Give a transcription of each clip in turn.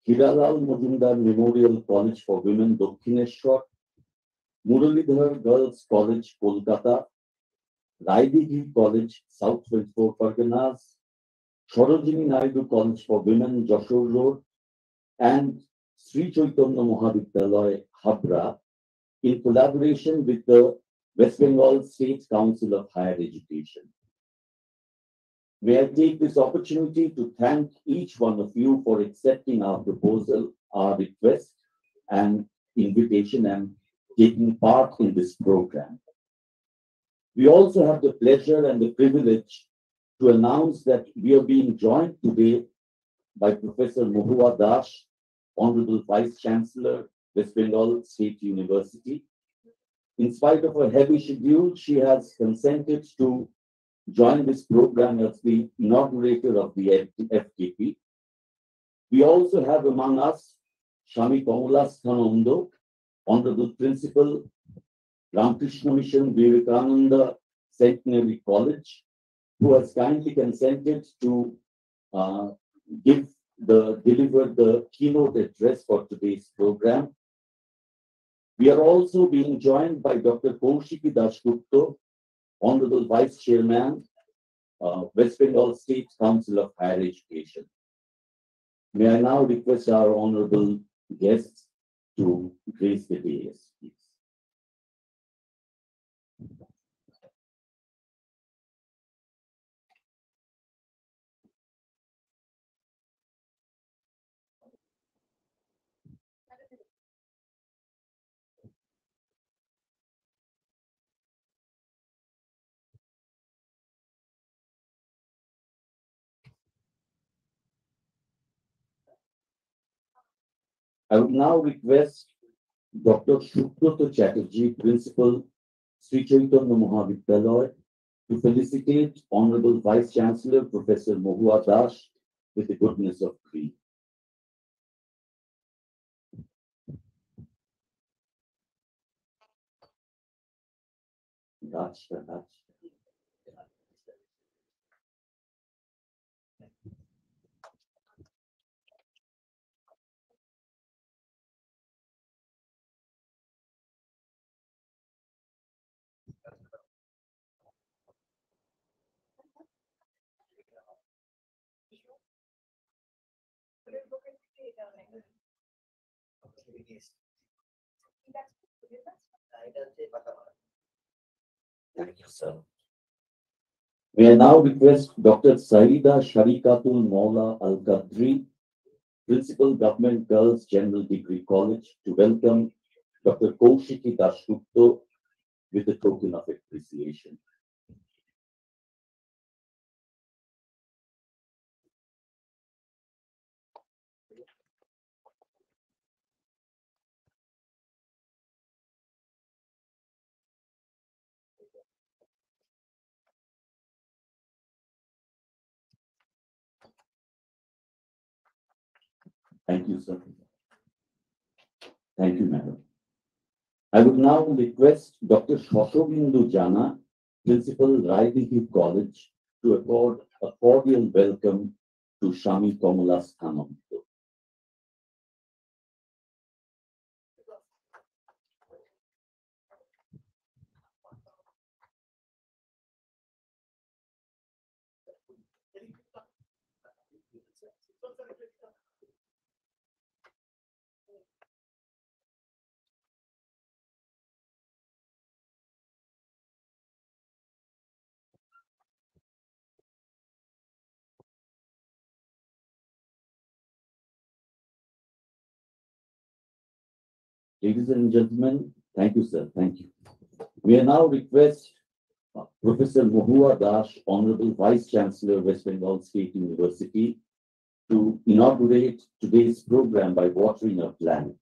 Hiralal Majumdar Memorial College for Women, Dakshineshwar, Muralidhar Girls College, Kolkata, Raidigi College, South 24 Parganas, Sarojini Naidu College for Women, Joshore Road, and Sri Chaitanya Mahavidyalaya, Habra, in collaboration with the West Bengal State Council of Higher Education. May I take this opportunity to thank each one of you for accepting our proposal, our request, and invitation and taking part in this program. We also have the pleasure and the privilege to announce that we are being joined today by Professor Mohua Das, Honorable Vice Chancellor, West Bengal State University. In spite of her heavy schedule, she has consented to join this program as the inaugurator of the FDP. We also have among us Shami Kamalasthanando, Honorable Principal, Ramakrishna Mission Vivekananda Centenary College, who has kindly consented to deliver the keynote address for today's program. We are also being joined by Dr. Kaushiki Dasgupta, Honorable Vice Chairman, West Bengal State Council of Higher Education. May I now request our honorable guests to grace the dais, please. I would now request Dr. Subrata Chatterjee, Principal, Sri Chaitanya Mahavidyalaya, to felicitate Honorable Vice Chancellor Professor Mohua Das with the goodness of greed. Thank you, sir. May I now request Dr. Saida Sharikatul Maula Al Qadri, Principal Government Girls General Degree College, to welcome Dr. Kaushiki Dasgupta with a token of appreciation. Thank you, sir. Thank you, madam. I would now request Dr. Shoshobindu Jana, Principal, Raidigi College, to accord a cordial welcome to Shami Kamalasthanam. Ladies and gentlemen, thank you, sir. Thank you. We now request Professor Mohua Das, Honorable Vice Chancellor, West Bengal State University, to inaugurate today's program by watering a plant.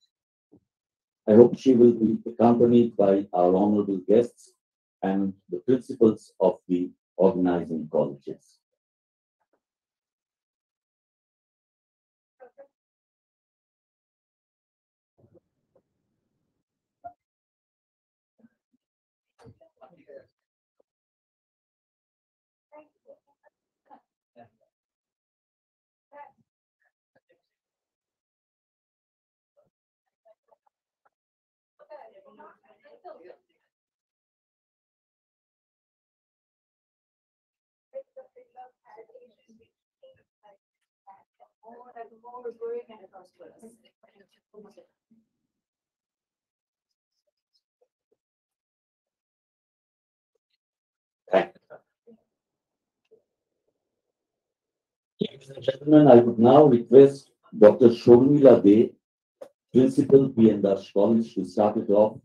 I hope she will be accompanied by our honorable guests and the principals of the organizing colleges. Thank you. Ladies and gentlemen, I would now request Dr. Shomila De, Principal P&R College, to start it off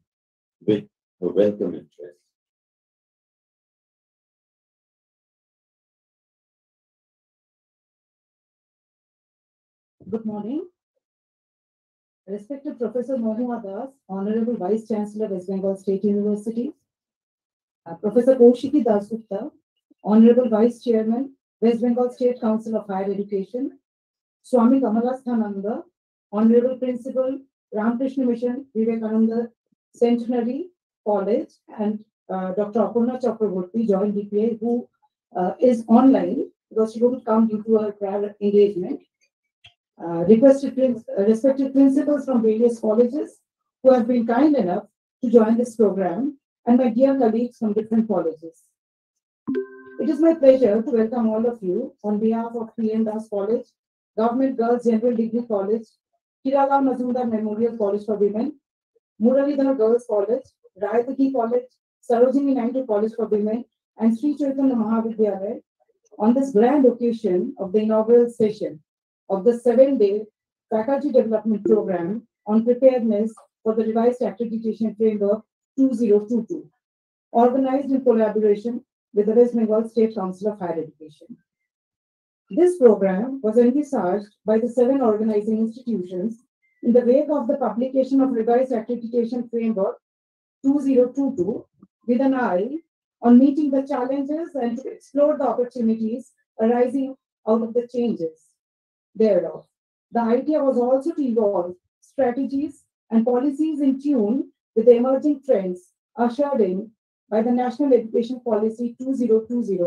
with her welcome address. Good morning. Respected Professor Mohua Das, Honorable Vice Chancellor, West Bengal State University, Professor Kaushiki Dasgupta, Honorable Vice Chairman, West Bengal State Council of Higher Education, Swami Kamalasthananda, Honorable Principal, Ramakrishna Mission, Vivekananda Centenary College, and Dr. Aparna Chakraborty, Joint DPA, who is online because she couldn't come due to her prior engagement. Respected principals from various colleges who have been kind enough to join this program, and my dear colleagues from different colleges. It is my pleasure to welcome all of you on behalf of P.N. Das College, Government Girls General Degree College, Kirala Mazumdar Memorial College for Women, Muralidhar Girls College, Rayadagi College, Sarojini Naidu College for Women, and Sri Chaitanya Mahavidyalaya on this grand occasion of the inaugural session of the 7-day faculty development program on preparedness for the revised accreditation framework 2022, organized in collaboration with the West Bengal State Council of Higher Education. This program was envisaged by the 7 organizing institutions in the wake of the publication of revised accreditation framework 2022 with an eye on meeting the challenges and to explore the opportunities arising out of the changes thereof. The idea was also to evolve strategies and policies in tune with the emerging trends ushered in by the National Education Policy 2020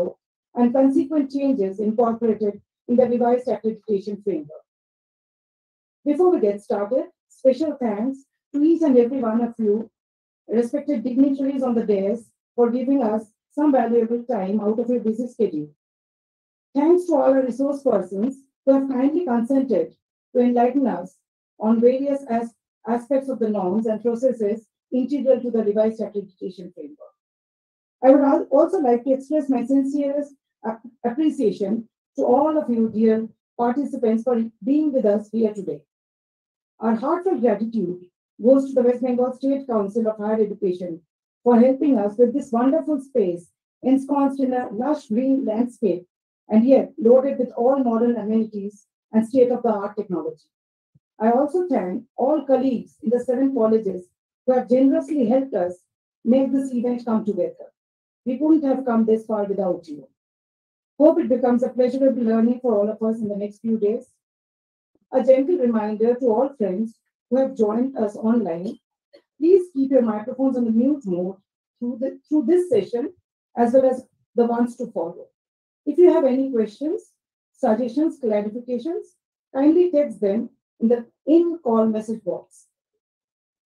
and consequent changes incorporated in the revised accreditation framework. Before we get started, special thanks to each and every one of you, respected dignitaries on the dais, for giving us some valuable time out of your busy schedule. Thanks to all our resource persons who have kindly consented to enlighten us on various aspects of the norms and processes integral to the revised accreditation framework. I would also like to express my sincerest appreciation to all of you, dear participants, for being with us here today. Our heartfelt gratitude goes to the West Bengal State Council of Higher Education for helping us with this wonderful space ensconced in a lush green landscape and yet loaded with all modern amenities and state-of-the-art technology. I also thank all colleagues in the 7 colleges who have generously helped us make this event come together. We couldn't have come this far without you. Hope it becomes a pleasurable learning for all of us in the next few days. A gentle reminder to all friends who have joined us online, please keep your microphones on the mute mode through this session as well as the ones to follow. If you have any questions, suggestions, clarifications, kindly text them in the in-call message box.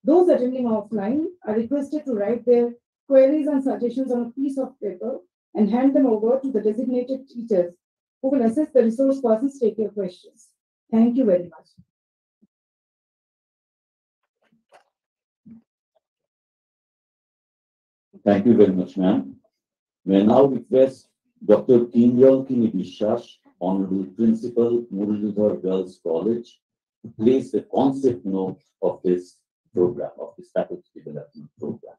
Those attending offline are requested to write their queries and suggestions on a piece of paper and hand them over to the designated teachers who will assist the resource persons take your questions. Thank you very much. Thank you very much, ma'am. May I now request Dr. Kinjal Bishas, Honorable Principal, Muralidhar Girls College, to place the concept note of this program, of this faculty development program.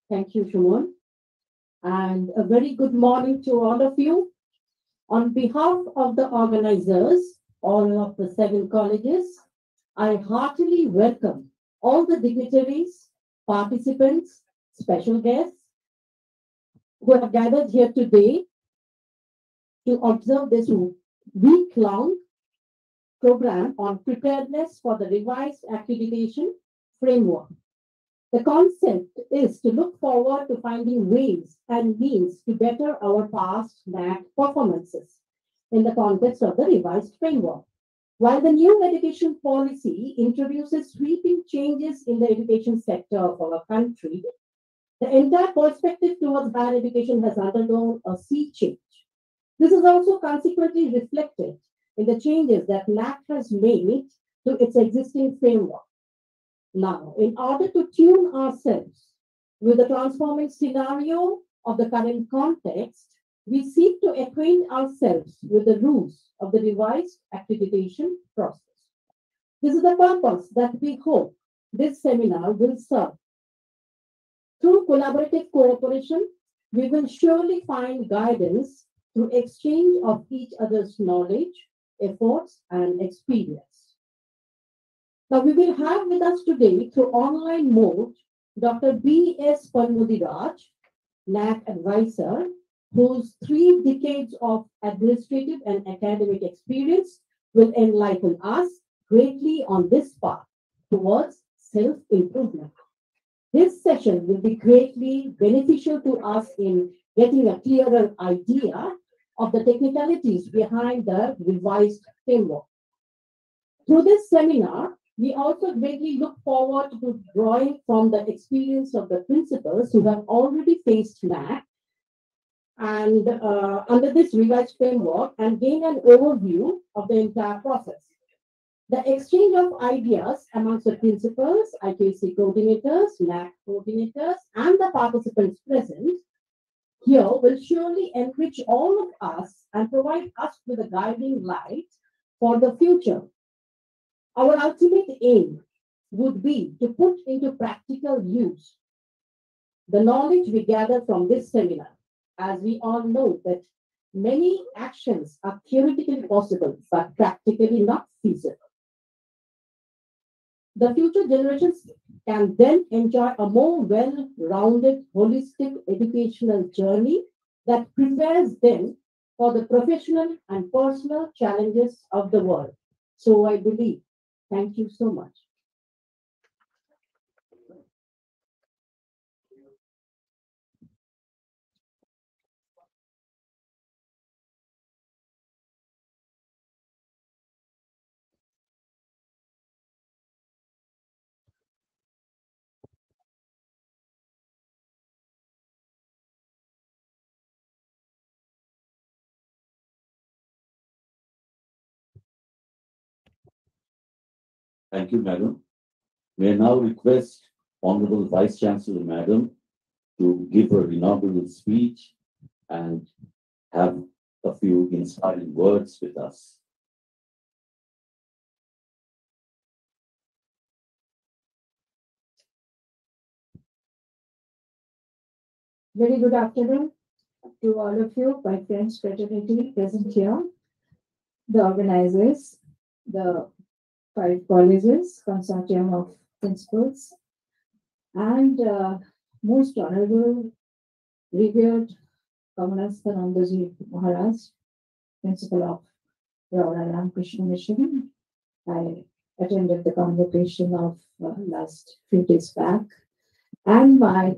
Thank you, Shumon. And a very good morning to all of you. On behalf of the organizers, all of the 7 colleges, I heartily welcome all the dignitaries, participants, special guests who have gathered here today to observe this week-long program on preparedness for the revised accreditation framework. The concept is to look forward to finding ways and means to better our past NAC performances in the context of the revised framework. While the new education policy introduces sweeping changes in the education sector of our country, the entire perspective towards higher education has undergone a sea change. This is also consequently reflected in the changes that NAC has made to its existing framework. Now, in order to tune ourselves with the transforming scenario of the current context, we seek to acquaint ourselves with the rules of the revised accreditation process. This is the purpose that we hope this seminar will serve. Through collaborative cooperation, we will surely find guidance through exchange of each other's knowledge, efforts, and experience. Now, we will have with us today, through online mode, Dr. B.S. Panmudiraj, NAC advisor, whose 3 decades of administrative and academic experience will enlighten us greatly on this path towards self-improvement. This session will be greatly beneficial to us in getting a clearer idea of the technicalities behind the revised framework. Through this seminar, we also greatly look forward to drawing from the experience of the principals who have already faced NAC and under this revised framework and gain an overview of the entire process. The exchange of ideas amongst the principals, IQC coordinators, NAC coordinators, and the participants present here will surely enrich all of us and provide us with a guiding light for the future. Our ultimate aim would be to put into practical use the knowledge we gather from this seminar, as we all know that many actions are theoretically possible, but practically not feasible. The future generations can then enjoy a more well-rounded, holistic educational journey that prepares them for the professional and personal challenges of the world. So I believe. Thank you so much. Thank you, Madam. May I now request Honorable Vice Chancellor, Madam, to give her inaugural speech and have a few inspiring words with us. Very good afternoon to all of you, my friends, fraternity present here, the organizers, the 5 colleges, consortium of principals, and most honorable, revered Kamalastha Nandaji Maharaj, principal of Raura Ramakrishna Mission. I attended the convocation of last few days back, and my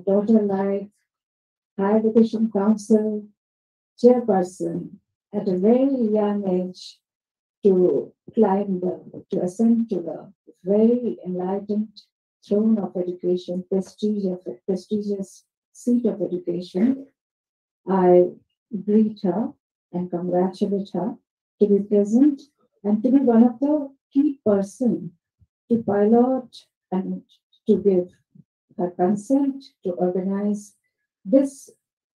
daughter-like Higher Education Council chairperson at a very young age to ascend to the very enlightened throne of education, prestigious seat of education. I greet her and congratulate her to be present and to be one of the key person to pilot and to give her consent to organize this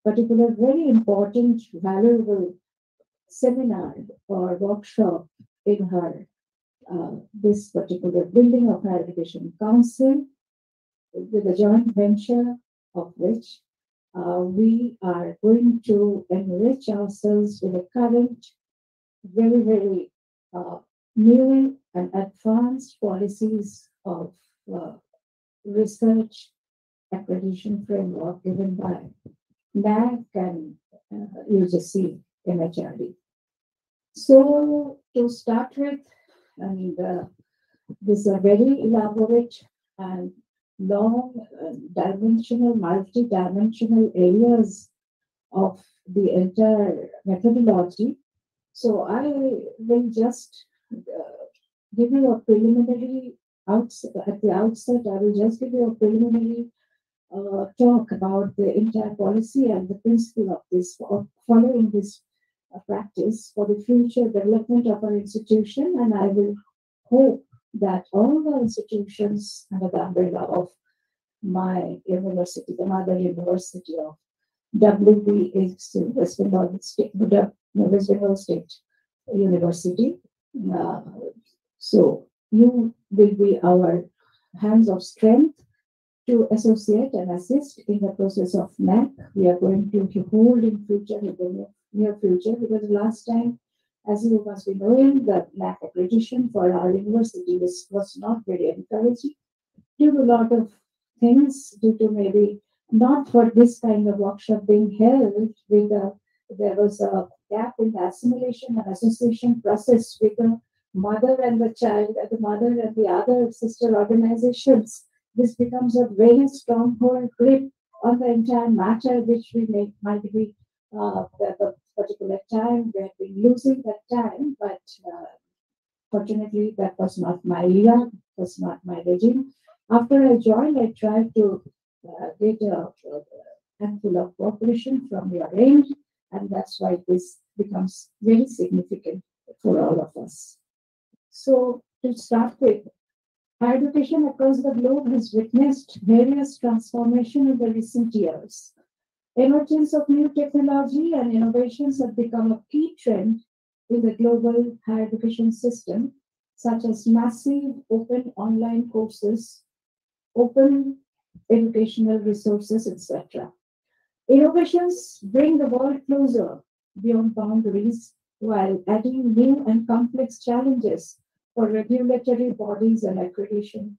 particular very important, valuable seminar or workshop in her this particular building of Higher Education Council, with a joint venture of which we are going to enrich ourselves with the current very, very new and advanced policies of research accreditation framework given by NAC and UGC MHRD. So to start with, and this is a very elaborate and long dimensional, multi-dimensional areas of the entire methodology. So I will just give you a preliminary at the outset. I will just give you a preliminary talk about the entire policy and the principle of this, of following this practice for the future development of our institution. And I will hope that all the institutions under the umbrella of my university, the mother university of WBA, West Bengal State, West Bengal State University. Uh, so you will be our hands of strength to associate and assist in the process of NAC. We are going to hold in future, in the near future, because last time, as you must be knowing, the NAC accreditation for our university was not very encouraging due to a lot of things, due to maybe not for this kind of workshop being held with there was a gap in the assimilation and association process with the mother and the child, and the mother and the other sister organizations. This becomes a very stronghold grip on the entire matter, which we might be the particular time we have been losing that time, but fortunately that was not my luck, was not my regime. After I joined, I tried to get a handful of cooperation from your end, and that's why this becomes very significant for all of us. So to start with, higher education across the globe has witnessed various transformations in the recent years. Emergence of new technology and innovations have become a key trend in the global higher education system, such as massive open online courses, open educational resources, etc. Innovations bring the world closer beyond boundaries while adding new and complex challenges for regulatory bodies and accreditation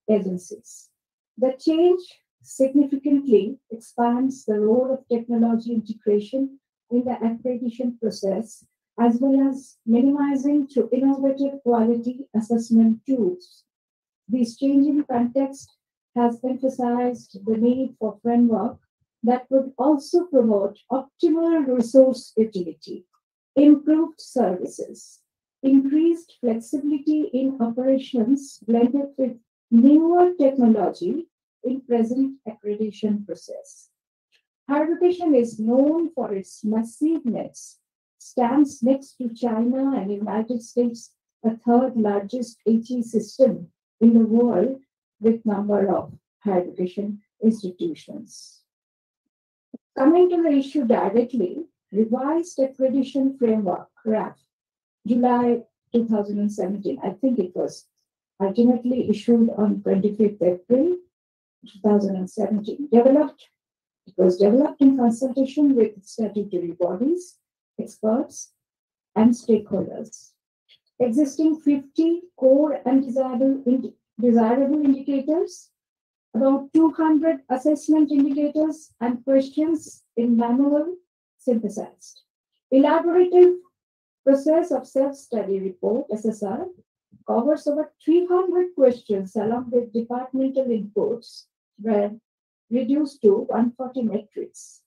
agencies. The change significantly expands the role of technology integration in the accreditation process, as well as minimizing through innovative quality assessment tools. This changing context has emphasized the need for framework that would also promote optimal resource utility, improved services, increased flexibility in operations blended with newer technology in present accreditation process. Higher education is known for its massiveness, stands next to China and United States, a third largest HE system in the world with number of higher education institutions. Coming to the issue directly, revised accreditation framework, RAF, July 2017, I think it was ultimately issued on 25th April 2017, it was developed in consultation with statutory bodies, experts, and stakeholders. Existing 50 core and desirable indicators, about 200 assessment indicators and questions in manual synthesized. Elaborative process of self-study report, SSR, covers over 300 questions along with departmental inputs were reduced to 140 metrics.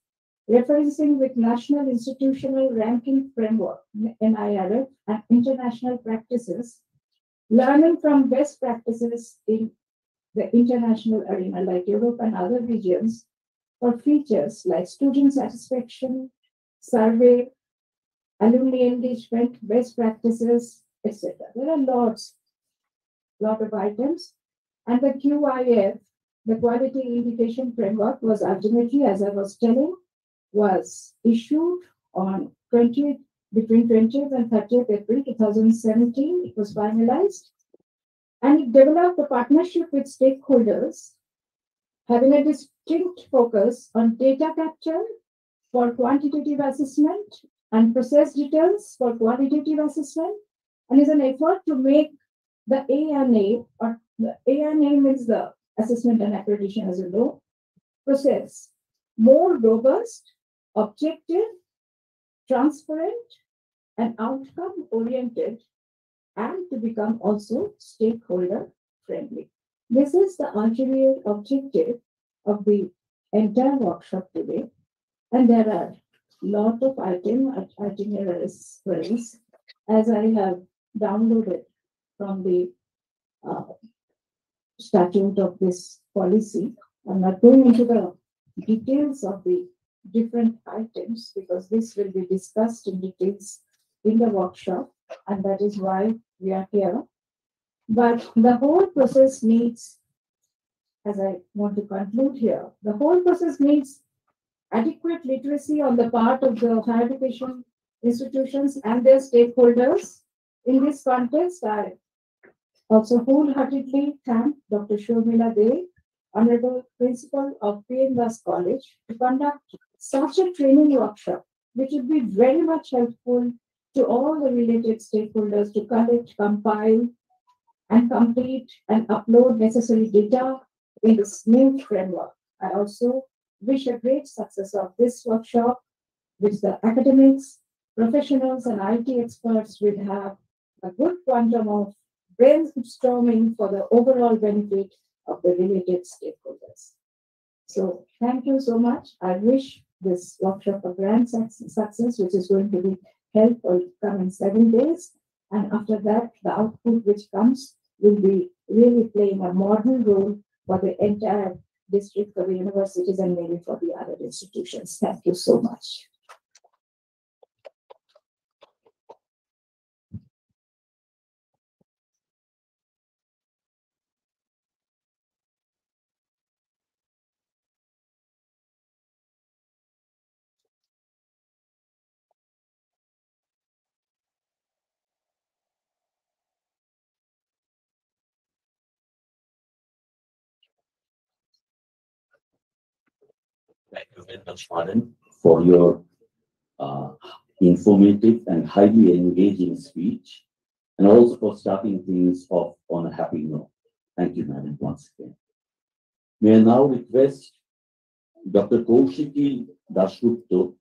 Referencing with National Institutional Ranking Framework, NIRF, and international practices, learning from best practices in the international arena like Europe and other regions for features like student satisfaction, survey, alumni engagement, best practices, etc. There are lot of items. And the QIF, the Quality Indication Framework, was ultimately, as I was telling, was issued on between 20th and 30th April 2017. It was finalized. And it developed a partnership with stakeholders, having a distinct focus on data capture for quantitative assessment and process details for qualitative assessment, and is an effort to make the ANA, or the ANA means the assessment and accreditation as you know, process more robust, objective, transparent, and outcome oriented, and to become also stakeholder friendly. This is the ultimate objective of the entire workshop today. And there are lot of itineraries, friends, as I have downloaded from the uh, statute of this policy. I'm not going into the details of the different items because this will be discussed in details in the workshop, and that is why we are here. But the whole process needs, as I want to conclude here, the whole process needs adequate literacy on the part of the higher education institutions and their stakeholders. In this context, I also wholeheartedly thank Dr. Shomila Dey, Honorable Principal of Preparedness College, to conduct such a training workshop, which would be very much helpful to all the related stakeholders to collect, compile, and complete and upload necessary data in this new framework. I also wish a great success of this workshop, which the academics, professionals, and IT experts will have a good quantum of brainstorming for the overall benefit of the related stakeholders. So thank you so much. I wish this workshop a grand success, which is going to be held for coming 7 days. And after that, the output which comes will be really playing a model role for the entire district, for the universities, and maybe for the other institutions. Thank you so much. Thank you very much, Madam, for your informative and highly engaging speech, and also for starting things off on a happy note. Thank you, Madam, once again. May I now request Dr. Kaushiki Dasgupta,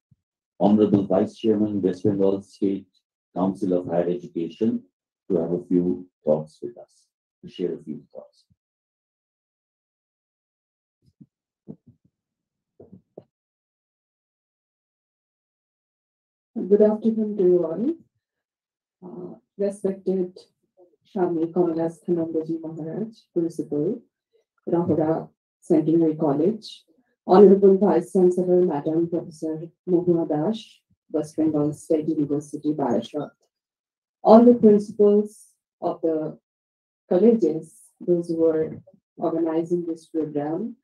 Honorable Vice Chairman, West Bengal State Council of Higher Education, to have a few thoughts with us, to share a few thoughts. Good afternoon to you all. Respected Shami Kamalas Khanandaji Maharaj, Principal, Rahura Centenary College, Honorable Vice Chancellor, Madam Professor Mohuna Dash, West Bengal State University, Barashat, all the principals of the colleges, those who are organizing this program,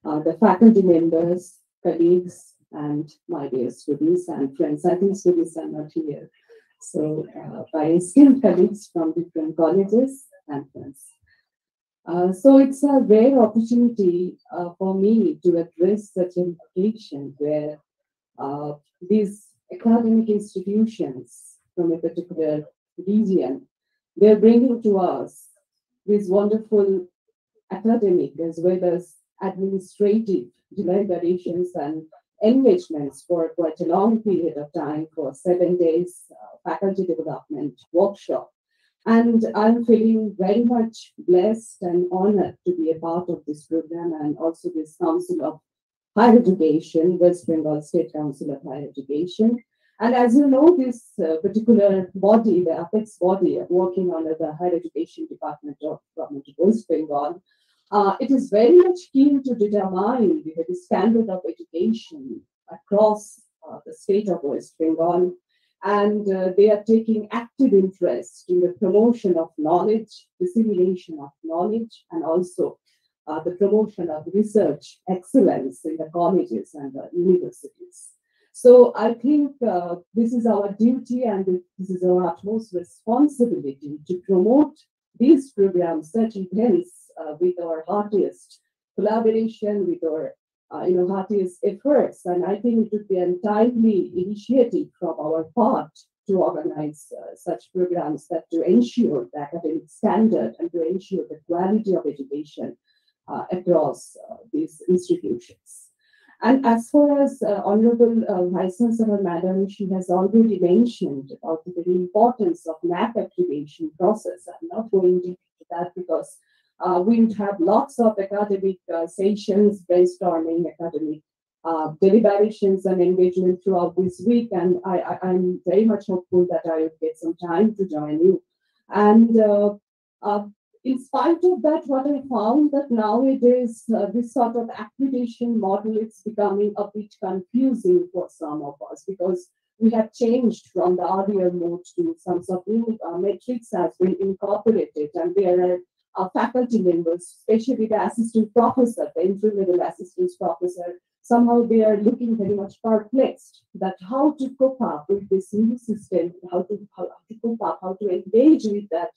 the faculty members, colleagues, and my dear students and friends. I think students are not here. So, my esteemed colleagues from different colleges and friends. So it's a rare opportunity for me to address such an occasion where these academic institutions from a particular region, they're bringing to us these wonderful academic as well as administrative deliberations and engagements for quite a long period of time for 7 days faculty development workshop. And I'm feeling very much blessed and honored to be a part of this program and also this Council of Higher Education, West Bengal State Council of Higher Education. And as you know, this particular body, the apex body working under the Higher Education Department of Government of West Bengal, it is very much keen to determine the standard of education across the state of West Bengal, and they are taking active interest in the promotion of knowledge, dissemination of knowledge, and also the promotion of research excellence in the colleges and the universities. So I think this is our duty and this is our utmost responsibility to promote these programs, such events, with our heartiest collaboration, with our heartiest efforts. And I think it would be a timely initiative from our part to organize such programs that to ensure the academic standard and to ensure the quality of education across these institutions. And as far as Honorable Vice Chancellor Madam, she has already mentioned about the importance of NAP activation process. I'm not going into that because We would have lots of academic sessions, brainstorming, academic deliberations and engagement throughout this week. And I'm very much hopeful that I would get some time to join you. And in spite of that, what I found that nowadays this sort of accreditation model is becoming a bit confusing for some of us because we have changed from the earlier mode to some sort of new metrics has been incorporated, and there are faculty members, especially the assistant professor, the entry-level assistant professor. Somehow they are looking very much perplexed that how to cope up with this new system, how to cope up, how to engage with that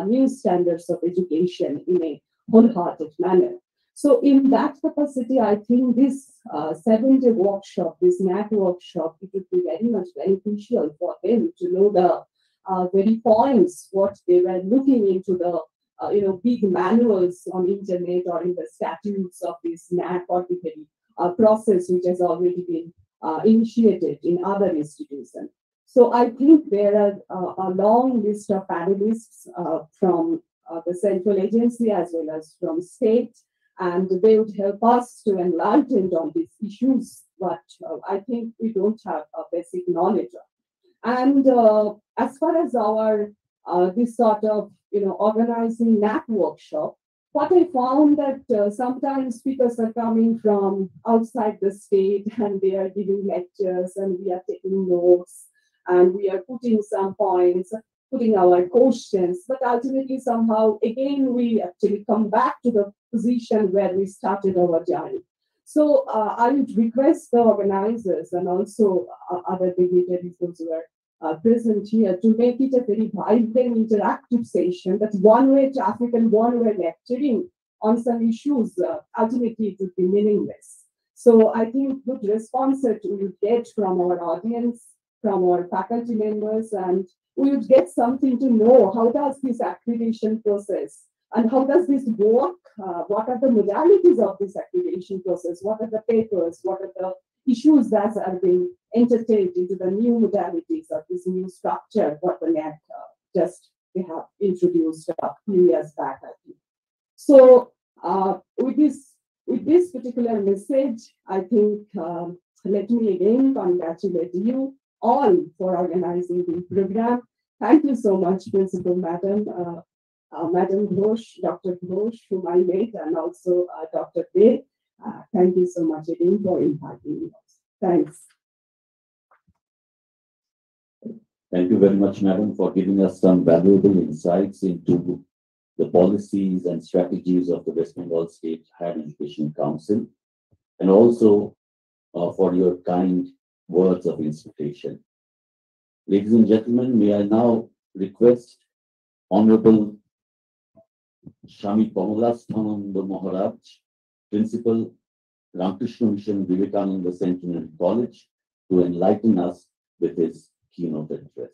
new standards of education in a wholehearted manner. So in that capacity, I think this 7-day workshop, this NAT workshop, it would be very much beneficial for them to know the very points, what they were looking into the big manuals on internet or in the statutes of this NAT or the very process which has already been initiated in other institutions. So I think there are a long list of panelists from the central agency as well as from state, and they would help us to enlighten on these issues, but I think we don't have a basic knowledge of. And as far as our this sort of organizing NAT workshop, what I found that sometimes speakers are coming from outside the state and they are giving lectures and we are taking notes and we are putting some points, putting our questions, but ultimately somehow again we actually come back to the position where we started our journey. So I would request the organizers and also other dignitaries who are present here to make it a very vibrant, interactive session. That one-way traffic and one-way lecturing on some issues, ultimately it would be meaningless. So I think good response that we would get from our audience, from our faculty members, and we would get something to know how does this accreditation process and how does this work? What are the modalities of this accreditation process? What are the papers? What are the issues that are being entertained into the new modalities of this new structure, what the NAT just we have introduced a few years back, I think. So with this particular message, I think let me again congratulate you all for organizing the program. Thank you so much, Principal Madam, Madam Ghosh, Dr. Ghosh, whom I met, and also Dr. Dey. Thank you so much again for inviting me. Thanks. Thank you very much, Madam, for giving us some valuable insights into the policies and strategies of the West Bengal State Higher Education Council, and also for your kind words of inspiration. Ladies and gentlemen, may I now request Honorable Shami Kamalasthananda Maharaj, Principal, Ramakrishna Mission Vivekananda Centenary College, to enlighten us with his keynote address.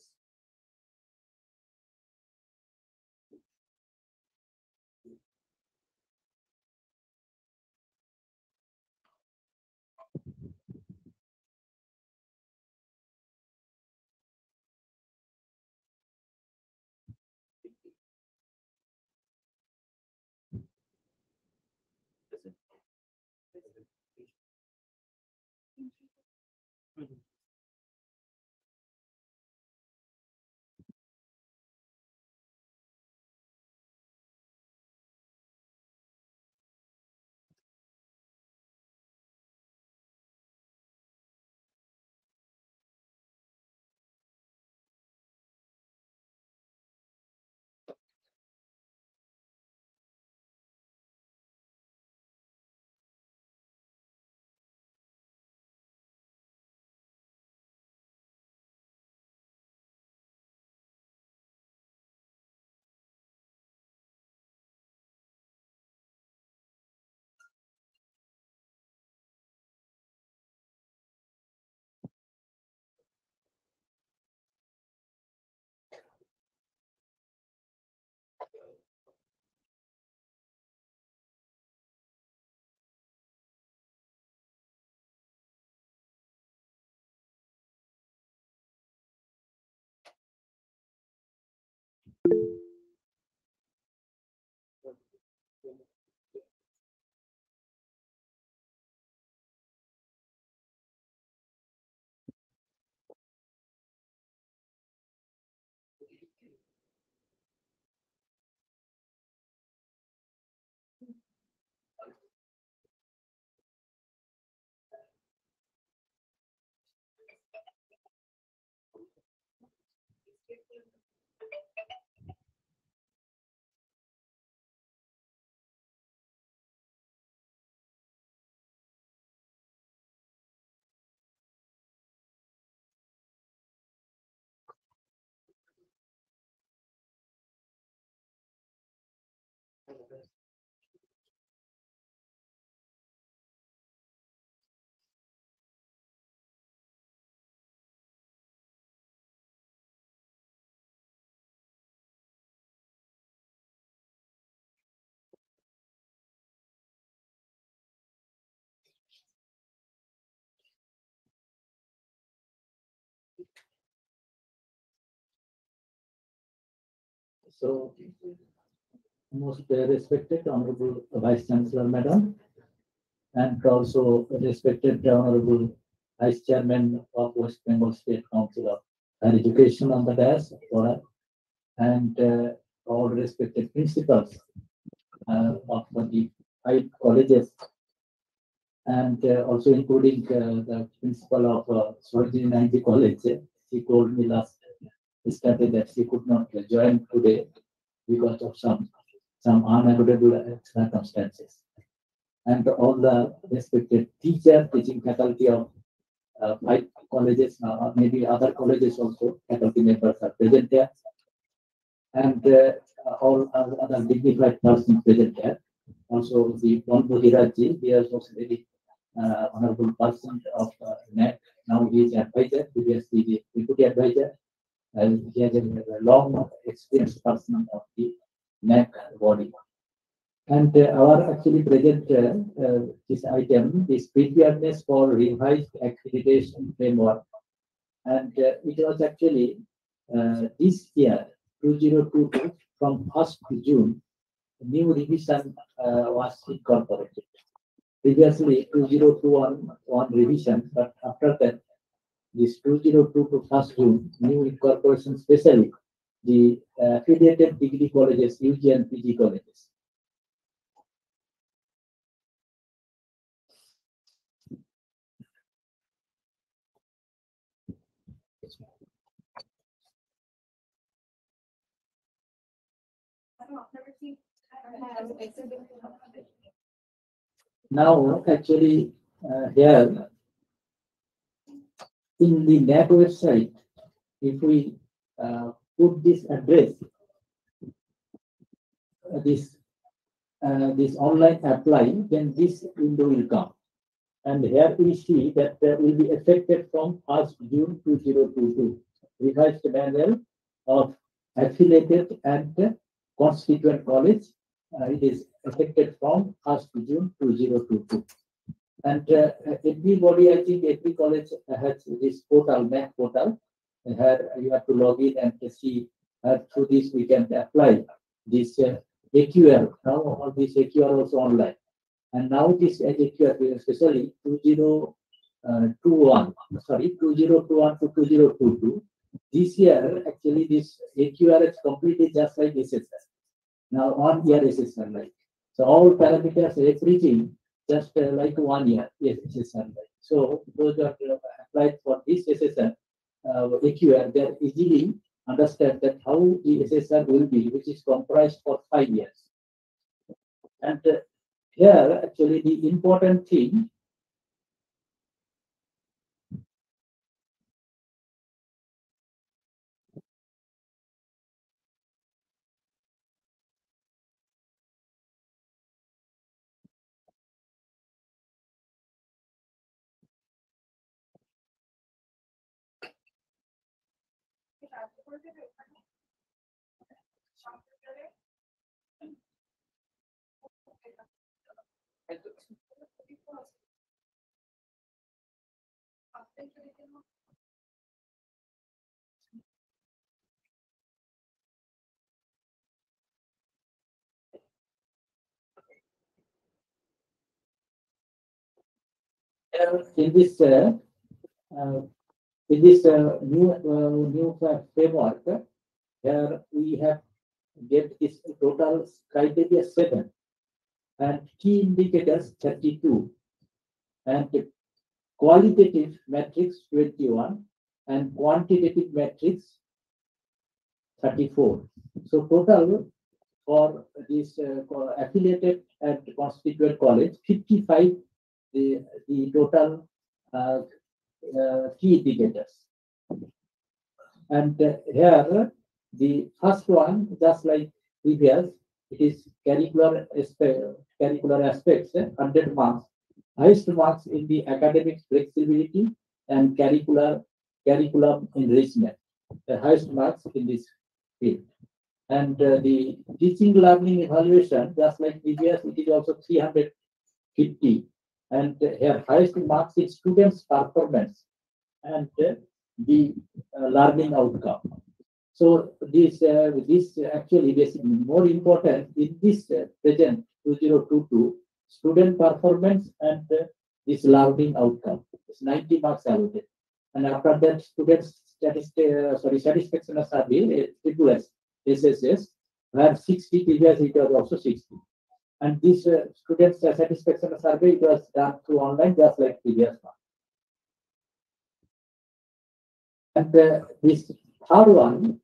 So, most respected Honorable Vice Chancellor Madam, and also respected Honorable Vice Chairman of West Bengal State Council of Higher Education on the dais, and all respected principals of the 5 colleges, and also including the principal of Swarajini Nandi College. She told me last Saturday that she could not join today because of some unavoidable circumstances. And all the respected teachers, teaching faculty of 5 colleges, or maybe other colleges also, faculty members are present there, and all other dignified persons present there. Also, the Bonbodhiraji, he is also very honorable person of NET. Now he is advisor, previously the deputy advisor, and he has a long experienced person of the NET body. And our actually present this item is preparedness for revised accreditation framework. And it was actually this year, 2022, from 1st June, new revision was incorporated. Previously, 2021 revision, but after that, this 2022 to 1st June, new incorporation, especially the affiliated degree colleges, UG and PG colleges. Now, actually, here in the NAP website, if we put this address, this online apply, then this window will come. And here we see that will be effective from 1st June 2022. Revised manual of affiliated and constituent college. It is effective from 1st June 2022. And everybody, I think every college has this portal, NAC portal. Here you have to log in and see through this we can apply this AQR. Now all this AQR also online. And now this AQR, especially 2021 to 2022. This year, actually, this AQR is completely just like SSR. Now, 1 year SSR like. So all parameters, everything, just like 1 year SSR like. So those are applied for this SSR AQR, they easily understand that how the SSR will be, which is comprised for 5 years. And here, actually, the important thing in this new framework, here we have get this total criteria 7 and key indicators 32 and qualitative metrics 21 and quantitative metrics 34. So total for this affiliated and constituent college, 55 the total key indicators. And here the first one, just like previous, it is curricular aspects, 100 marks. Highest marks in the academic flexibility and curriculum enrichment. The highest marks in this field. And the teaching learning evaluation, just like previous, it is also 350. And here highest marks in students' performance and the learning outcome. So this actually basically more important in this present 2022 student performance and this learning outcome. It's 90 marks allocated. And after that, students satisfaction survey, triple SSS, where 60 previous it was also 60. And this students satisfaction survey it was done through online just like previous one. And this third one,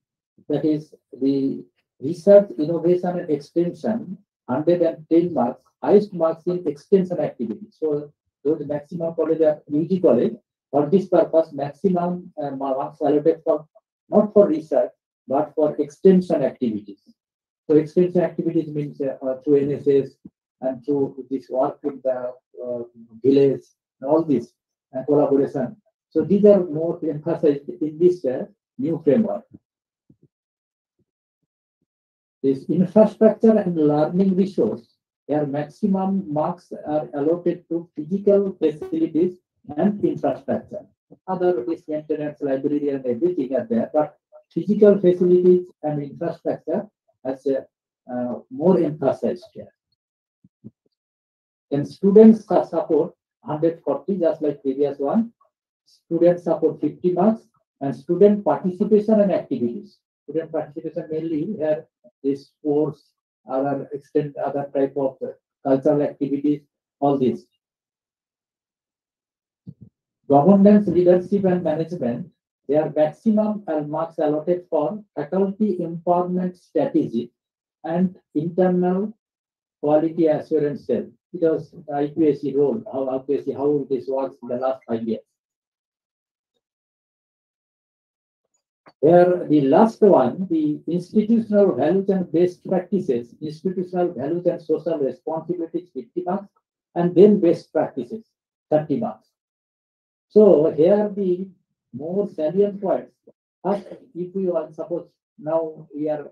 that is the research, innovation and extension, 110 marks, highest marks in extension activity. So those maximum college are UG college. For this purpose, maximum marks allocated for not for research but for extension activities. So extension activities means through NSS and through this work with the village and all this collaboration. So these are more emphasized in this new framework. This infrastructure and learning resource, their maximum marks are allotted to physical facilities and infrastructure. Other this maintenance, library, and everything are there, but physical facilities and infrastructure has more emphasized here. Then students support 140, just like previous one. Student support 50 marks, and student participation and activities. Student participation mainly here is sports, other type of cultural activities, all this. Governance, leadership, and management, their maximum marks allotted for faculty empowerment strategy and internal quality assurance cell. Because IQAC role, how this works in the last 5 years. Here, the last one, the institutional values and best practices, institutional values and social responsibilities, 50 marks, and then best practices, 30 marks. So here the more salient points. First, if we want, suppose now we are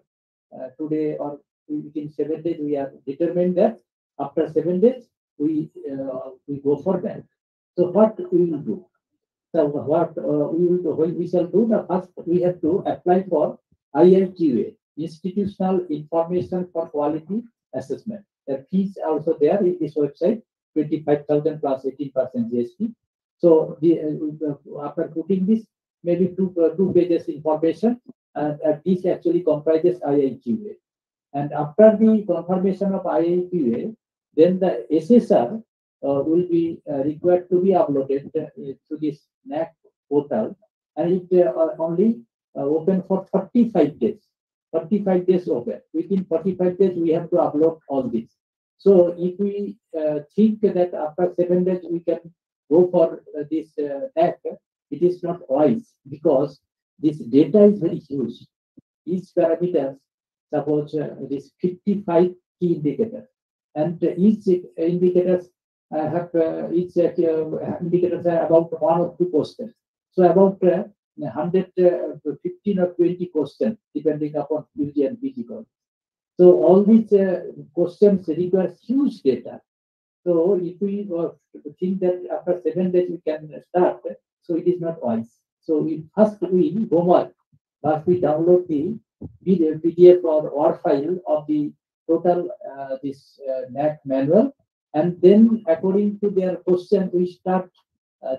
today or within 7 days, we are determined that after 7 days we go for that. So what we will do? So what we shall do? The first we have to apply for IIQA, Institutional Information for Quality Assessment. The fees also there in this website, 25,000 plus 18% GST. So after putting this, maybe two pages information, and this actually comprises IIQA. And after the confirmation of IIQA, then the SSR will be required to be uploaded to this NAC portal, and it only open for 45 days. 45 days open. Within 45 days, we have to upload all this. So if we think that after 7 days we can go for this NAC, it is not wise because this data is very huge. Each parameters, suppose this 55 key indicators, and each indicators have each indicators are about 1 or 2 questions. So about 115 or 20 questions depending upon UG and PG course. So all these questions require huge data. So if we think that after 7 days we can start, so it is not wise. So we homework, first we download the PDF or WAR file of the total this NAC manual, and then according to their question we start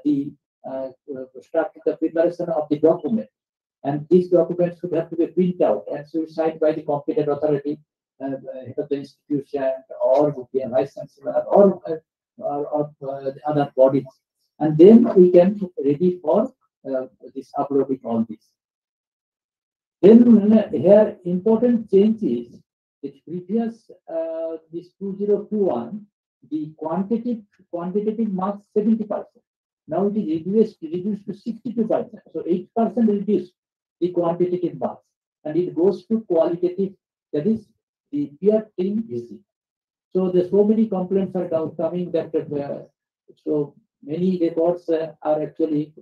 the preparation of the document, and these documents should have to be printed out and should be signed by the competent authority, head of the institution or the vice chancellor or other bodies, and then we can ready for this uploading all this. Then here important change is the previous this 2021 the quantitative marks 70%. Now it is reduced to 62%. So 8% reduced the quantitative marks, and it goes to qualitative, that is the peer team visit. So there's so many complaints are coming that so many reports are actually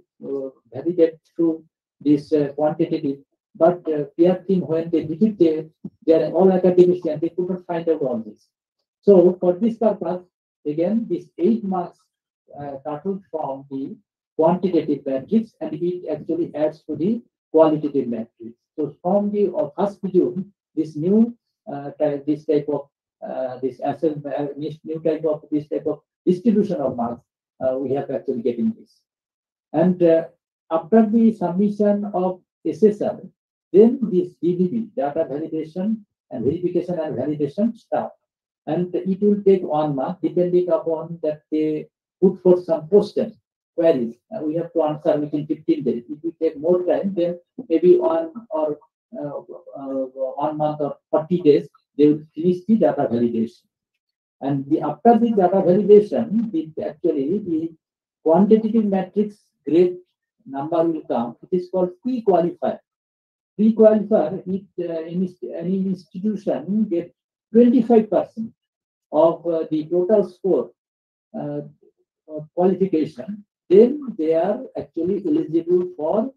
validated through this quantitative, but peer team when they visit they are all academicians, they could not find out all this. So for this purpose, again, this 8 marks started from the quantitative matrix, and it actually adds to the qualitative matrix. So from the 1st June, this new this type of new type of this type of distribution of marks we have actually getting this. And after the submission of SSR, then this DVB, data validation and verification and validation start. And it will take 1 month depending upon that they put for some questions, queries. We have to answer within 15 days. If we take more time, then maybe 1 month or 40 days, they will finish the data validation. And after the data validation, actually the quantitative matrix grade number will come. It is called pre-qualifier. Pre-qualifier, any institution get 25% of the total score qualification, then they are actually eligible for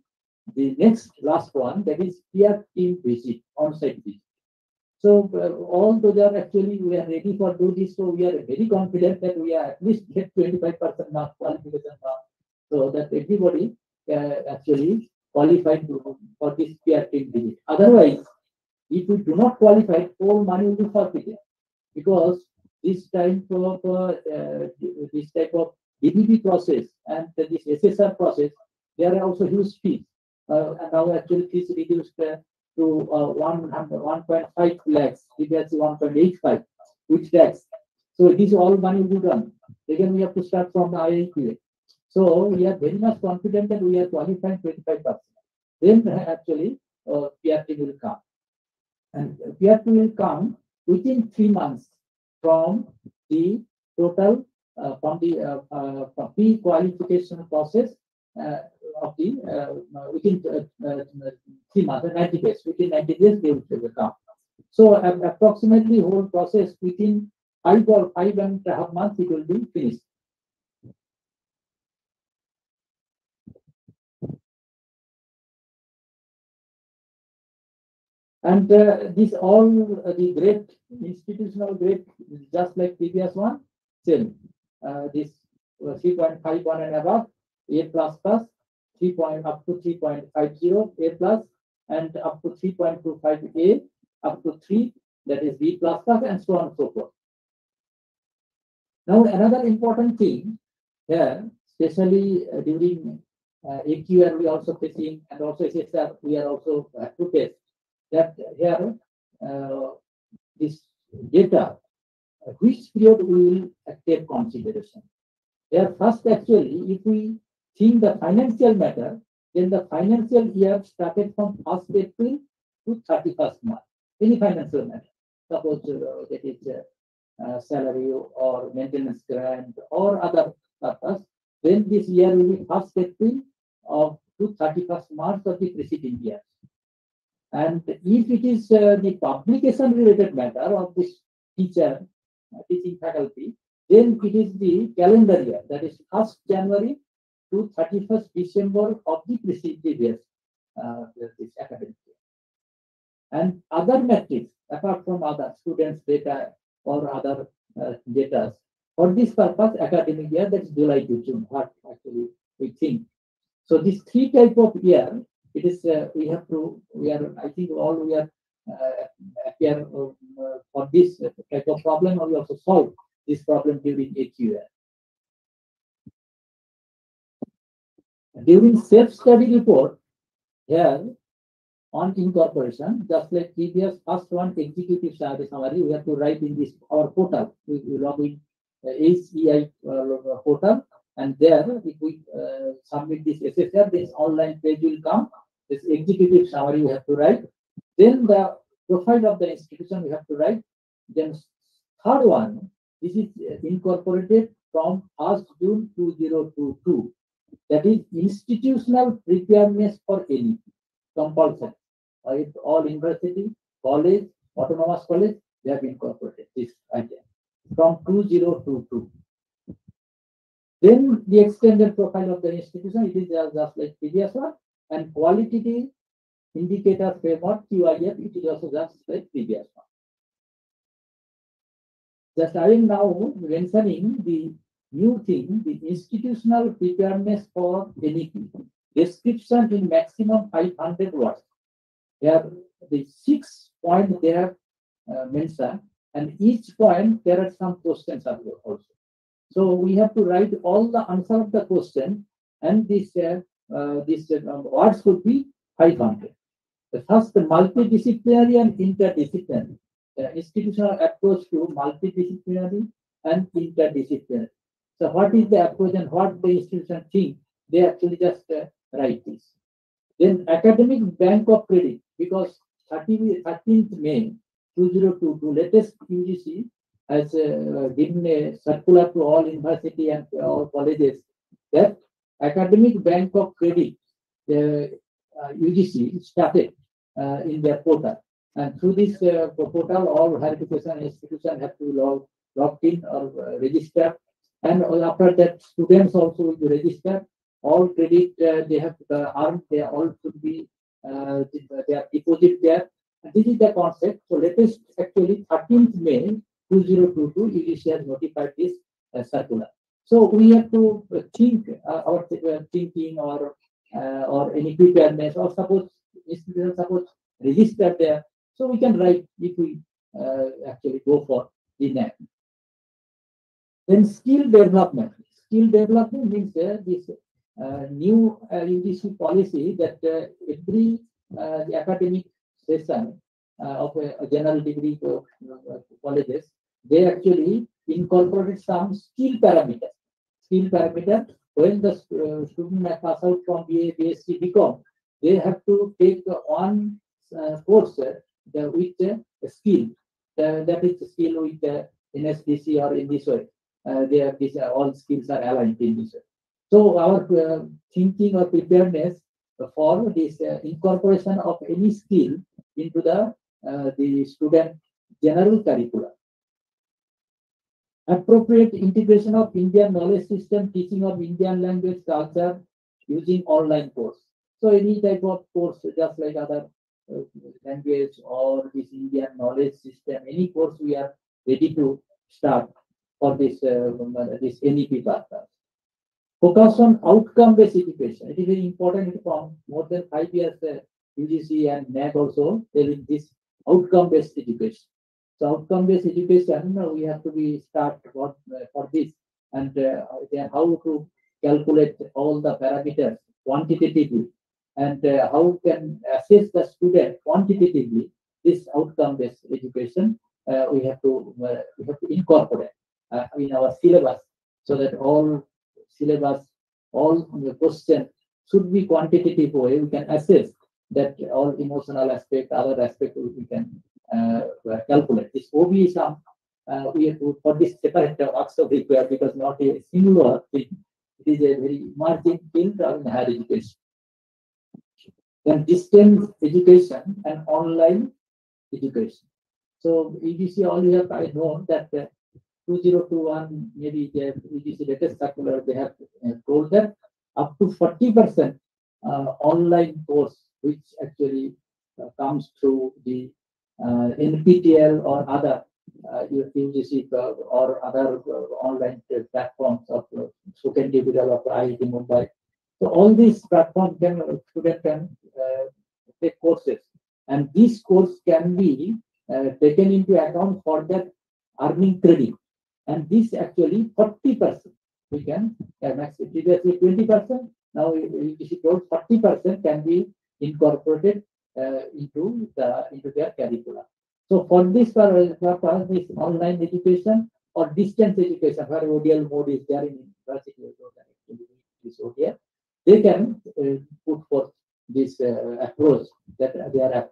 the next last one, that is peer team visit, on-site visit. So all those are actually, we are ready for do this. So we are very confident that we are at least get 25% mark qualification mark, so that everybody actually qualified for this peer team visit. Otherwise, if we do not qualify, all money will be forfeited, because this type of DBB process and this SSR process, there are also huge fees. And now actually fees reduced to 1.5 lakhs, previously 1.85 with tax. So this all money will be done. Again, we have to start from the IIPA. So we are very much confident that we are qualifying 25%. Then actually PRT will come. And PRT will come within 3 months from the total, from the pre-qualification process of the within 3 months, 90 days. Within 90 days, they will come. So approximately whole process within 5.5 months, it will be finished. And this all the great institutional grade, just like previous one, same. This 3.51 and above, A++, 3 up to 3.50, A+, and up to 3.25 A, up to 3, that is B++, and so on and so forth. Now another important thing here, especially during AQR, we are also facing, and also SSR, we are also to face that here this data, which period we will take consideration. Here first, actually, if we think the financial matter, then the financial year started from 1st April to 31st March. Any financial matter, suppose that is salary or maintenance grant or other purpose, then this year will be 1st April to 31st March of the preceding year. And if it is the publication related matter of this teacher, teaching faculty, then it is the calendar year, that is 1st January to 31st December of the preceding year, this academic year. And other metrics, apart from other students' data or other data, for this purpose, academic year, that is July to June, what actually we think. So these 3 type of year, it is we are I think all we are here for this type of problem, or we also solve this problem during AQR. During self-study report, here on incorporation, just like previous first one, executive summary, we have to write in this our portal. We log in HEI portal, and there if we submit this SSR, this online page will come. This executive summary we have to write. Then the profile of the institution we have to write. Then third one, this is incorporated from 1st June 2022. That is institutional preparedness for any compulsion. It's all university, college, autonomous college, they have incorporated this item from 2022. Then the extended profile of the institution, it is just like previous one, and qualitative indicator framework QIF, it is also just like previous one. Just I am now mentioning the new thing, the institutional preparedness for anything. Description in maximum 500 words. Here, the 6 points they have mentioned, and each point there are some questions also. So we have to write all the answer of the question, and this words would be 500. The first, multidisciplinary and interdisciplinary. The institutional approach to multidisciplinary and interdisciplinary. So what is the approach and what the institution think? They actually just write this. Then academic bank of credit, because 13th May 2022, latest UGC has given a circular to all university and all colleges that academic bank of credit, the UGC started in their portal. And through this portal, all higher education institutions have to log in or register. And after that, students also will be registered. All credit they have earned, they all should be their deposit there. And this is the concept. So latest actually 13th May 2022, UGC has notified this circular. So we have to think our thinking or any preparedness, or suppose institutions suppose register there. So we can write if we actually go for the NAP. Then skill development. Skill development means this new UGC policy that every the academic session of a general degree colleges, they actually incorporated some skill parameters. Skill parameter, when the student pass out from BA, BSc, BCom, they have to take one course with a skill. That is the skill with NSDC or in this way. All skills are aligned in this way. So our thinking or preparedness for this incorporation of any skill into the student general curriculum. Appropriate integration of Indian knowledge system, teaching of Indian language culture using online course. So any type of course, just like other language or this Indian knowledge system, any course we are ready to start for this NEP purpose. Focus on outcome-based education. It is very important from more than 5 years. UGC and NAC also telling this outcome-based education. So outcome-based education, we have to be start for this, and how to calculate all the parameters quantitatively, and how can assess the student quantitatively. This outcome-based education we have to incorporate in our syllabus, so that all syllabus, all the question should be quantitative way. We can assess that all emotional aspect, other aspect we can calculate. This OB sum we have to, for this separate workshop required, because not a singular thing. It is a very emerging field in higher education. Then distance education and online education. So UGC all you have, I know that 2021, maybe the UGC latest circular, they have told that up to 40% online course, which actually comes through the NPTEL or other UGC or other online platforms of Spoken Digital of IIT Mumbai. So all these platforms student can take courses, and this course can be taken into account for that earning credit. And this actually 40%. We can previously 20%. Now UGC told 40% can be incorporated into their curriculum. So for this purpose, this online education or distance education, where ODL mode is there in university, this ODL, they can put forth this approach that they are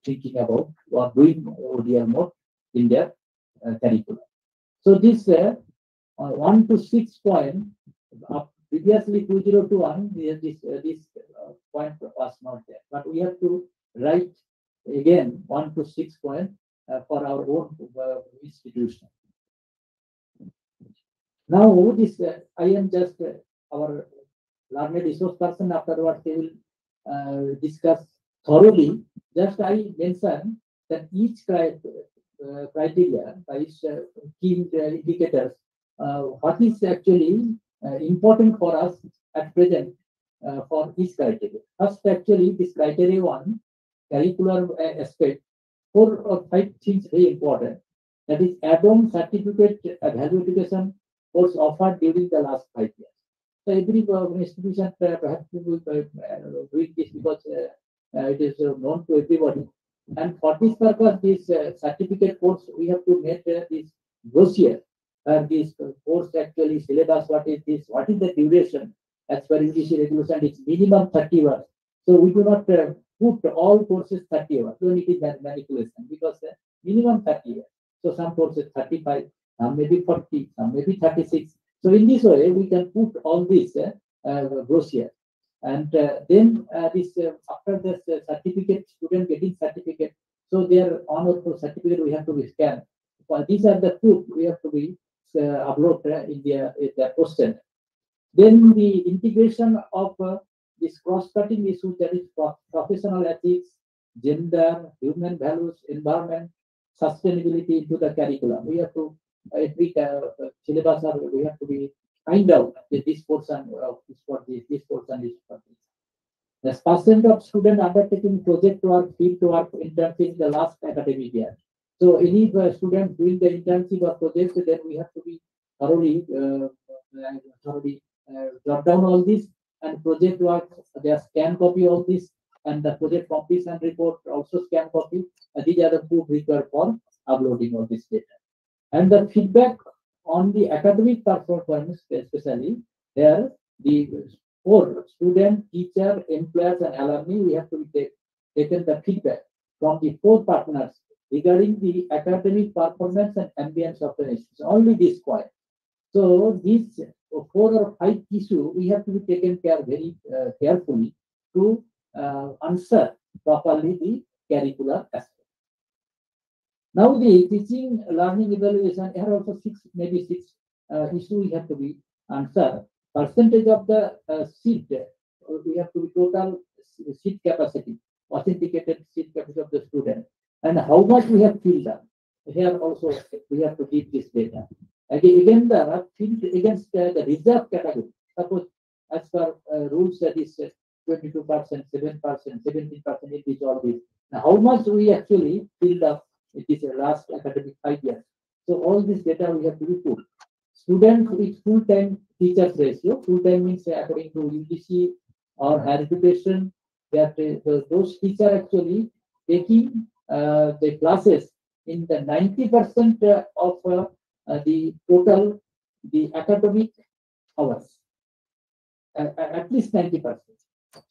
thinking about or doing ODL mode in their curriculum. So this 1 to 6 point, previously 2021, this point was not there, but we have to write again 1 to 6 point for our own institution. Now this I am just our learned resource person. Afterwards they will discuss thoroughly. Just I mention that each criteria, each key indicators, what is actually important for us at present for each criteria. First, actually, this criteria 1, curricular aspect, 4 or 5 things very important. That is add-on certificate value education course offered during the last 5 years. So every institution perhaps will doing this because it is known to everybody. And for this purpose, this certificate course, we have to make this brochure. This course actually syllabus, what is this, what is the duration? As per UGC regulation, it's minimum 30 hours. So we do not put all courses 30 hours. Then it is manipulation because minimum 30 hours. So some courses 35, some maybe 40, some maybe 36. So in this way, we can put all this brochure. And then this after this certificate, student getting certificate, so their honor for certificate we have to be scanned. Well, these are the proof we have to be upload in their question. Then the integration of this cross-cutting issues, that is professional ethics, gender, human values, environment, sustainability into the curriculum. We have to every syllabus we have to be find out that this portion is for this portion is for this. The percent of students undertaking project work, field work, internship in the last academic year. So any student doing the internship or project, then we have to be thoroughly jot down all this, and project work, they scan copy all this, and the project completion report also scan copy. These are the proof required for uploading all this data. And the feedback on the academic performance, especially there, the for student, teacher, employers, and alumni, we have to be taken the feedback from the 4 partners regarding the academic performance and ambience of the institution. Only this point. So these 4 or 5 issues we have to be taken care very carefully to answer properly the curricular aspect. Now the teaching, learning, evaluation, here also 6 issues we have to be answered. Percentage of the seat, we have to be total seat capacity, authenticated seat capacity of the student, and how much we have filled up. Here also we have to give this data. Again the field against the reserve category. Suppose as per rules that is 22%, 7%, 17%, it is all this. Now how much we actually filled up it is last academic 5 years. So all this data we have to be put. Student with full-time teachers ratio. Full-time means according to UGC or higher education, that those teachers actually taking the classes in the 90% of the total the academic hours. At least 90%.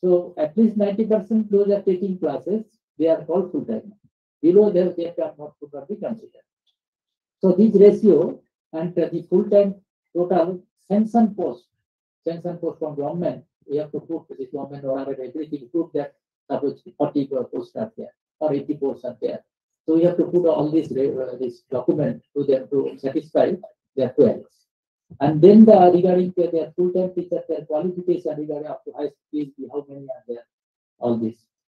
So at least 90% those are taking classes. They are called full-time. Below there, they are not to be considered. So this ratio and the full-time total sanction post from government, we have to put the government or everything, prove that suppose 40 posts are there or 80 posts are there. So we have to put all this document to them to satisfy their queries. And then regarding their full-time teachers, their qualification regarding up to high school, how many are there, all this.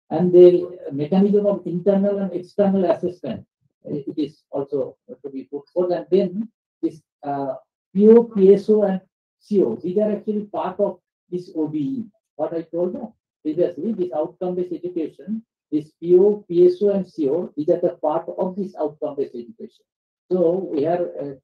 And the mechanism of internal and external assessment, it is also to be put forth. And then this PO, PSO, and CO, these are actually part of this OBE. What I told you previously, this outcome-based education, this PO, PSO, and CO, these are the part of this outcome-based education. So we are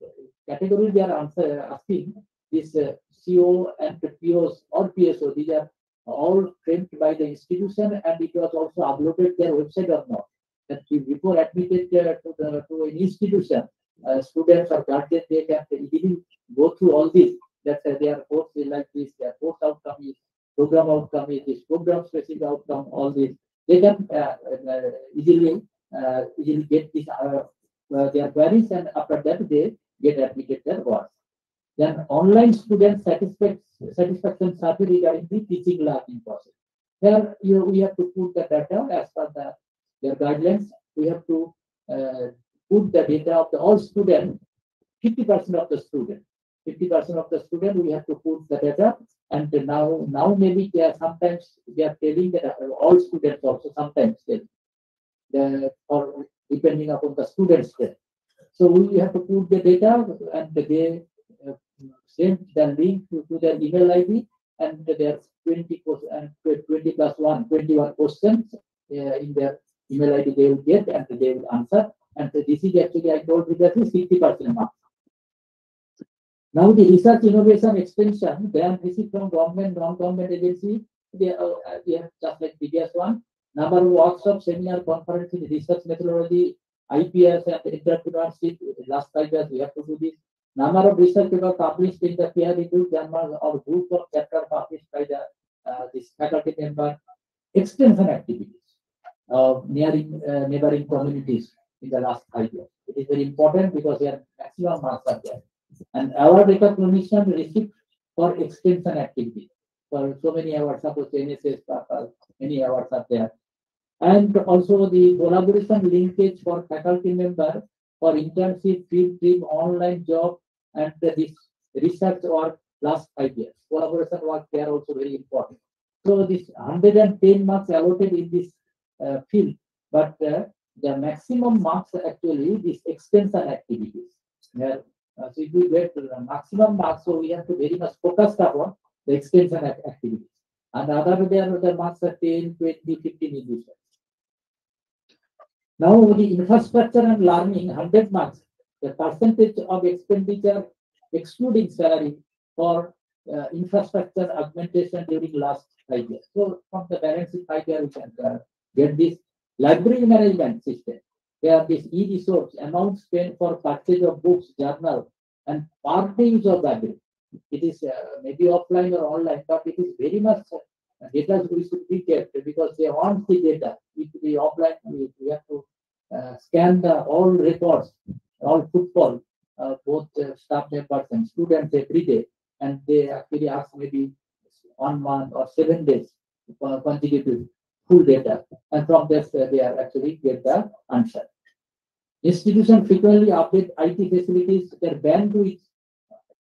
category they are asking this CO and POs or PSO, these are all framed by the institution, and it was also uploaded their website or not. That before admitted to an institution, students or guardians, they can easily go through all this. That their course is like this, their course outcome is, program outcome is this, program specific outcome, all this. They can easily get this their queries, and after that they get admitted their work. Then online student satisfaction survey regarding the teaching learning process. Here we have to put the data as per their guidelines. We have to put the data of all students, 50% of the student. 50% of the student we have to put the data, and now maybe sometimes they are telling that all students also sometimes or depending upon the students there. So we have to put the data, and they send the link to their email ID, and there's 20 plus 1, 21 questions in their email ID they will get and they will answer. And this is actually, I told you that is 60% marks. Now the research innovation extension, grant received from government, non-government agency, they have just like previous one. Number of workshops, seminar, conference in research methodology, IPS and entrepreneurship. Last 5 years we have to do this. Number of research papers published in the peer-reviewed journal or group of chapter published by the this faculty member. Extension activities of neighboring communities in the last 5 years. It is very important because their maximum marks are there. And award recognition received for extension activity. For so many awards, suppose NSS, many awards are there. And also the collaboration linkage for faculty member for internship, field trip, online job, and this research work last 5 years. Collaboration work there also very important. So this 110 marks allotted in this field, but the maximum marks actually this extension activities. Where, so if we get the maximum marks, so we have to very much focus upon the extension activities. And other there the marks are 10, 20, 15 in this. Now the infrastructure and learning 100 marks, the percentage of expenditure excluding salary for infrastructure augmentation during last 5 years. So from the balance sheet 5 years, we can get this library management system. Where this e-resource amount spent for purchase of books, journal, and part use of library. It is maybe offline or online, but it is very much data we should be kept because they want the data. If we offline, we have to scan the all records, all football, both staff members and students every day, and they actually ask maybe 1 month or 7 days consecutive full data, and from this they are actually get the answer. Institution frequently update IT facilities. Their band to its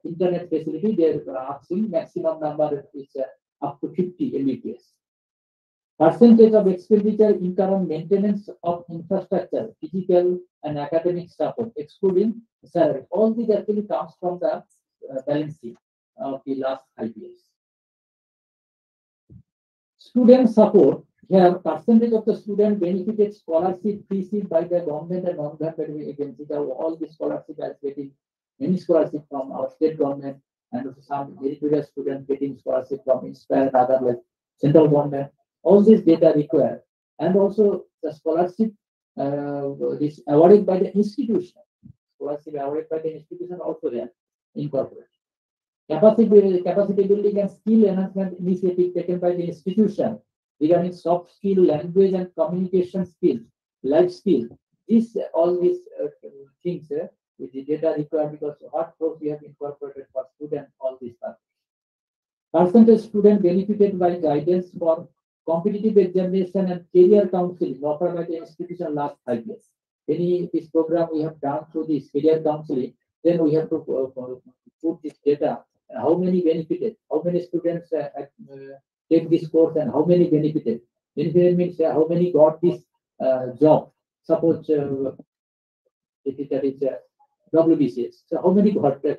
internet facility. They are asking maximum number is up to 50 Mbps. Percentage of expenditure incurred on maintenance of infrastructure, physical and academic support, excluding salary. All these actually comes from the balance sheet of the last 5 years. Student support. Here, percentage of the student benefited scholarship received by the government and non-government agencies. All the scholarship are getting many scholarship from our state government, and also some very good students getting scholarship from Inspire and other like central government. All this data required, and also the scholarship is awarded by the institution. Scholarship awarded by the institution also there incorporated. Capacity building and skill enhancement initiative taken by the institution regarding soft skill, language and communication skills, life skills. All these things with the data required because what course we have incorporated for students, all these stuff. Percentage student benefited by guidance for competitive examination and career counseling offered by the institution last 5 years. Any this program we have done through this career counseling, then we have to put this data. How many benefited? How many students take this course and how many benefited? Benefited means how many got this job. Suppose that is WBCS. So how many got the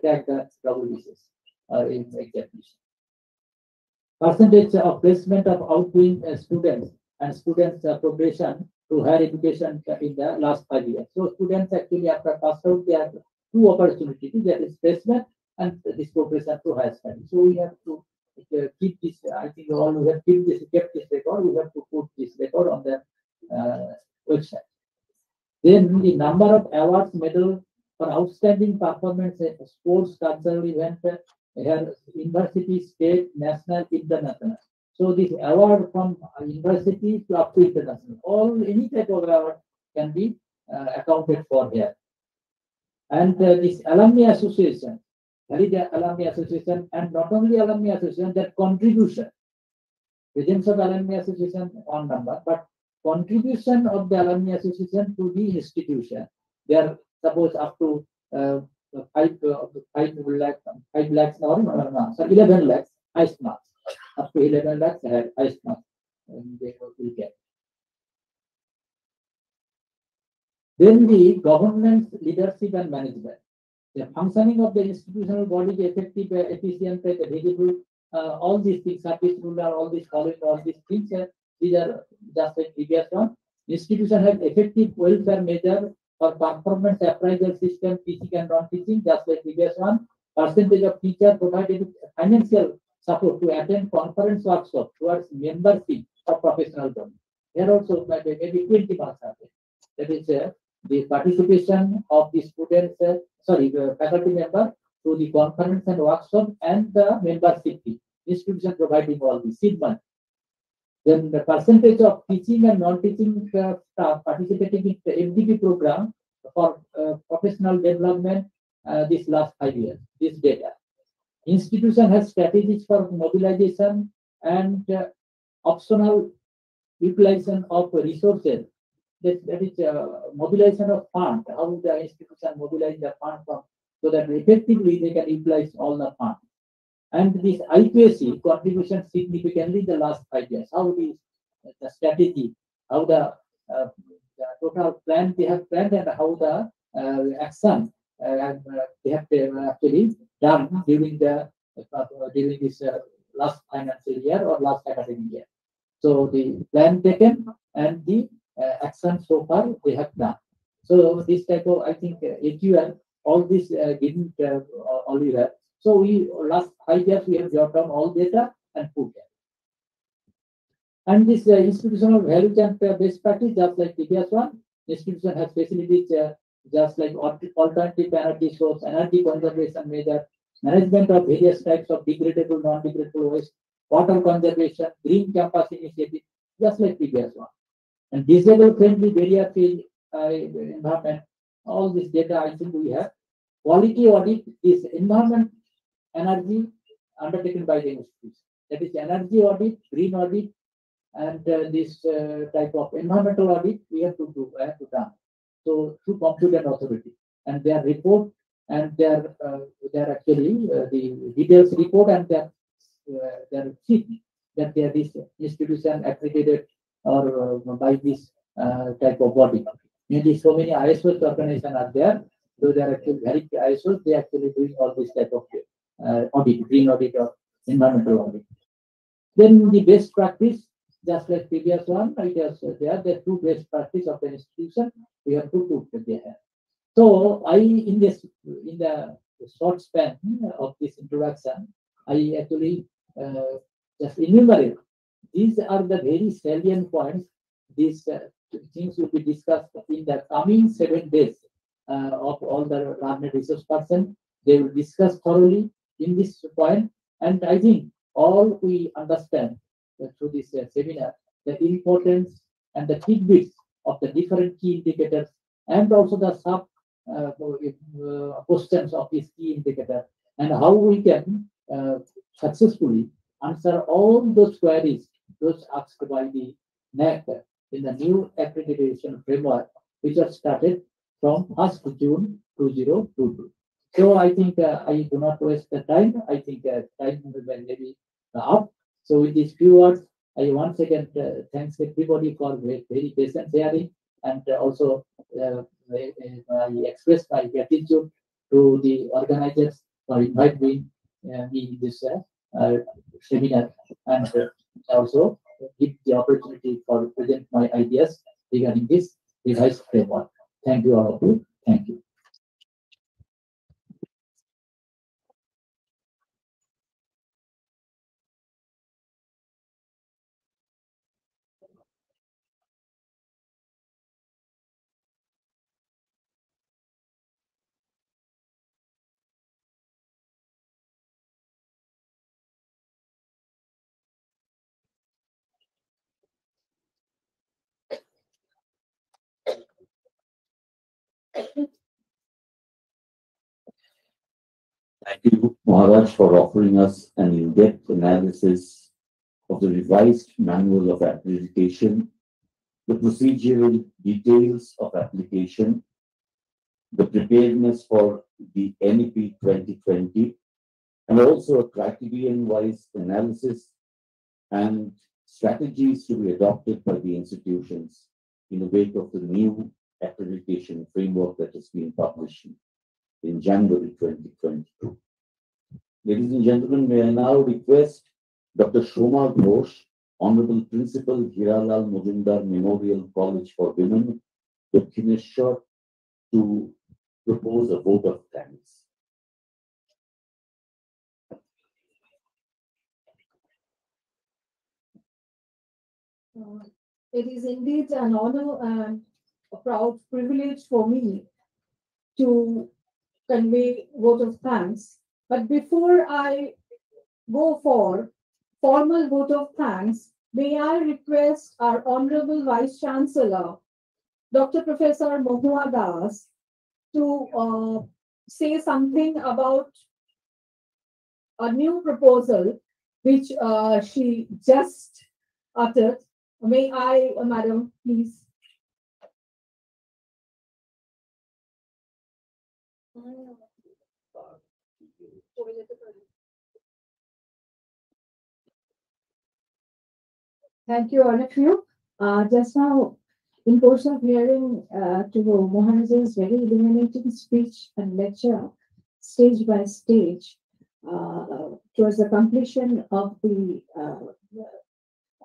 WBCS in examination? Percentage of placement of outgoing students and students progression to higher education in the last 5 years. So students actually after pass out, they have 2 opportunities. There is placement and this progression to higher study. So we have to keep this. I think all we have kept this record. We have to put this record on the website. Then the number of awards, medals for outstanding performance in sports, cultural event, here university, state, national, international. So this award from university to up to international, any type of award can be accounted for here. And this alumni association, there is the alumni association, and not only alumni association, that contribution. Presence of alumni association on number, but contribution of the alumni association to the institution. They are suppose up to 5 lakhs or so 11 lakhs highest marks. Up to 11 lakhs highest marks they will get. Then the governance, leadership and management. The functioning of the institutional body is effective, efficient, visible, all these things, service ruler, all these following, all these things, these are just like previous one. Institution has effective welfare measure for performance appraisal system, teaching and non-teaching, just like previous one. Percentage of teacher provided with financial support to attend conference workshop towards membership of professional body. Here also maybe 20 marks are there. That is the participation of the students, the faculty member to the conference and workshop and the membership fee. Institution providing all the seed money. Then the percentage of teaching and non-teaching staff participating in the FDP program for professional development this last 5 years, this data. Institution has strategies for mobilization and optional utilization of resources. That is mobilization of funds, how the institution mobilize the fund from, so that effectively they can utilize all the funds. And this IPSC contribution significantly in the last 5 years. How the strategy, how the total plan they have planned, and how the action they have actually done during this last financial year or last academic year. So the plan taken and the action so far they have done. So this type of, I think, AQL, all this didn't only that. So we last 5 years we have jotted down all data and put them. And this institutional values and best practice, just like previous one, institution has facilities just like alternative energy source, energy conservation measure, management of various types of degradable, non-degradable waste, water conservation, green campus initiative, just like previous one. And disabled friendly barrier free environment, all this data I think we have. Quality audit is environment energy undertaken by the institution. That is energy audit, green audit, and this type of environmental audit we have to do, done. So through competent authority, and their report and their actually the details report and their sheet that they are this institution accredited or by this type of body. Maybe so many ISO organizations are there. So they are actually very ISO. They are actually doing all this type of audit, green audit or environmental audit. Then the best practice, just like previous one, it is there. The two best practice of the institution we have to put there. So in the short span of this introduction, I actually just enumerate. These are the very salient points. These things will be discussed in the coming 7 days of all the learned resource person. They will discuss thoroughly in this point, and I think all we understand through this seminar the importance and the tidbits of the different key indicators, and also the sub questions of this key indicator, and how we can successfully answer all those queries those asked by the NAC in the new accreditation framework, which was started from 1st June 2022. So I think I do not waste the time. I think time will maybe up. So with these few words, I once again thanks everybody for very patient hearing, and also I express my gratitude to the organizers for inviting me in this seminar, and also give the opportunity for present my ideas regarding this revised framework. Thank you all of you. Thank you. Thank you, Maharaj, for offering us an in-depth analysis of the revised manual of accreditation, the procedural details of application, the preparedness for the NEP 2020, and also a criterion-wise analysis and strategies to be adopted by the institutions in the wake of the new accreditation framework that has been published in January 2022. Ladies and gentlemen, may I now request Dr. Shoma Ghosh Honorable Principal Hiralal Mujumdar Memorial College for Women, Dakhineshwar, to propose a vote of thanks. It is indeed an honor and a proud privilege for me to convey vote of thanks. But before I go for formal vote of thanks, may I request our Honorable Vice Chancellor, Dr. Professor Mohua Das, to say something about a new proposal which she just uttered. May I, Madam, please? Thank you, all of you. Just now, in course of hearing to Mohan's very illuminating speech and lecture, stage by stage, towards the completion of the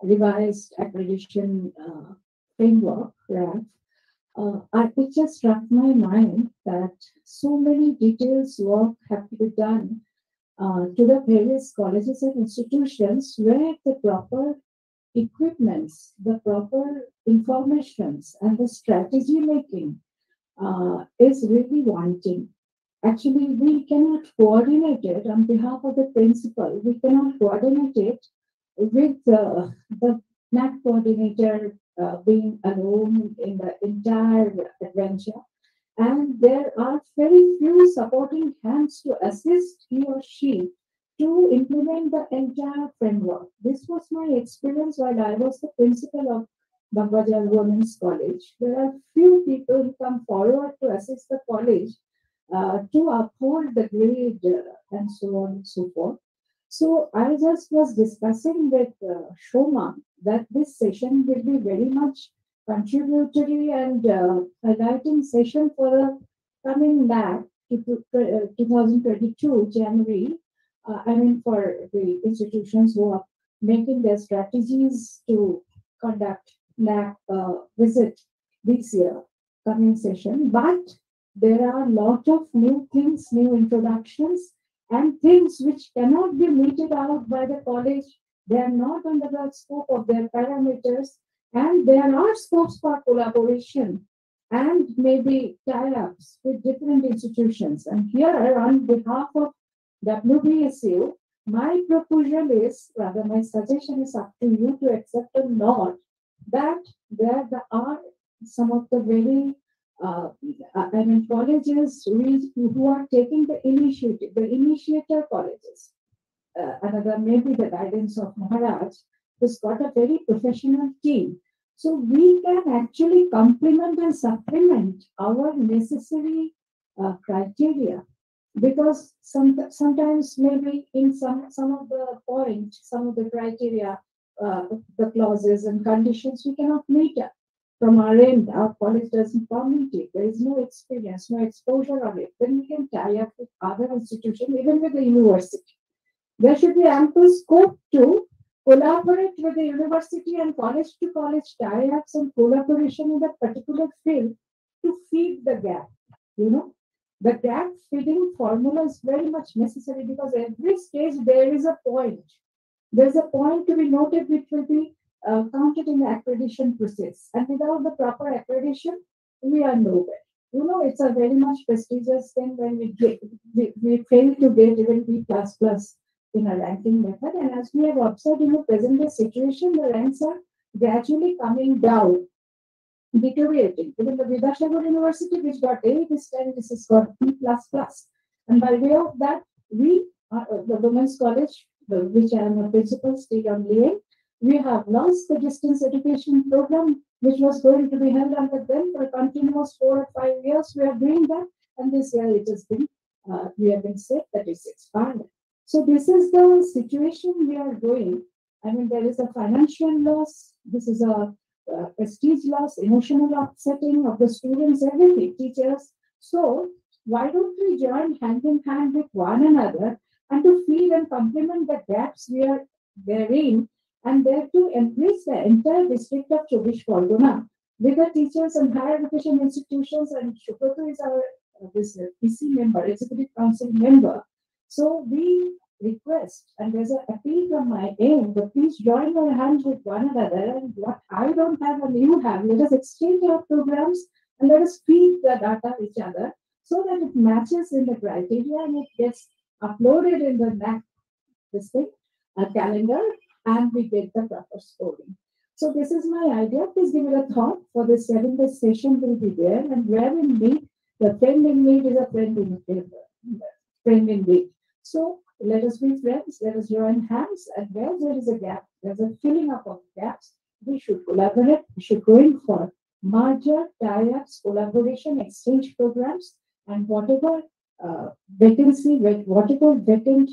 revised accreditation framework, right? It just struck my mind that so many details work have to be done to the various colleges and institutions where the proper equipments, the proper informations, and the strategy making is really wanting. Actually, we cannot coordinate it on behalf of the principal. We cannot coordinate it with the NAC coordinator being alone in the entire adventure. And there are very few supporting hands to assist he or she to implement the entire framework. This was my experience while I was the principal of Bambajal Women's College. There are few people who come forward to assist the college to uphold the grade and so on and so forth. So I just was discussing with Shoma that this session will be very much contributory and highlighting session for the coming back to 2022 January. For the institutions who are making their strategies to conduct NAC visit this year, coming session. But there are a lot of new things, new introductions, and things which cannot be meted out by the college. They are not under the scope of their parameters, and there are scopes for collaboration and maybe tie-ups with different institutions. And here, on behalf of WBSU, my proposal is, rather my suggestion is up to you to accept or not, that there are some of the very colleges who are taking the initiative, the initiator colleges. Another maybe the guidance of Maharaj, who's got a very professional team. So we can actually complement and supplement our necessary criteria. Because sometimes maybe in some of the points, some of the criteria, the clauses and conditions we cannot meet up. From our end, our college doesn't permit it. There is no experience, no exposure of it. Then we can tie up with other institutions, even with the university. There should be ample scope to collaborate with the university and college-to-college tie-ups and collaboration in that particular field to feed the gap, The gap feeding formula is very much necessary because every stage there is a point. There's a point to be noted which will be counted in the accreditation process. And without the proper accreditation, we are nowhere. It's a very much prestigious thing when we fail to get even B++ in a ranking method. And as we have observed in the present day situation, the ranks are gradually coming down, deteriorating. Even the Vidyasagar University, which got A this time, this has got B++. And by way of that, we, the Women's College, which I am a principal, stayed on leave, we have lost the distance education program, which was going to be held under them for a continuous 4 or 5 years. We are doing that, and this year it has been, we have been said that it's expanded. So this is the situation we are going. There is a financial loss. This is a prestige loss, emotional upsetting of the students, everything, teachers. So why don't we join hand in hand with one another and to feed and complement the gaps we are therein and there to embrace the entire district of Chobish Pargana with the teachers and higher education institutions. And Shukatu is our this PC member, Executive Council member. So we request, and there's an appeal from my end, that please join our hands with one another, and what I don't have and you have, let us exchange our programs and let us feed the data each other so that it matches in the criteria and it gets uploaded in the NAC this thing, a calendar, and we get the proper scoring. So this is my idea. Please give it a thought. For this 7-day session will be there, and where we meet, the friend in need is a friend in need. So let us be friends, let us join hands, and where there is a gap, there's a filling up of gaps, we should collaborate, we should go in for merger, tie-ups, collaboration, exchange programs, and whatever vacancy, whatever vacant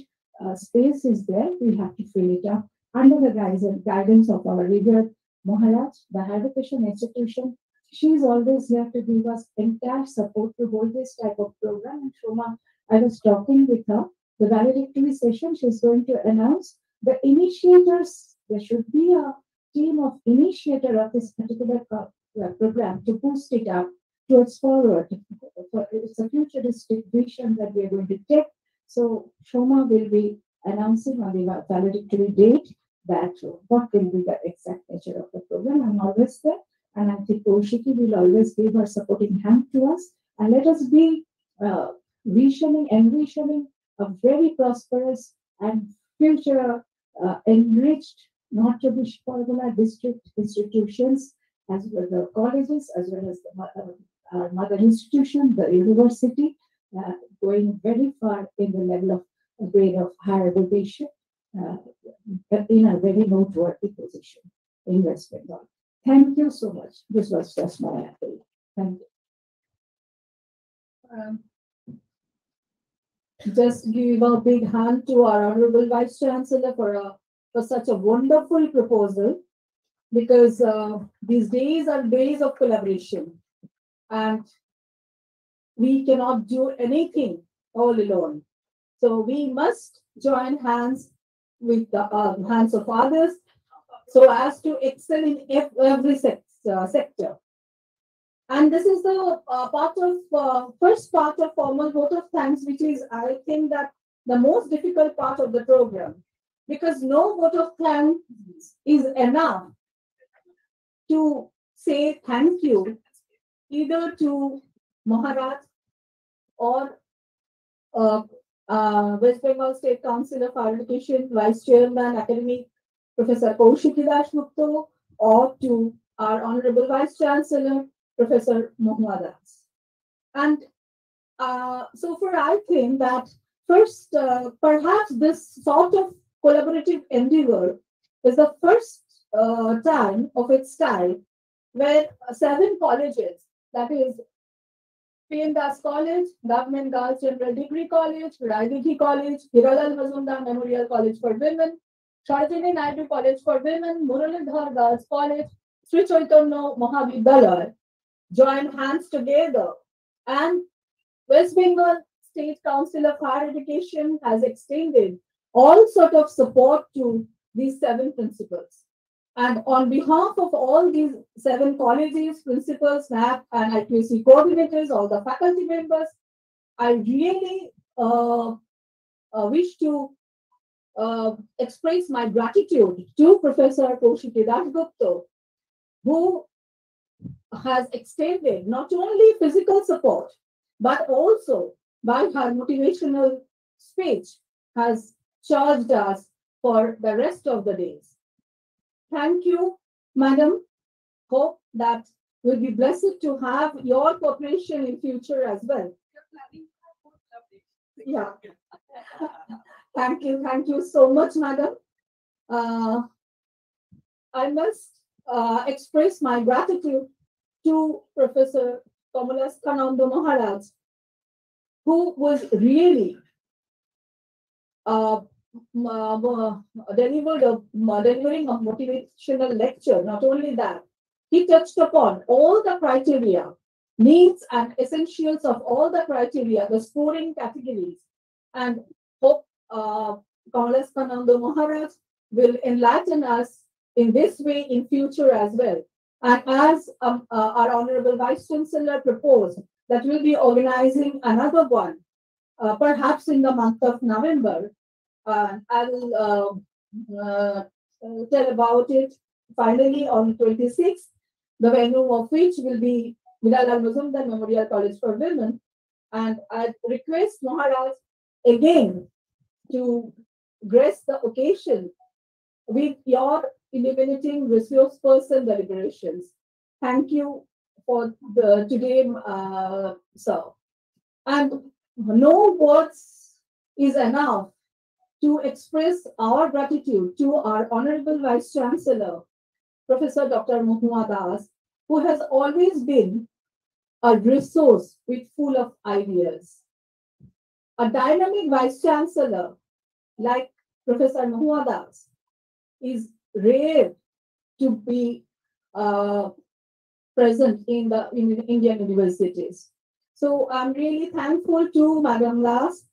space is there, we have to fill it up under the guidance of our revered Maharaj, the higher education institution. She is always here to give us entire support to hold this type of program. And Shoma, I was talking with her, the valedictory session, she's going to announce the initiators. There should be a team of initiator of this particular program to boost it up towards forward. It's a futuristic vision that we are going to take. So Shoma will be announcing on the valedictory date that what will be the exact nature of the program. I'm always there, and I think Kaushiki will always give her supporting hand to us. And let us be envisioning a very prosperous and future enriched North Chobbish Pargana district institutions, as well as the colleges, as well as the our mother institution, the university, going very far in the level of grade of higher education, in a very noteworthy position in West Bengal. Thank you so much. This was just my appeal. Thank you. Just give a big hand to our Honorable Vice Chancellor for such a wonderful proposal, because these days are days of collaboration, and we cannot do anything all alone. So we must join hands with the hands of others so as to excel in every sector. And this is the first part of formal vote of thanks, which is, I think, that the most difficult part of the program, because no vote of thanks is enough to say thank you either to Maharaj or West Bengal State Council of Higher Education Vice Chairman Academic Professor Kaushiki Dasgupta, or to our Honorable Vice Chancellor Professor Mohammed. And so far, I think that first, perhaps this sort of collaborative endeavor is the first time of its type where 7 colleges, that is P.N. Das College, Government Girls General Degree College, Raidiki College, Hiralal Mazumdar Memorial College for Women, Sarojini Naidu College for Women, Muralidhar Girls College, Sri Chaitanya Mahavidyalaya, join hands together, and West Bengal State Council of Higher Education has extended all sort of support to these 7 principals. And on behalf of all these 7 colleges, principals, NAP, and IQC coordinators, all the faculty members, I really wish to express my gratitude to Professor Kaushiki Dasgupta, who has extended not only physical support, but also by her motivational speech has charged us for the rest of the days. Thank you, Madam. Hope that we'll be blessed to have your cooperation in future as well. Yeah. Thank you so much, Madam. I must express my gratitude to Professor Kamalas Kananda Maharaj, who was really delivering a motivational lecture. Not only that, he touched upon all the criteria, needs and essentials of all the criteria, the scoring categories, and hope Kamalas Kananda Maharaj will enlighten us in this way in future as well. And as our Honorable Vice Chancellor proposed, that we'll be organizing another one, perhaps in the month of November. I will tell about it finally on 26th, the venue of which will be Bilal Al-Mazumdar Memorial College for Women. And I request Maharaj again to grace the occasion with your illuminating resource person deliberations. Thank you for the today, sir. And no words is enough to express our gratitude to our Honorable Vice Chancellor, Professor Dr. Mohua Das, who has always been a resource with full of ideas. A dynamic Vice Chancellor like Professor Mohua Das is rare to be present in the Indian universities. So I'm really thankful to Madam Das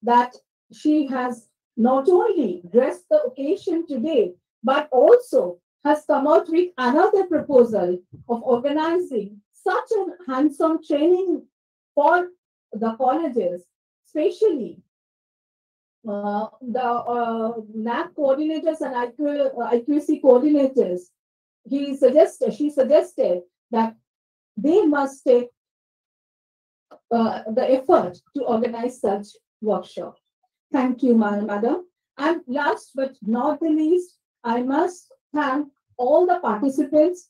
that she has not only dressed the occasion today, but also has come out with another proposal of organizing such a handsome training for the colleges, especially the NAC coordinators and IQC coordinators. She suggested that they must take the effort to organize such workshop. Thank you, Madam. And last but not the least, I must thank all the participants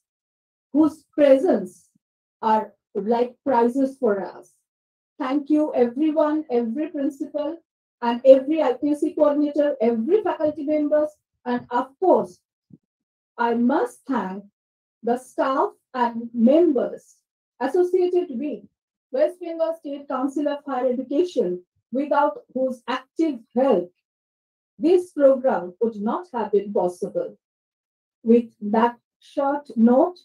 whose presence are like prizes for us. Thank you, everyone, every principal, and every IPC coordinator, every faculty members, and of course, I must thank the staff and members associated with West Bengal State Council of Higher Education, without whose active help this program would not have been possible. With that short note,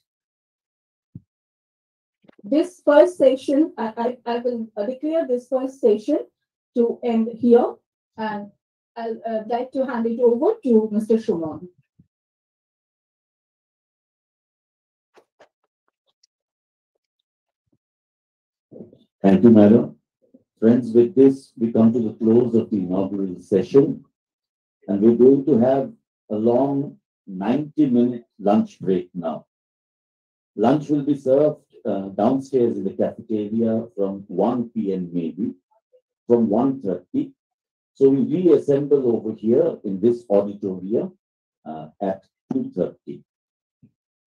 this first session, I will declare this first session to end here, and I'll like to hand it over to Mr. Shuman. Thank you, Madam. Friends, with this, we come to the close of the inaugural session, and we're going to have a long 90-minute lunch break now. Lunch will be served downstairs in the cafeteria from 1 p.m. maybe, from 1:30. So we reassemble over here in this auditorium at 2:30.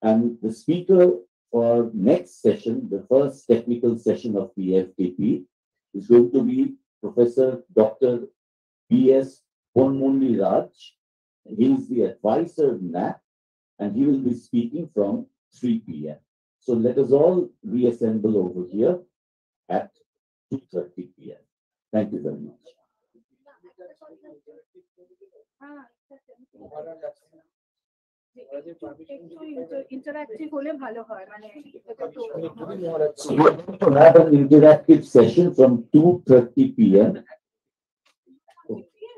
And the speaker for next session, the first technical session of the FDP, is going to be Professor Dr. B.S. Ponmundi Raj. He is the advisor in NAC, and he will be speaking from 3 p.m. So let us all reassemble over here at 2:30 p.m. Thank you very much. Interactive হলে ভালো হয় মানে So we're going to have an interactive session from 2:30 p.m.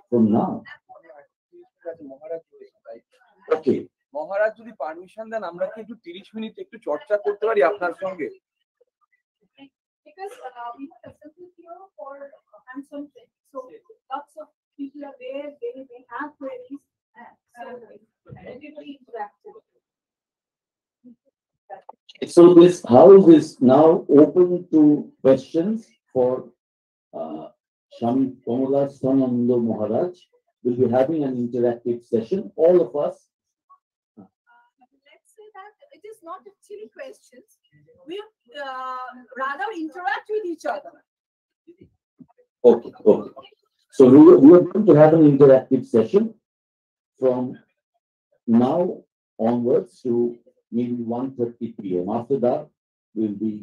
from now. Okay. মহারাজ যদি permission দেন আমরা কি একটু 30 minute একটু চর্চা করতে পারি আপনার সঙ্গে because we have assembled here for hands-on training. So lots of people are there, they have queries, so relatively interactive. So this house is now open to questions for Swami Komala Sonando Maharaj. We'll be having an interactive session. All of us. Let's say that it is not actually questions. We rather interact with each other. Okay, okay. So we are going to have an interactive session from now onwards to maybe 1:30 p.m. After that, we'll be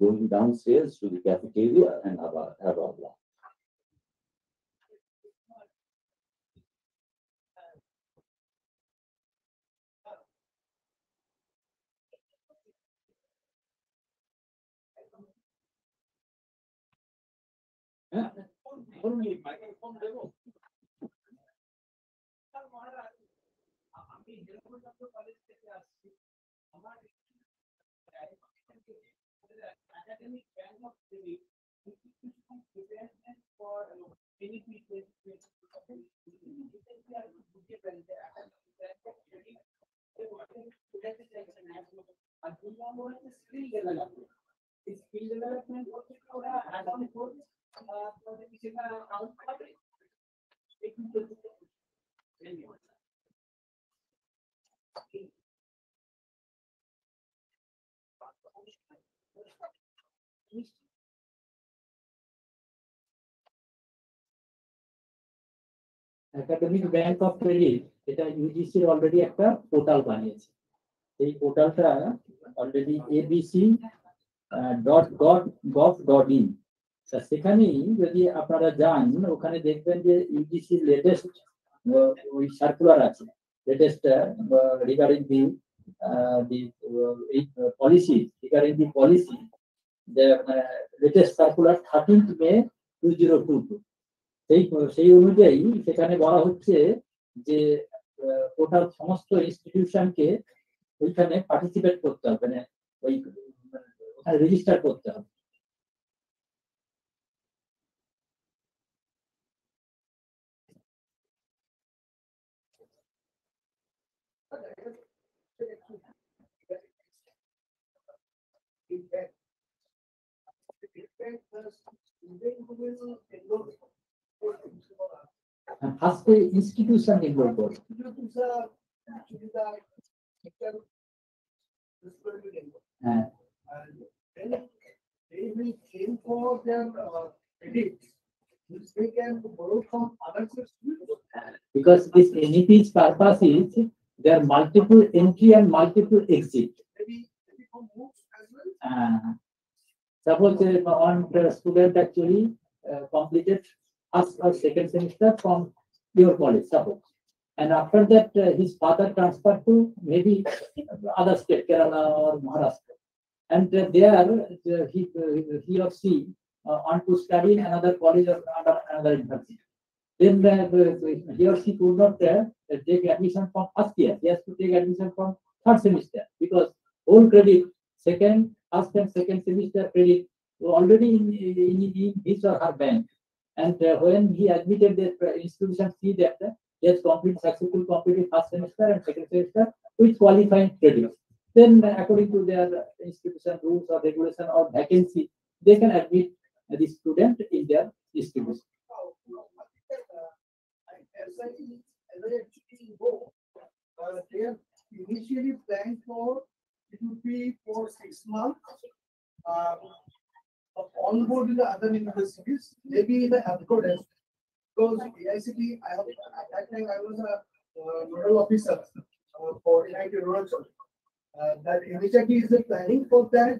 going downstairs to the cafeteria and have our lunch. Academic bank of credit এটা ইউজিসির already একটা portal বানিয়েছে। এই পোর্টালটা already abc.gov.in, সেখানেই যদি আপনারা যান ওখানে দেখবেন যে ইউজিসির লেটেস্ট ওই সার্কুলার আছে, লেটেস্ট রিগার্ডিং দি এই policy, regarding the policy, the latest circular 13th May 2022। সেই অনুযায়ী সেখানে বলা হচ্ছে যে টোটাল সমস্ত ইনস্টিটিউশনকে ওইখানে পার্টিসিপেট করতে হবে, মানে ওই ওখানে রেজিস্টার করতে হবে। First institution enroll করে। হ্যাঁ। They will claim for their credits, which they can borrow from other institutions. Because this NEP's purpose is there are multiple entry and multiple exit. Maybe from books as well. Suppose one student actually completed first or second semester from your college, suppose, and after that his father transferred to maybe other state, Kerala or Maharashtra, and there he or she want to study in another college or another university. Then he or she could not take admission from first year. He has to take admission from third semester because whole credit, first and second semester credit already in his or her bank. And when he admitted that institution see that he has successfully completed first semester and second semester with qualifying credit, then according to their institution rules or regulation or vacancy, they can admit the student in their institution. As I actually go, they are initially planned for, it would be for 6 months. On board in the other universities, maybe in the accreditation, because AICT, at that time I was a nodal officer for NIT Rural. That initiative is the planning for that.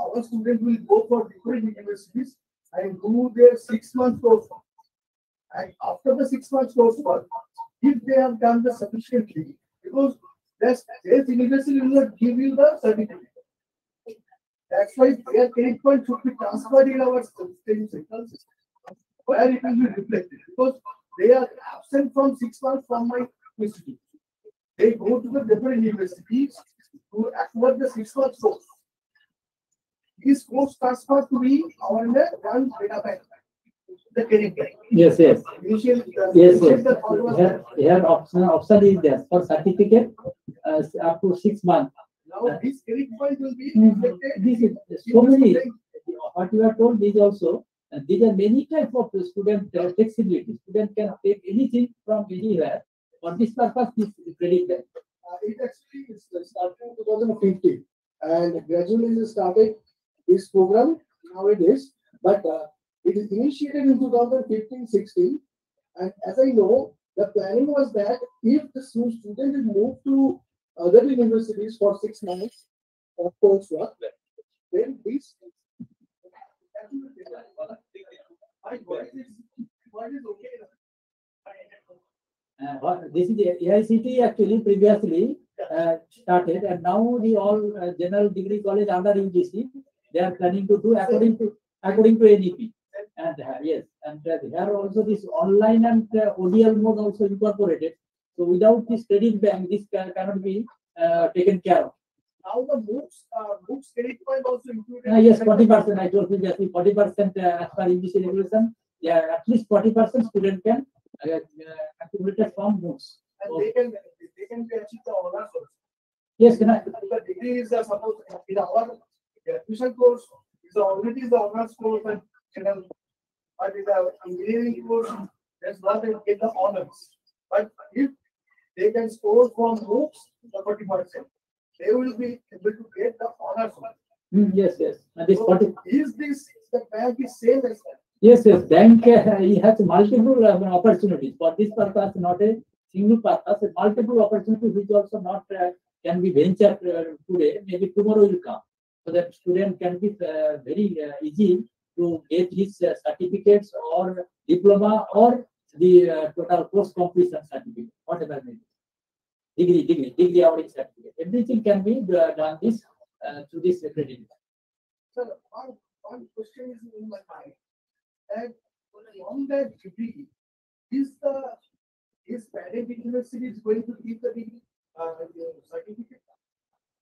Our students will go for different universities and do their 6 months course. And after the 6 months course work, if they have done the sufficiently, because this university will not give you the certificate. That's why their credit point should be transferred in our central system, where it will be reflected. Because they are absent from 6 months from my institute. They go to the different universities to acquire the 6 months course. This course transferred to be our one data bank. The credit bank. Yes. Initially, Yes. Here option is there for certificate up to 6 months. now this credit point will be reflected. This is so many. What you are told is also, these are many types of student flexibility. Student can take anything from anywhere. For this purpose, this credit bank. It actually started in 2015 and gradually it started this program nowadays. But it is initiated in 2015-16, and as I know, the planning was that if the student will move to other universities for 6 months of coursework, then this okay. This is the AICT actually previously started, and now the all general degree college under UGC, they are planning to do according to NEP. And yes, and here also this online and ODL mode also incorporated. So without this credit bank, this cannot be taken care of. Now the MOOCs credit point also included. Yes, 40%. I told you that 40% as per EBC regulation. Yeah, at least 40% student can accumulate from MOOCs. And they can achieve the honors also. Yes, can I? The degree is suppose in our graduation course is already the honors course and but in the engineering course that's not they get the honors. But if they can score from MOOCs the 40%, they will be able to get the honors. Yes, yes. And this So 40. is this the bank is same as that? Yes, yes. Bank he has multiple opportunities for this purpose, not a single purpose. Multiple opportunities which also not can be ventured today. Maybe tomorrow will come, so that student can be very easy to get his certificates or diploma or the total course completion certificate, whatever it is. Degree awarding certificate. Everything can be done this through this accreditation. Sir, one question is in my mind. And on that degree, is Parent University is going to give the degree certificate?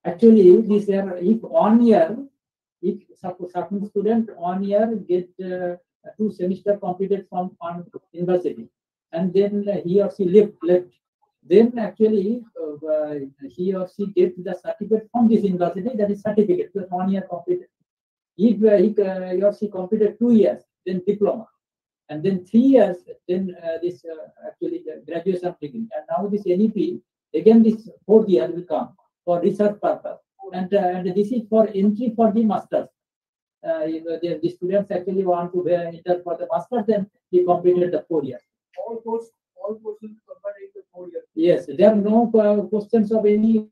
Actually, this year, if 1 year, if suppose certain student 1 year get 2 semester completed from one university, and then he or she left, then actually he or she get the certificate from this university, that is certificate, because 1 year completed. If he or she completed 2 years, then diploma, and then 3 years, then this actually the graduation degree, and now this NEP, again this 4th year will come for research purpose, and this is for entry for the masters. The students actually want to enter for the masters, then he completed the 4 years. All courses combined in the 4 years. Yes, there are no questions of any.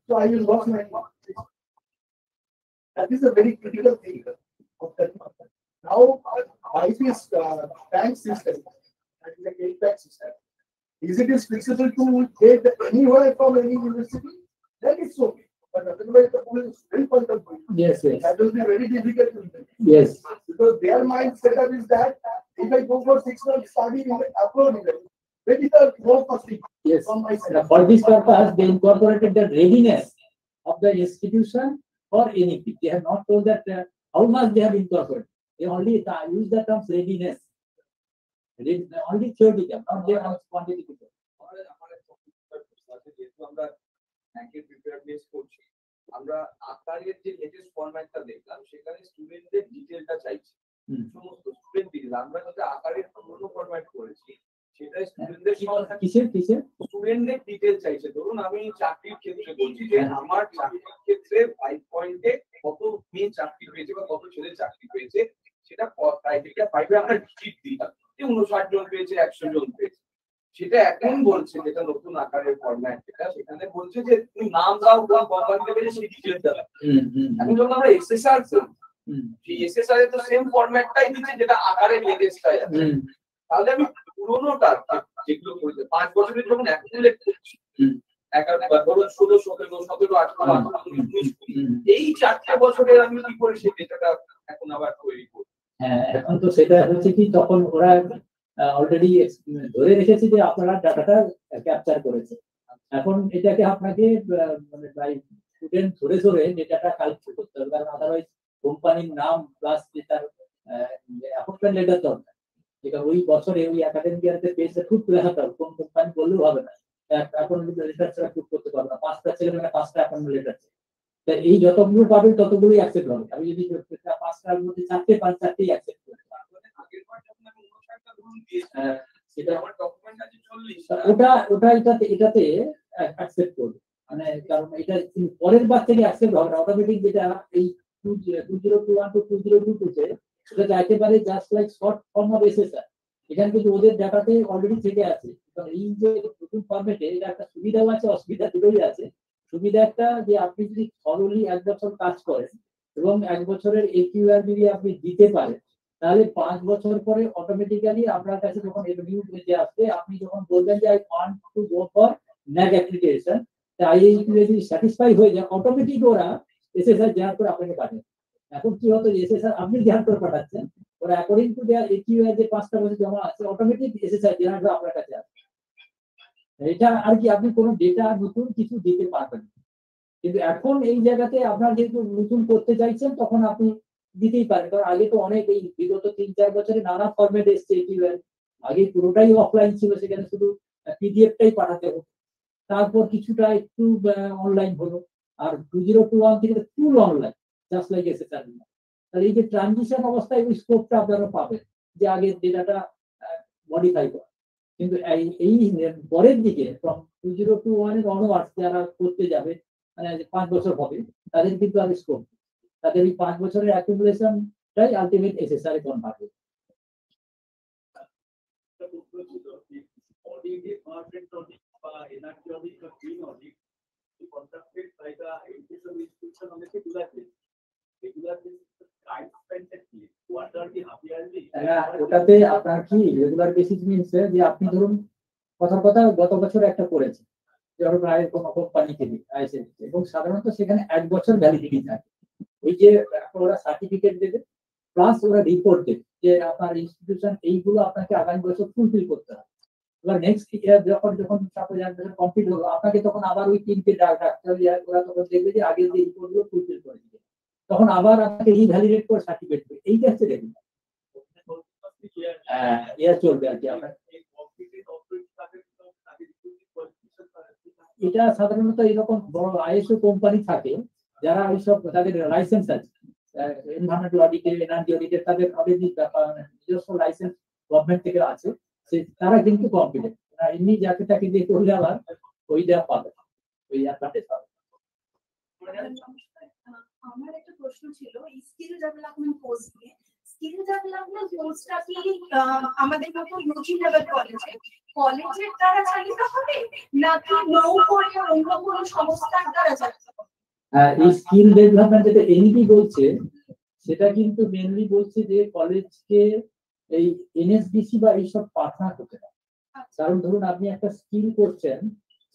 So I will watch my marks. That is a very critical thing of that. Now, IPS bank system, that is a gate bank system. Is it flexible to get anywhere from any university? Then it's okay. But otherwise, the pool is very fundamental. Yes, yes. That will be very difficult to do. Yes. Because their mind setup is that if I go for 6 months study in the abroad, when is the more costly? Yes. From my side. For this purpose, they incorporated the readiness of the institution for NEP. They have not told that how much they have incorporated. They only use the terms readiness. Only theoretical, not their quantitative. Preparedness করছি আমরা আকারের যে latest ফরম্যাটটা দেখলাম সেখানে স্টুডেন্টদের ডিটেইলটা চাইছি সমস্ত student detail আমরা যেটা আকারের পুরনো ফরম্যাট করেছি সেটাই স্টুডেন্টদের কিসের স্টুডেন্টদের ডিটেইল চাইছে ধরুন আমি চাকরির ক্ষেত্রে বলছি যে আমার চাকরির ক্ষেত্রে 5 পয়েন্টে কত মেয়ে চাকরি পেয়েছে বা কত ছেলে চাকরি পেয়েছে সেটা ক্রাইটেরিয়া 5 এ আমরা ডিজিট দিলাম যে 59 জন পেয়েছে 100 জন পেয়েছে সেটা এখন বলছে যেটা নতুন আকারের ফরম্যাট যেটা সেখানে বলছে যে তুমি নাম দাও কোন কোম্পানিতে পেয়েছে সেই ডিটেইলটা দাও এখন যখন আমরা এসএসআর করি সেই এসএসআর এর তো সেম ফরম্যাটটাই দিচ্ছে যেটা আকারের লেটেস্ট আছে তাহলে আমি পুরোনোটা যেগুলো করেছে 5 বছরের যখন অ্যাকুমুলেট করছি ধরুন 16 17 17 18 19 এই 4 বছরের আমি কি করে সেই ডেটাটা এখন আবার তৈরি করবো? হ্যাঁ, এখন তো সেটা হচ্ছে কি, তখন ওরা অলরেডি ধরে রেখেছে যে আপনারা ডাটাটা ক্যাপচার করেছে। এখন এটাকে আপনাকে মানে বাই স্টুডেন্ট ধরে ধরে ডেটাটা কালেক্ট করতে হবে, কারণ আদারওয়াইজ কোম্পানির নাম প্লাস তার অ্যাপয়েন্টমেন্ট লেটার দরকার, যেটা ওই বছরে ওই একাডেমিক ইয়ারতে পেজে খুব দেখাতে হবে, কোন কোম্পানি বললেও হবে না, অ্যাপয়েন্টমেন্ট লেটার ছাড়া খুব করতে পারবে না, 5টা ছেলে মানে 5টা অ্যাপয়েন্টমেন্ট লেটার। এই যতগুলো পাবেন ততগুলোই অ্যাকসেপ্ট হবে। আমি যদি 5টার মধ্যে 4টে 4টেই অ্যাকসেপ্ট করি, সেটা ওটা এটাতে অ্যাকসেপ্ট করবে, মানে কারণ এটা পরের বার থেকে অ্যাকসেপ্ট হবে না অটোমেটিক। যেটা এই 2021 to 2022 তে সেটা একেবারে just like short form of SSR, এখানে কিন্তু ওদের ডাটাতে অলরেডি থেকে আছে। এই যে নতুন ফরম্যাটে এটা একটা সুবিধাও আছে, অসুবিধা দুটোই আছে। সুবিধা একটা যে আপনি যদি থরলি 1 বছর কাজ করেন এবং 1 বছরের একিউআর যদি আপনি দিতে পারেন, তাহলে 5 বছর পরে অটোমেটিক্যালি আপনার কাছে যখন রিভিউ পেজে আসবে, আপনি যখন বলবেন যে I want to go for NAAC accreditation, IHP যদি স্যাটিসফাই হয়ে যায়, অটোমেটিক ওরা এসএসআর জেনারেট করে আপনাকে পাঠাবে। এখন কি হতো, এসএসআর আপনি জেনারেট করে পাঠাচ্ছেন, ওরা অ্যাকর্ডিং টু দেয়ার একিউআর যে 5টা বছর জমা আছে, অটোমেটিক এসএসআর জেনারেট করে আপনার কাছে আসবে। এটা আর কি, আপনি কোনো ডেটা নতুন কিছু দিতে পারবেন। কিন্তু এখন এই জায়গাতে আপনার যেহেতু নতুন করতে চাইছেন, তখন আপনি দিতেই পারেন, কারণ আগে তো অনেক এই বিগত 3-4 বছরে নানা ফরম্যাট এসছে। আগে পুরোটাই অফলাইন ছিল, সেখানে শুধু পিডিএফটাই পাঠাতে হতো, তারপর কিছুটা একটু অনলাইন হলো, আর 2021 থেকে ফুল অনলাইন, জাস্ট লাইক এসএসআর। তাহলে এই যে ট্রানজিশন অবস্থায় ওই স্কোপটা আপনারা পাবেন যে আগের ডেটাটা মডিফাই করা। কিন্তু এই পরের দিকে ফ্রম 2021 এর অনওয়ার্ডস যারা করতে যাবে, মানে 5 বছর হবে, তাদের কিন্তু আর স্কোপ, তাদের এই 5 বছরের অ্যাকুমুলেশনটাই আলটিমেট এসএসআর এ কনভার্ট হবে। ওটাতে আপনার কি রেগুলার বেসিস মিনস যে আপনি ধরুন কথার কথা গত বছর একটা করেছেন, যেমন কোনো কোম্পানি থেকে এবং সাধারণত সেখানে 1 বছর ভ্যালিডিটি থাকে। ওই যে ওরা সার্টিফিকেট দেবে প্লাস ওরা রিপোর্ট দেবে যে আপনার ইনস্টিটিউশন এইগুলো আপনাকে আগামী বছর ফুলফিল করতে হবে। এবার নেক্সট ইয়ার যখন সাপোজ 1 বছর কমপ্লিট হলো, আপনাকে তখন আবার ওই 3টে ডাকতে হবে, ওরা তখন দেখবে যে আগের যে রিপোর্টগুলো ফুলফিল করে দিবে, তখন আবার আপনাকে রিভ্যালিডেট করে সার্টিফিকেট দেবে। এইটা হচ্ছে রেগুলার ইয়ার চলবে আর কি। আপনার এটা সাধারণত এরকম বড় আইএসও কোম্পানি থাকে যারা ওইসব, তাদের লাইসেন্স আছে, এনভায়রনমেন্টাল অডিটে, এনার্জি অডিটে, তাদের নিজস্ব লাইসেন্স গভর্নমেন্ট থেকে আছে, তারা কিন্তু কম্পিটেন্ট। এমনি যাকে তাকে দিয়ে করলে আবার ওইটা পাবে, ওই অ্যাডভান্টেজ পাবে। আমার একটা প্রশ্ন ছিল স্কিল ডেভেলপমেন্ট কোর্স নিয়ে। স্কিল ডেভেলপমেন্ট কোর্সটা কি আমাদের মতো ইউজি লেভেল কলেজের দ্বারা চালিত হবে, নাকি নৌ করে অন্য কোনো সংস্থার দ্বারা চালিত হবে? এই স্কিল ডেভেলপমেন্ট যেটা এনপি বলছে, সেটা কিন্তু মেনলি বলছে যে কলেজকে এই এনএসডিসি বা এইসব পার্টনার করতে হবে। কারণ ধরুন আপনি একটা স্কিল করছেন,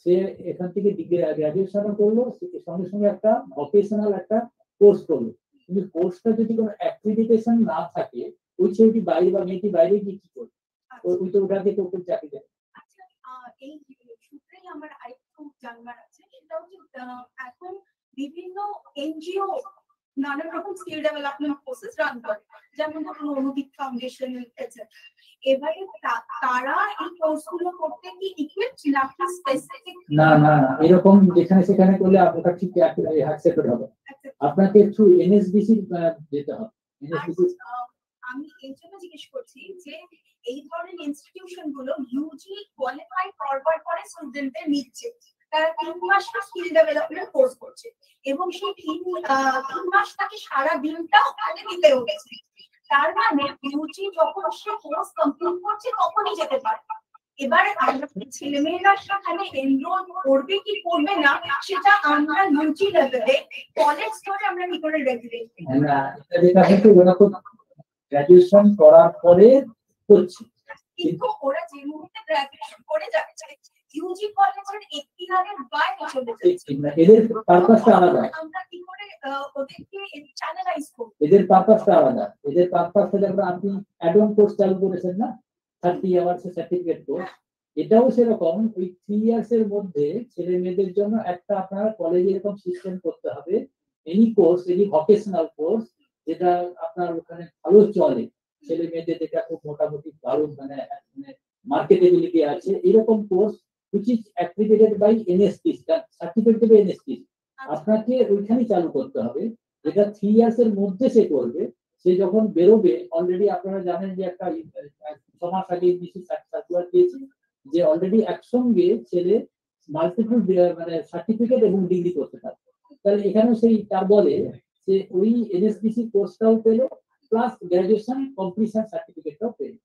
সে এখান থেকে গ্রাজুয়েশন করলো, সঙ্গে সঙ্গে একটা ভোকেশনাল একটা কোর্স করলো, কিন্তু কোর্সটা যদি কোনো অ্যাক্রিডিটেশন না থাকে, ওই ছেলেটি বাইরে বা মেয়েটি বাইরে গিয়ে কি করবে, ওই তো ওটাকে কোর্সের চাকরি দেয়। এই সূত্রেই আমার আরেকটু জানবার আছে, সেটা হচ্ছে এখন বিভিন্ন এনজিও নানা রকম স্কিল ডেভেলপমেন্ট কোর্সেস রান করে, যেমন ধরুন অনুদীপ ফাউন্ডেশন এটসেট্রা। এবারে তারা এই কোর্সগুলো করতে কি ইকুইপড নাকি স্পেসিফিক? না না, এরকম যেখানে সেখানে করলে আপনার ঠিক অ্যাকসেপ্টেড হবে, আপনাকে একটু এনএসডিসি যেতে হবে। আমি এই জন্য জিজ্ঞেস করছি যে এই ধরনের ইনস্টিটিউশন গুলো ইউজি কোয়ালিফাই ফরওয়ার্ড করে স্টুডেন্টদের নিচ্ছে, তারা 3 মাস স্কিল ডেভেলপমেন্ট কোর্স করছে এবং সেই 3 মাস তাকে সারা দিনটা ওখানে দিতে হচ্ছে। তার মানে ইউজি যখন সে কোর্স কমপ্লিট করছে তখনই যেতে পারে। এবার আমরা ছেলেমেয়েরা সেখানে এনরোল করবে কি করবে না, সেটা আমরা ইউজি লেভেলে কলেজ স্তরে আমরা কি করে রেগুলেট করি? না, এটা কিন্তু ওরা তো গ্র্যাজুয়েশন করার পরে করছে, কিন্তু ওরা যে মুহূর্তে গ্র্যাজুয়েশন করে যাচ্ছে ইউজি কলেজের এখতিয়ারের বাইরে চলে যাচ্ছে। এদের পারপাসটা আলাদা। আমরা কি করে ওদেরকে চ্যানেলাইজ করবো? এদের পারপাসটা আলাদা। এদের পারপাসটা যেমন আপনি অ্যাড অন কোর্স চালু করেছেন না, 30 আওয়ার্স সার্টিফিকেট কোর্স, এটাও সেরকম ওই 3 ইয়ার্স এর মধ্যে ছেলে মেয়েদের জন্য একটা আপনার কলেজে এরকম সিস্টেম করতে হবে, any course, any vocational course যেটা আপনার ওখানে ভালো চলে, ছেলে মেয়েদের যেটা খুব মোটামুটি ভালো মানে মার্কেটেবিলিটি আছে, এরকম course which is accredited by NSP, certificate দেবে NSP, আপনাকে ওইখানেই চালু করতে হবে। যেটা 3 ইয়ার্স এর মধ্যে সে করবে, সে যখন বেরোবে, অলরেডি আপনারা জানেন যে একটা 6 মাস আগে সার্কুলার দিয়েছি যে অলরেডি একসঙ্গে ছেলে মাল্টিপল মানে সার্টিফিকেট এবং ডিগ্রি করতে পারবে। তাহলে এখানে সেই তার বলে যে ওই এনএসপিসি কোর্সটাও পেলো প্লাস গ্রাজুয়েশন কমপ্লিশন সার্টিফিকেটটাও পেলো।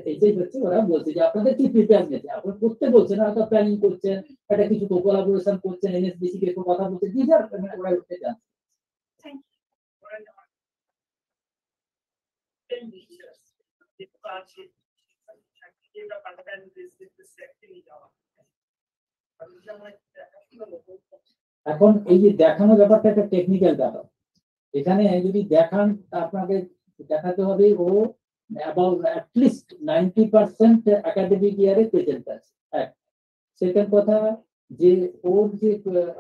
এইটাই হচ্ছে ওরা বলছে যে আপনাদের কি প্রিপেয়ারনেস, আপনারা করতে বলছেন, হয়তো প্ল্যানিং করছেন, একটা কিছু কোলাবোরেশন করছেন, এনএসবিসি কে কথা বলছেন, দিদার ওরা উঠতে চান। এখন এই যে দেখানো ব্যাপারটা একটা টেকনিক্যাল ব্যাপার। এখানে যদি দেখান আপনাকে দেখাতে হবে ও about at least 90% academic year present আছে। সেকেন্ড কথা যে ওর যে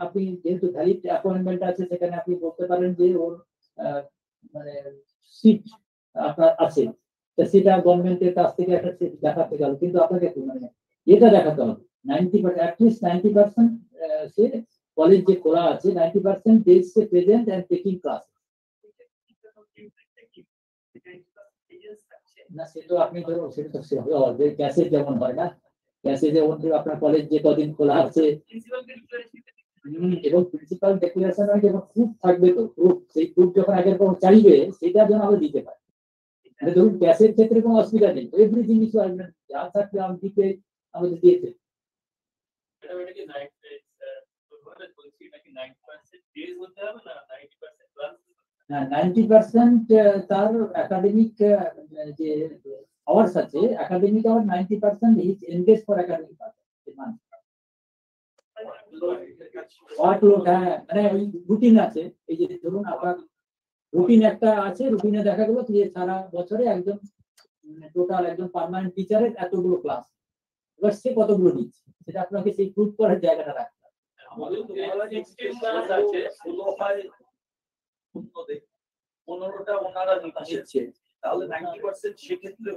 আপনি যেহেতু ভ্যালিড অ্যাপয়েন্টমেন্ট আছে সেখানে আপনি বলতে পারেন যে ওর মানে সিট আপনার আছে, সেটা গভর্নমেন্টের কাছ থেকে একটা সিট দেখাতে গেল, কিন্তু আপনাকে মানে এটা দেখাতে হবে 90% at least 90% সে কলেজ যে খোলা আছে 90% ডেজ সে প্রেজেন্ট এন্ড টেকিং ক্লাস। না সে তো আপনি ধরুন সেটা তো হবে ক্যাসেট যেমন হয় না, ক্যাসেটে আপনার কলেজ যে কদিন খোলা আছে এবং প্রিন্সিপাল ডেক্লারেশন হয় যেমন প্রুফ থাকবে, তো প্রুফ সেই প্রুফ যখন আগের পর চাইবে সেটার জন্য আমরা দিতে পারি। মানে ধরুন ক্যাসের ক্ষেত্রে কোনো অসুবিধা নেই, এভরিথিং ইজ যা থাকলে আমি দিতে আমাদের দিয়েছে। 90% তার একাডেমিক যে আওয়ার্স আছে, academic hour 90% is engage for academic মানে ওয়ার্কলোড। হ্যাঁ মানে ওই রুটিন আছে, এই যে ধরুন আপনার রুটিন একটা আছে, রুটিনে দেখা গেল যে সারা বছরে একজন টোটাল একজন পার্মানেন্ট টিচারের এতগুলো ক্লাস, এবার সে কতগুলো দিচ্ছে সেটা আপনাকে সেই প্রুফ করার জায়গাটা রাখতে হবে। আমাদের 15টা ওনারা নিচ্ছে, তাহলে 90% সেক্ষেত্রে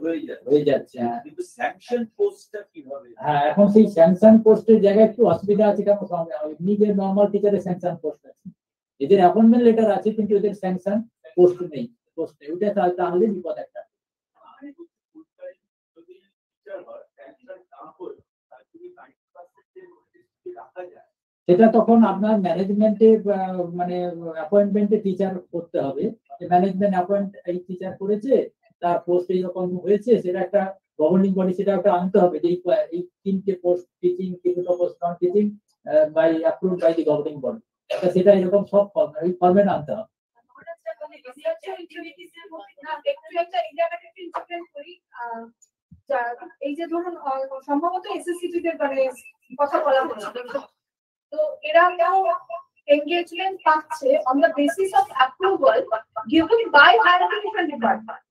হয়ে যাচ্ছে। কিন্তু স্যাংশন পোস্টটা কিভাবে? হ্যাঁ এখন সেই স্যাংশন পোস্টের জায়গায় একটু অসুবিধা আছে, কেন নিজের নর্মাল টিচারের স্যাংশন পোস্ট আছে, এদের অ্যাপয়েন্টমেন্ট লেটার আছে কিন্তু এদের স্যাংশন পোস্ট নেই, পোস্ট নেই, ওটা তাহলে বিপদ একটা। সেটা তখন আপনার ম্যানেজমেন্টে মানে অ্যাপয়েন্টমেন্টে টিচার করতে হবে, ম্যানেজমেন্ট অ্যাপয়েন্ট এই টিচার করেছে তার পোস্ট এইরকম হয়েছে, সেটা একটা গভর্নিং বডি সেটা একটা আনতে হবে যে এই 3টে পোস্ট টিচিং, 3টে post non teaching by approved by the governing body, সেটা এরকম সব ওই ফরম্যাট আনতে হবে। এই যে ধরুন সম্ভবত এসএসসিটি দের মানে কথা বলা হচ্ছে, তো এরা কেউ engagement পাচ্ছে on the basis of approval given by higher education department,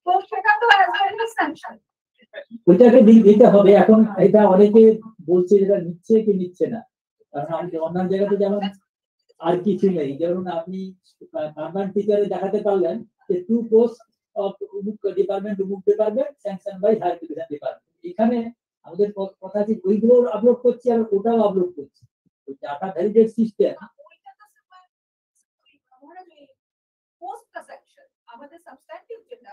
তো সেটা তো as well as sanction, ওইটাকে দিতে হবে। এখন এটা অনেকে বলছে যেটা নিচ্ছে কি নিচ্ছে না, কারণ আমি অন্যান্য জায়গাতে যেমন আর কিছু নেই, যেমন আপনি পার্মানেন্ট টিচারে দেখাতে পারলেন যে 2 পোস্ট অফ অমুক department sanction by higher education department, এখানে আমাদের কথা আছে ওইগুলো আপলোড করছি আর ওটাও আপলোড করছি, ওই ডাটা ভ্যালিডেট সিস্টেম। পোস্টটা স্যাংশন আমাদের সাবস্ট্যান্টিভ যেটা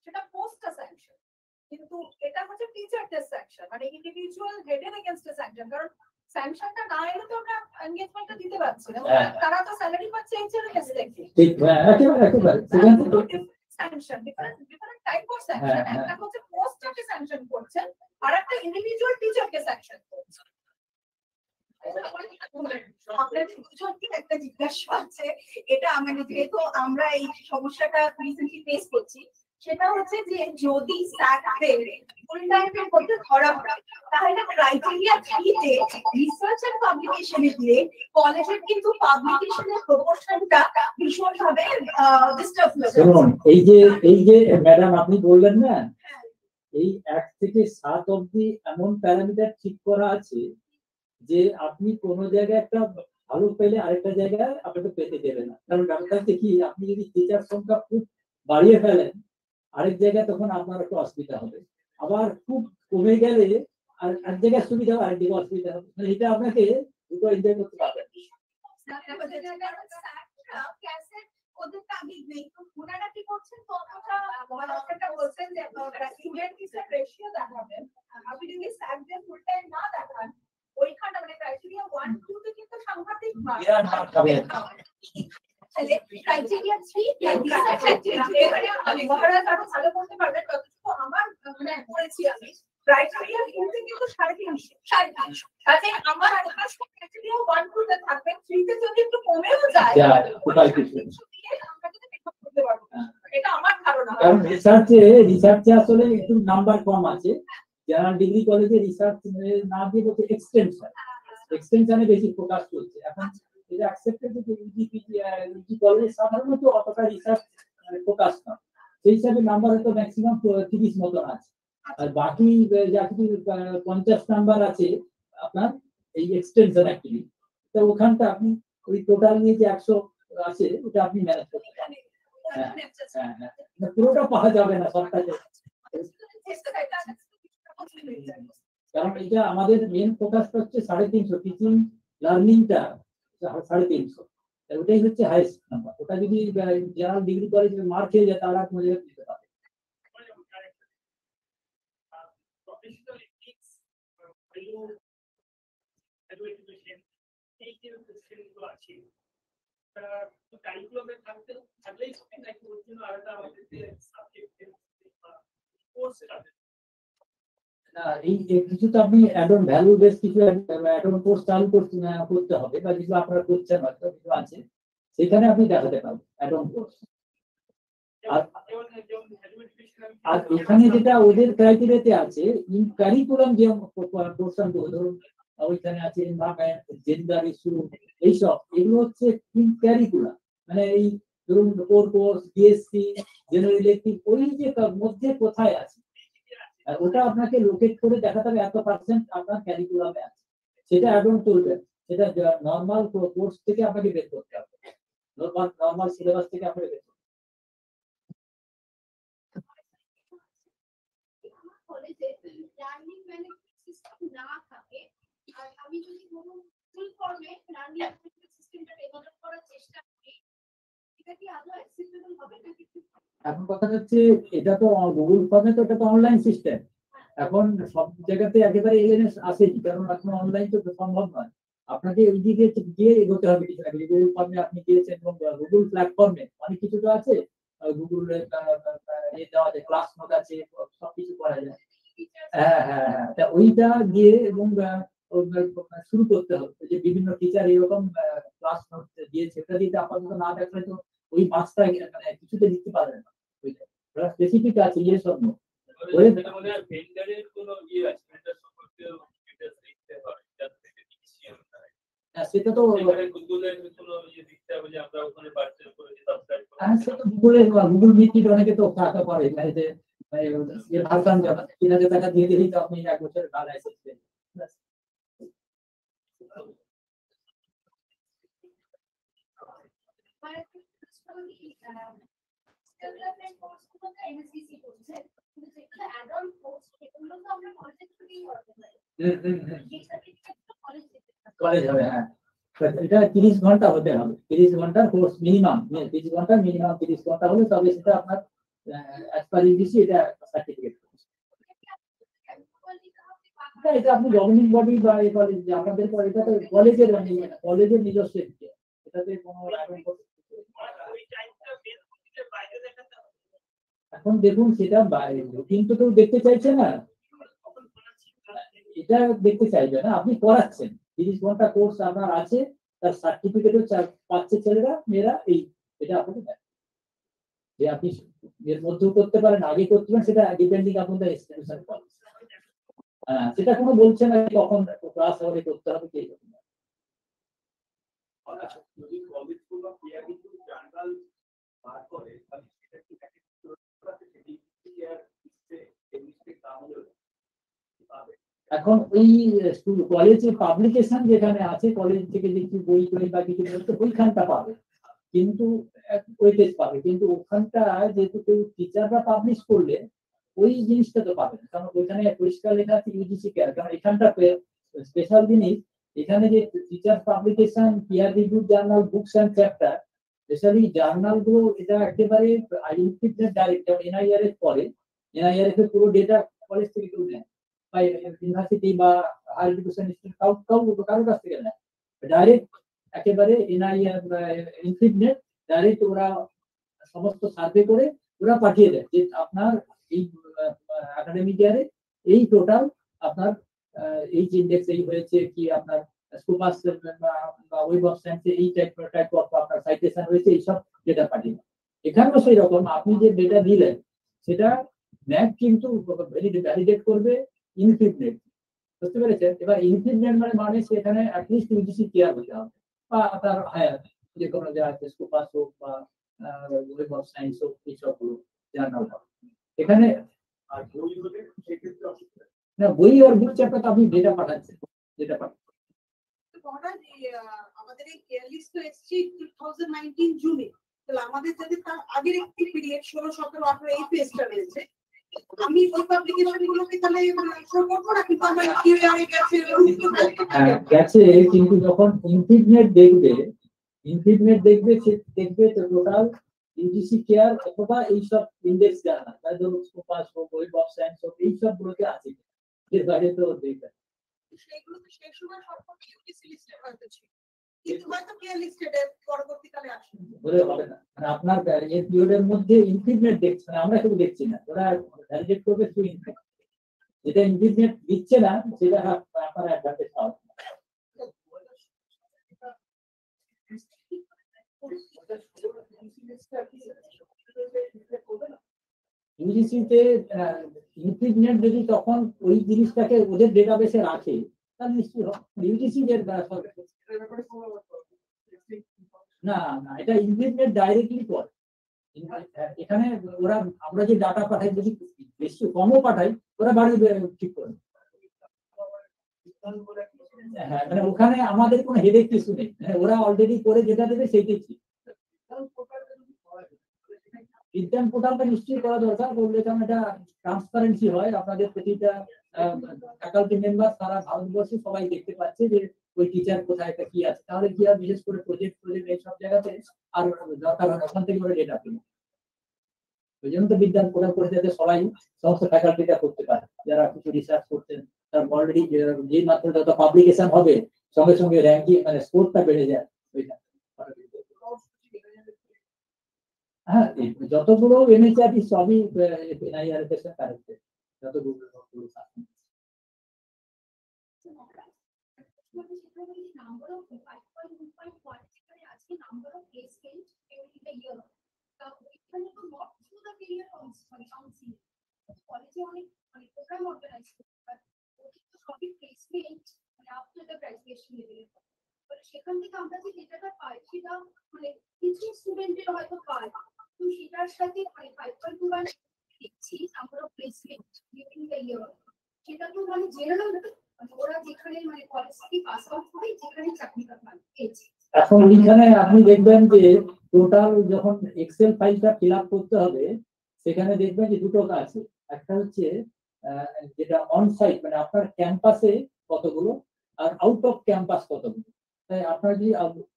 সেটা পোস্টটা স্যাংশন, কিন্তু এটা হচ্ছে টিচারদের স্যাংশন, মানে ইন্ডিভিজুয়াল হেডের এগেইনস্ট স্যাংশন, কারণ স্যাংশনটা না এলে তো আমরা এনগেজমেন্টটা দিতে পারছি না, তারা তো স্যালারি পাচ্ছে এইচআর কাছ থেকে। ঠিক একেবারে sanction different type of sanction, একটা হচ্ছে পোস্টটাকে স্যাংশন করছেন আর একটা ইন্ডিভিজুয়াল টিচারকে স্যাংশন করছেন। একটা জিজ্ঞাসা আছে, এটা আমাদের যেহেতু আমরা এই সমস্যাটা রিসেন্টলি ফেস করছি, সেটা হচ্ছে যে যদি স্যাকদের ফুল টাইমের মধ্যে ধরা হয় তাহলে ক্রাইটেরিয়া 3 তে রিসার্চ এন্ড পাবলিকেশনে গিয়ে কলেজের কিন্তু পাবলিকেশনের প্রপোর্শনটা ভীষণভাবে ডিস্টার্ব হয়ে যাচ্ছে। শুনুন, এই যে ম্যাডাম আপনি বললেন না, এই 1 থেকে 7 অবধি এমন প্যারামিটার ঠিক করা আছে যে আপনি কোন জায়গায় একটা ভালো পেলে আরেকটা জায়গায় আপনাকে পেতে দেবে না। কারণ ব্যাপারটা হচ্ছে কি, আপনি যদি টিচার সংখ্যা খুব বাড়িয়ে ফেলেন আরেক জায়গায়, তখন আপনার একটু অসুবিধা হবে। আবার খুব কমে গেলে আর এক জায়গায় সুবিধা হবে, আরেক জায়গায় অসুবিধা হবে। মানে এটা আপনাকে দুটো এনজয় করতে পারবেন। ওদের তাগিদ নেই, তো ওনারা কি করছেন, ততটা একটা বলছেন যে স্টুডেন্ট টিচার রেশিও দেখাবেন, আপনি যদি স্যাকদের ফুল টাইম না দেখান ওইখানটা মানে ক্রাইটেরিয়া 1 2 তে কিন্তু সাংঘাতিক মার্ক তাহলে ক্রাইটেরিয়া 3 এবারে আমি মহারাজ আরো ভালো করতে পারবেন, ততটুকু আমার মানে করেছি আমি ক্রাইটেরিয়া 2 তে কিন্তু 350 তাতে আমার ক্রাইটেরিয়া 1 2 তে থাকবে, 3 তে যদি একটু কমেও যায় এটা আমার ধারণা। কারণ রিসার্চে আসলে একটু নাম্বার কম আছে। যারা ডিগ্রি কলেজে রিসার্চ না দিয়ে বলতে এক্সটেনশনে বেশি ফোকাস করছে। এখন এটা অ্যাকসেপ্টেড যে ইউজি কলেজে সাধারণত অতটা রিসার্চ ফোকাস না, সেই হিসাবে নাম্বার হয়তো ম্যাক্সিমাম 30 মতন আছে। আর বাকি যা কিছু 50 নাম্বার আছে আপনার এই এক্সটেনশন অ্যাক্টিভিটি, তো ওখানটা আপনি ওই টোটাল নিয়ে যে 100 আছে ওটা আপনি ম্যানেজ করতে পারেন। পুরোটা পাওয়া যাবে না সবটাকে, কারণ এটা আমাদের মেন ফোকাসটা হচ্ছে 350 টিচিং লার্নিংটা 350, ওটাই হচ্ছে হাইয়েস্ট নাম্বার। ওটা যদি জেনারেল ডিগ্রি কলেজে মার্ক হয়ে যায় তারা মনে দিতে পারে। এই কিছু তো আপনি অ্যাডন ভ্যালু বেস কিছু অ্যাডন কোর্স চালু করতে হবে, বা যেগুলো আপনারা করছেন হয়তো কিছু আছে সেখানে আপনি দেখাতে পারবেন অ্যাডন কোর্স। আর এখানে যেটা ওদের ক্রাইটেরিয়াতে আছে ইন কারিকুলাম, যে পোরশন ধরুন ওইখানে আছে এনভায়রনমেন্ট, জেন্ডার ইস্যু, এইসব এগুলো হচ্ছে ইন কারিকুলাম। মানে এই ধরুন core course, BSc, general elective, ওই যে মধ্যে কোথায় আছে ওটা আপনাকে লোকেট করে দেখাতে হবে এত পার্সেন্ট আপনার ক্যারিকুলামে আছে, সেটা অ্যাডন চলবে। সেটা নর্মাল কোর্স থেকে আপনাকে বের করতে হবে, নর্মাল সিলেবাস থেকে আপনাকে বের করতে হবে। কলেজে লার্নিং ম্যানেজমেন্ট সিস্টেম না থাকে আর আমি যদি কোনো ফুল ফর্মে লার্নিং ম্যানেজমেন্ট সিস্টেমটা ডেভেলপ করার চেষ্টা করি, এটা কি আদৌ অ্যাকসেপ্টেবল হবে নাকি? এখন কথা হচ্ছে এটা তো গুগল ফর্মে, তো এটা তো অনলাইন সিস্টেম। এখন সব জায়গাতে একেবারে এলএনএস আসেনি, কারণ এখন অনলাইন তো সম্ভব নয়। আপনাকে ওই দিকে গিয়ে এগোতে হবে কিছু না কিছু। গুগল ফর্মে আপনি গিয়েছেন এবং গুগল প্ল্যাটফর্মে অনেক কিছু তো আছে, গুগলের দেওয়া আছে, ক্লাস নোট আছে, সবকিছু করা যায়। হ্যাঁ, ওইটা গিয়ে এবং শুরু করতে হবে যে বিভিন্ন টিচার এরকম ক্লাস নোট দিয়েছে, এটা দিতে আপাতত না দেখলে তো ওই মাসটা মানে কিছুতে দিতে পারবে না। ওইটা স্পেসিফিক আছে ইয়ে সব নোট। সেটা তো গুগল মিট অনেকে তো টাকা পারে, টাকা দিয়ে দিলেই তো আপনি 1 বছরের কাজ লাইসেন্স পেয়ে যাবেন। কলেজ হবে, হ্যাঁ এটা 30 ঘন্টা হতে হবে, 30 ঘন্টার কোর্স মিনিমাম, 30 ঘন্টা মিনিমাম 30 ঘন্টা হলে তবে সেটা আপনার অ্যাজ পার ইউজিসি এটা সার্টিফিকেট। এটা আপনি গভর্নিং বডি বা এই কলেজ আমাদের এটা তো কলেজের নিজস্ব, এটাতে কোনো এখন দেখুন সেটা কিন্তু কেউ দেখতে চাইছে না, এটা দেখতে চাইবে না। আপনি করাচ্ছেন 30 ঘন্টা কোর্স আপনার আছে, তার সার্টিফিকেটও পাচ্ছে ছেলেরা মেয়েরা, এই এটা আপনাকে দেয়। যে আপনি এর মধ্যেও করতে পারেন, আগে করতে পারেন, সেটা depending upon the institution policy. সেটা কোনো বলছে না কখন ক্লাস আওয়ারে করতে হবে কি। যদি কলেজগুলো পিয়ার রিভিউ জার্নাল বার করে তাহলে সেটা কি এখন ওই কলেজের পাবলিকেশন যেখানে আছে, কলেজ থেকে যে কিছু বই টই বা কিছু বলতে ওইখানটা পাবে, কিন্তু ওইটেজ পাবে, কিন্তু ওখানটা যেহেতু কেউ টিচাররা পাবলিশ করলে ওই জিনিসটা তো পাবে না, কারণ ওইখানে পরিষ্কার লেখা আছে ইউজিসি কেয়ার। কারণ এখানটা স্পেশাল জিনিস, এখানে যে teacher publication, peer review journal, books and chapter, specially journal গুলো এটা একেবারে ইনস্টিটিউট ডাইরেক্ট এনআইআর এর পরে, এনআইআর এর পুরো ডেটা কলেজ থেকে কেউ নেয় বা ইউনিভার্সিটি বা হায়ার এডুকেশন ইনস্টিটিউট কারোর কাছ থেকে নেয়, ডাইরেক্ট একেবারে এনআইআর ইনস্টিটিউট ডাইরেক্ট ওরা সমস্ত সার্ভে করে ওরা পাঠিয়ে দেয় যে আপনার এই একাডেমিক ইয়ারে এই টোটাল আপনার এইচ ইন্ডেক্স এই হয়েছে কি, আপনার স্কোপাস বা ওয়েব অফ সায়েন্সে এই টাইপ অফ আপনার সাইটেশন হয়েছে, এইসব ডেটা পাঠিয়ে। এখানেও সেই রকম আপনি যে ডেটা দিলেন সেটা ন্যাক কিন্তু ভ্যালিডেট করবে ইনফিনিট, বুঝতে পেরেছেন? এবার ইনফিনিট মানে সেখানে অ্যাটলিস্ট ইউজিসি কেয়ার হতে হবে বা আপনার হায়ার যে কোনো যে আছে স্কোপাস হোক বা ওয়েব অফ সায়েন্স হোক, এইসব জার্নাল হবে এখানে। আর বই হলে সেক্ষেত্রে না, বই আর বুক চ্যাপ্টার তো আপনি ডেটা পাঠাচ্ছেন, ডেটা পাঠাচ্ছেন। আমাদের এই কেয়ার লিস্ট তো এসেছে 2019 জুনে, তাহলে আমাদের যদি তার আগের একটি পিরিয়ড 16, 17, 18 এই ফেজটা রয়েছে, আমি ওই পাবলিকেশন গুলোকে তাহলে শো করবো নাকি আমার কিউআর গেছে গেছে, কিন্তু যখন ইনফিনিট দেখবে সে দেখবে তো টোটাল ইউজিসি কেয়ার অথবা এইসব ইন্ডেক্স জানা, তাই ধরুন স্কোপাস হোক, ওয়েব অফ সায়েন্স হোক, এইসব গুলোতে আছে, এর বাইরে তো দেখবে সেগুলো তো সেই সময় সম্পর্কে ইউজিসি লিস্টে হয়তো ছিল, কিন্তু হয়তো কেয়ার লিস্টেড পরবর্তীকালে আসবে বলে হবে না। মানে আপনার এই পিরিয়ডের মধ্যে ইনফিনিট দেখছে না, আমরা শুধু দেখছি না, ওরা ভ্যালিডেট করবে শুধু ইনফিনিট, যেটা ইনফিনিট দিচ্ছে না সেটা আপনার অ্যাডভান্টেজ পাওয়া। ইউজিসিতে ইনফিনিট যদি তখন ওই জিনিসটাকে ওদের ডেটাবেসে রাখে তাহলে নিশ্চয়ই ইউজিসি এর না না, এটা ইনফিনিট ডাইরেক্টলি করে। এখানে ওরা আমরা যে ডাটা পাঠাই যদি বেশি কমও পাঠাই ওরা বাড়ি ঠিক করে। হ্যাঁ, মানে ওখানে আমাদের কোনো হেডেক কিছু নেই, ওরা অলরেডি করে যেটা দেবে সেইটাই ঠিক। বিজ্ঞান পোর্টালটা নিশ্চয়ই করা দরকার, বললে কারণ এটা ট্রান্সপারেন্সি হয়, আপনাদের প্রতিটা ফ্যাকাল্টি মেম্বার সারা ভারতবর্ষে সবাই দেখতে পাচ্ছে যে ওই টিচার কোথায় কি আছে, তাহলে কি আর বিশেষ করে প্রজেক্ট এইসব জায়গাতে আর দরকার হয় ওখান থেকে ওরা ডেটা পেল। ওই জন্য তো বিজ্ঞান পোর্টাল করে যাতে সবাই সমস্ত ফ্যাকাল্টিটা করতে পারে, যারা কিছু রিসার্চ করছেন তার অলরেডি যে মাত্র যত পাবলিকেশন হবে সঙ্গে সঙ্গে র্যাঙ্কিং মানে স্কোরটা বেড়ে যায় ওইটা। হ্যাঁ, যতগুলো এনএইচআরটি সবই এনআইআরএফ এর সাথে কানেক্টেড, যতগুলো number of 5.2.1 আজকে number of placement during the year. এখানে তো not through the career counseling, কলেজে অনেক প্রোগ্রাম অর্গানাইজ করে, তো সবই প্লেসমেন্ট আফটার দ্য গ্রাজুয়েশন লেভেলের। সেখান থেকে আমরা যে ডেটাটা পাই সেটা মানে কিছু স্টুডেন্টের হয়তো পায়, তো সেটার সাথে 5.21 দেখছি number of placement during the year, সেটা তো মানে জেনারেল ওরা যেখানে মানে কলেজ থেকে পাস আউট করে যেখানে চাকরিটা পেয়েছে। এখন এখানে আপনি দেখবেন যে টোটাল যখন এক্সেল ফাইলটা ফিল আপ করতে হবে সেখানে দেখবেন যে দুটো আছে, একটা হচ্ছে যেটা অন সাইট মানে আপনার ক্যাম্পাসে কতগুলো আর আউট অফ ক্যাম্পাস কতগুলো। তাই আপনার যদি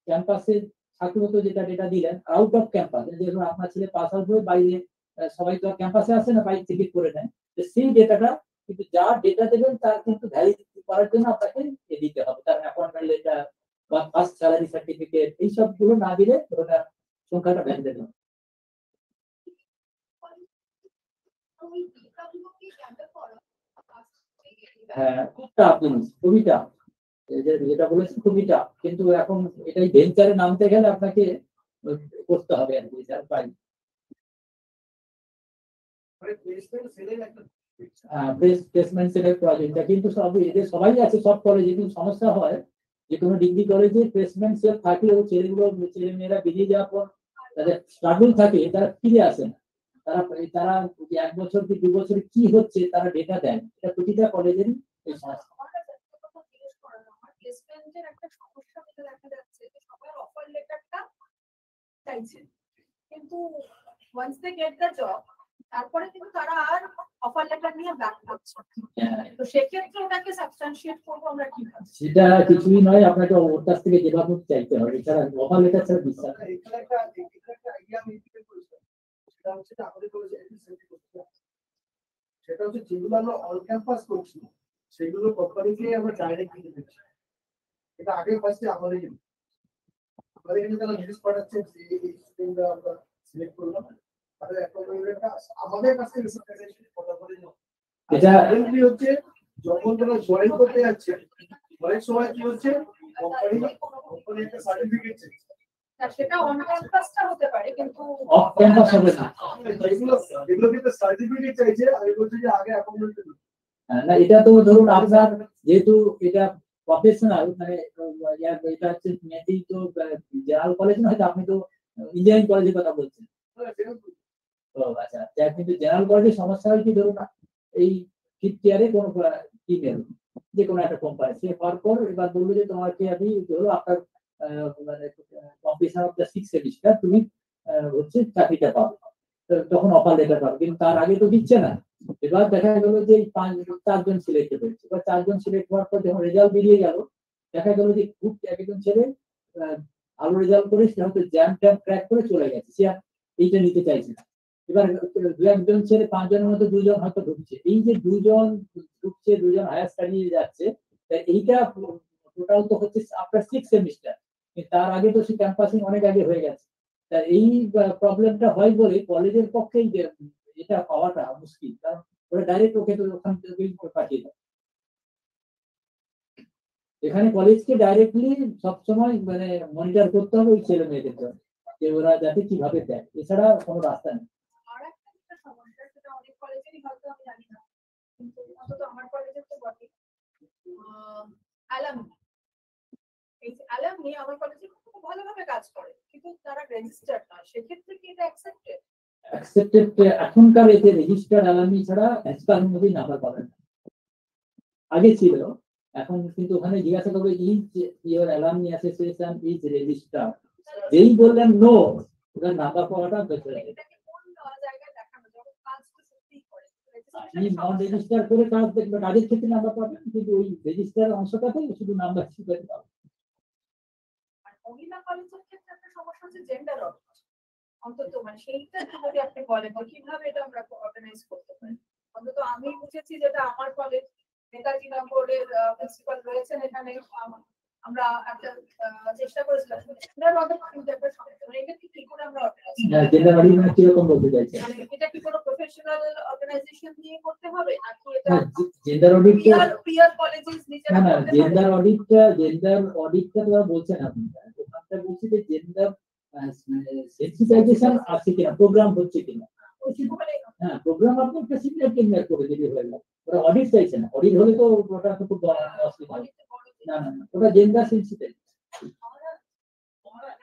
ক্যাম্পাসে ছাত্রগত যেটা ডেটা দিলেন, আউট অফ ক্যাম্পাস যেরকম আপনার ছেলে পাস আউট হয়ে বাইরে সবাই তো ক্যাম্পাসে আসে না, বাইরে টিকিট করে নেন, সেই ডেটাটা কিন্তু যা ডেটা দেবেন তার কিন্তু ভ্যালিডিটি করার জন্য আপনাকে দিতে হবে, তার অ্যাপয়েন্টমেন্ট লেটার বা ফার্স্ট স্যালারি সার্টিফিকেট এইসব গুলো না দিলে ওটা সংখ্যাটা ভ্যালিডেট হবে। হ্যাঁ, খুব টাফ জিনিস, খুবই টাফ, যেটা বলেছি খুবই টাফ, কিন্তু এখন এটাই ভেঞ্চারে নামতে গেলে আপনাকে করতে হবে আর কি, মানে প্লেসমেন্ট সেলের একটা প্লেসমেন্ট সেলের প্রজেক্ট, কিন্তু সব এদের সবাই আছে সব কলেজে, কিন্তু সমস্যা হয় যে কোনো ডিগ্রি কলেজে প্লেসমেন্ট সেল থাকলেও ছেলে মেয়েরা বেরিয়ে যাওয়ার পর তাদের স্ট্রাগল থাকে, তারা ফিরে আসে না। তারা তারা 1 বছর কি 2 বছরে কি হচ্ছে তারা ডেটা দেন, এটা প্রতিটা কলেজেরই এই সমস্যা। প্লেসমেন্টের একটা সমস্যা যেটা দেখা যাচ্ছে যে সবার অফার লেটারটা চাইছে, কিন্তু once they get the job তারপরে কিন্তু তারা আর অফার লেটার নিয়ে ব্যাক করছে। তো সেক্ষেত্রে ওটাকে সাবস্টানশিয়েট করবো আমরা কিভাবে? সেটা কিছুই নয়, আপনাকে ওর কাছ থেকে যেভাবে চাইতে হবে, এছাড়া অফার লেটার ছাড়া বিশ্বাস নেই। এখানে একটা আইডিয়া আমি দিতে করেছিলাম, সেটা হচ্ছে যে আমাদের কলেজে সেটা হচ্ছে যেগুলো আমরা অন ক্যাম্পাস করছি সেগুলো কোম্পানিকে আমরা ডাইরেক্ট দিতে দিচ্ছি। এটা আগে ফার্স্টে আমাদের এখানে তারা লিস্ট পাঠাচ্ছে যে এই স্টুডেন্টরা আমরা সিলেক্ট করলাম, তাহলে আমাদের কাছে কথা বলে এটা কারেন্টলি হচ্ছে যখন তারা জয়েন করতে যাচ্ছে অনেক সময় কি হচ্ছে কোম্পানি একটা সার্টিফিকেট চাইছে, সেটা অন ক্যাম্পাসটা হতে পারে কিন্তু অফ ক্যাম্পাস হবে না। এগুলো কিন্তু সার্টিফিকেট চাইছে, আমি বলছি যে আগে অ্যাপয়েন্টমেন্ট করুন। না, এটা তো ধরুন আপনার যেহেতু এটা প্রফেশনাল, মানে এটা হচ্ছে মেবি তো জেনারেল কলেজ না, হয়তো আপনি তো ইঞ্জিনিয়ারিং কলেজের কথা বলছেন। ও আচ্ছা, কিন্তু জেনারেল কলেজের সমস্যা হয় কি, ধরুন এই ফিফথ ইয়ারে কোনো ফিমেল যে কোনো একটা কোম্পানি সে হওয়ার পর এবার বললো যে তোমাকে আমি ধরো আপনার মানে কম্পিটিশন অফ দ্য 6 সেমিস্টার তুমি হচ্ছে চাকরিটা পাবে, তখন অফার লেটার পাবে, কিন্তু তার আগে তো দিচ্ছে না। এবার দেখা গেল যে 4জন সিলেক্ট হয়েছে, এবার 4জন সিলেক্ট হওয়ার পর যখন রেজাল্ট বেরিয়ে গেল দেখা গেল যে খুব একজন ছেলে ভালো রেজাল্ট করে সে হয়তো জ্যাম ট্যাম ক্র্যাক করে চলে গেছে, সে এইটা নিতে চাইছে না। এবার 2-1 ছেলে 5জনের মধ্যে 2জন হয়তো ঢুকছে, এই যে 2জন ঢুকছে 2জন হায়ার স্টাডি যাচ্ছে, এইটা টোটাল তো হচ্ছে আফটার 6 সেমিস্টার, তার আগে তো সে ক্যাম্পাসিং অনেক আগে হয়ে গেছে। তা এই প্রবলেমটা হয় বলে কলেজের পক্ষেই এটা পাওয়াটা মুশকিল, কারণ ওরা ডাইরেক্ট ওকে তো ওখান থেকে পাঠিয়ে দেয়। এখানে কলেজকে ডাইরেক্টলি সবসময় মানে মনিটর করতে হবে ওই ছেলে মেয়েদের জন্য, যে ওরা যাতে কিভাবে দেয়, এছাড়া কোনো রাস্তা নেই। আর একটা সমস্যা, সেটা অনেক কলেজেরই হয়তো আমি জানি না, কিন্তু অন্তত আমার কলেজের তো বটে, অ্যালামনি। এই অ্যালামনি আমার কলেজে খুব ভালোভাবে কাজ করে, কিন্তু তারা রেজিস্টার্ড নয়, সেক্ষেত্রে কি এটা অ্যাকসেপ্টেড? এখনকার এতে রেজিস্টার্ড অ্যালামনি ছাড়া অ্যাসপার মধ্যেই নাম্বার পাবেন না। আগে ছিল, এখন কিন্তু ওখানে জিজ্ঞাসা করবে is your alumni association is registered, যেই বললেন নো, ওটা নাম্বার পাওয়াটা বেঁচে যাবে। আপনি নন রেজিস্টার করে কাজ দেখবেন, কাজের ক্ষেত্রে নাম্বার পাবেন, কিন্তু ওই রেজিস্টার অংশটাতে শুধু নাম্বার হিসেবে পাবেন। মহিলা কলেজের ক্ষেত্রে একটা সমস্যা হচ্ছে জেন্ডার অন্তত, মানে সেইটা যদি আপনি বলেন কিভাবে এটা আমরা অর্গানাইজ করতে পারি। অন্তত আমি বুঝেছি যেটা আমার কলেজ নেতাজি নগরের প্রিন্সিপাল রয়েছেন এখানে, আমরা একটা চেষ্টা করেছিলাম কিরকম বলতে চাইছেন, এটা কি কোনো প্রফেশনাল অর্গানাইজেশন দিয়ে করতে হবে নাকি এটা জেন্ডার অডিট? পিয়ার কলেজেস নিজেরা না, জেন্ডার অডিটটা তো বলছেন আপনি, ওখানটা বলছি যে জেন্ডার সেন্সিটাইজেশন আছে কিনা, প্রোগ্রাম হচ্ছে কিনা। হ্যাঁ, প্রোগ্রাম আপনি একটা সিনিয়র টিমের করে দিলে হয়ে গেল, ওরা অডিট চাইছে না। অডিট হলে তো ওটা তো খুব অসুবিধা। না, ওটা জেন্ডার সেন্সিটাইভ।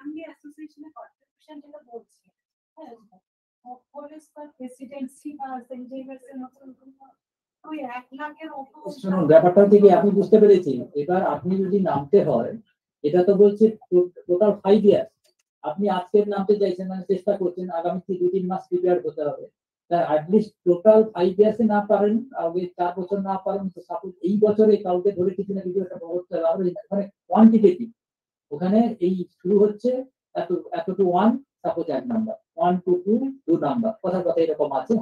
আমি অ্যাসোসিয়েশনের কন্ট্রিবিউশন যেটা বলছি, হ্যাঁ, কলেজ তার প্রেসিডেন্সি বা সেন্টারের মতন ওই 1 লাখের উপর। শুনুন, ব্যাপারটা থেকে আপনি বুঝতে পেরেছি। এবার আপনি যদি নামতে হয়, এটা তো বলছে টোটাল 5 ইয়ার, আপনি আজকের নামতে চাইছেন, মানে চেষ্টা করছেন আগামী 2-3 মাস প্রিপেয়ার হতে হবে। তা অ্যাটলিস্ট টোটাল 5 ইয়ার্সে না পারেন, আগে 4 বছর না পারেন, তো সাপোজ এই বছরে কাউকে ধরে কিছু না কিছু একটা করতে হবে। ওখানে কোয়ান্টিটেটিভ, ওখানে এই শুরু হচ্ছে এত to 1, suppose 1 number, 1 to 2 number, কথার কথা এরকম আছে।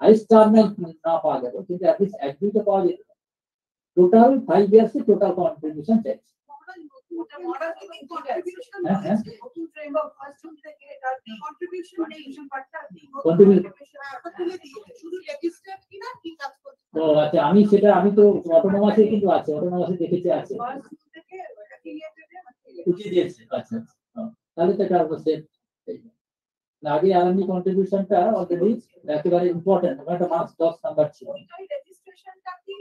হাইস্ট 4 না পাওয়া যাবে, কিন্তু অ্যাটলিস্ট 1-2 পাওয়া যেত। টোটাল 5 ইয়ার্সে টোটাল কন্ট্রিবিউশন চাইছে। আচ্ছা, আমি তো অটোনোমাসে কিন্তু আছে, অটোনোমাসে দেখেছি আছে, উঠিয়ে দিয়েছে। আচ্ছা, তাহলে তো এটা অবশ্যই আগে আর্মি কন্ট্রিবিউশনটা অলরেডি একেবারে ইম্পর্টেন্ট, একটা মাস 10 নাম্বার ছিল। রেজিস্ট্রেশনটা কি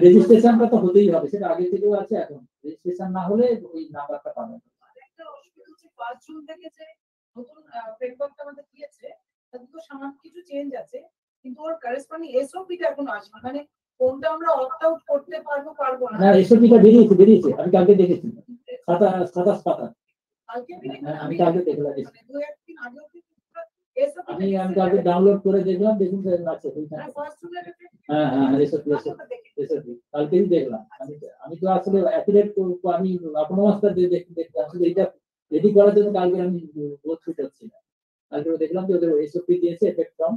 রেজিস্ট্রেশনটা তো হতেই হবে, সেটা আগে থেকেও আছে, এখন রেজিস্ট্রেশন না হলে ওই নাম্বারটা পাবেন। একটা অসুবিধা হচ্ছে 1 জুন থেকে যে নতুন ফ্রেমওয়ার্কটা আমাদের দিয়েছে তাতে তো সামান্য কিছু চেঞ্জ আছে, কিন্তু ওর কারেসপন্ডিং এসওপিটা এখনো আসেনি, মানে কোনটা আমরা অপ্ট আউট করতে পারবো না। না, এসওপিটা বেরিয়েছে, আমি কালকে দেখেছি, 27 পাতা। কালকে আমি কালকে দেখলাম, মানে 2-1 দিন আগে অবধি আমি কালকে ডাউনলোড করে দেখলাম, দেখুন আছে। হ্যাঁ হ্যাঁ, এসওপি কালকেই দেখলাম। আমি তো আসলে অ্যাকুরেট আমি আপনার মাস্টার দেখলাম, আসলে এটা রেডি করার জন্য কালকে আমি বোধ করছি না। কালকে দেখলাম যে ওদের এসওপি দিয়েছে এফেক্ট ফ্রম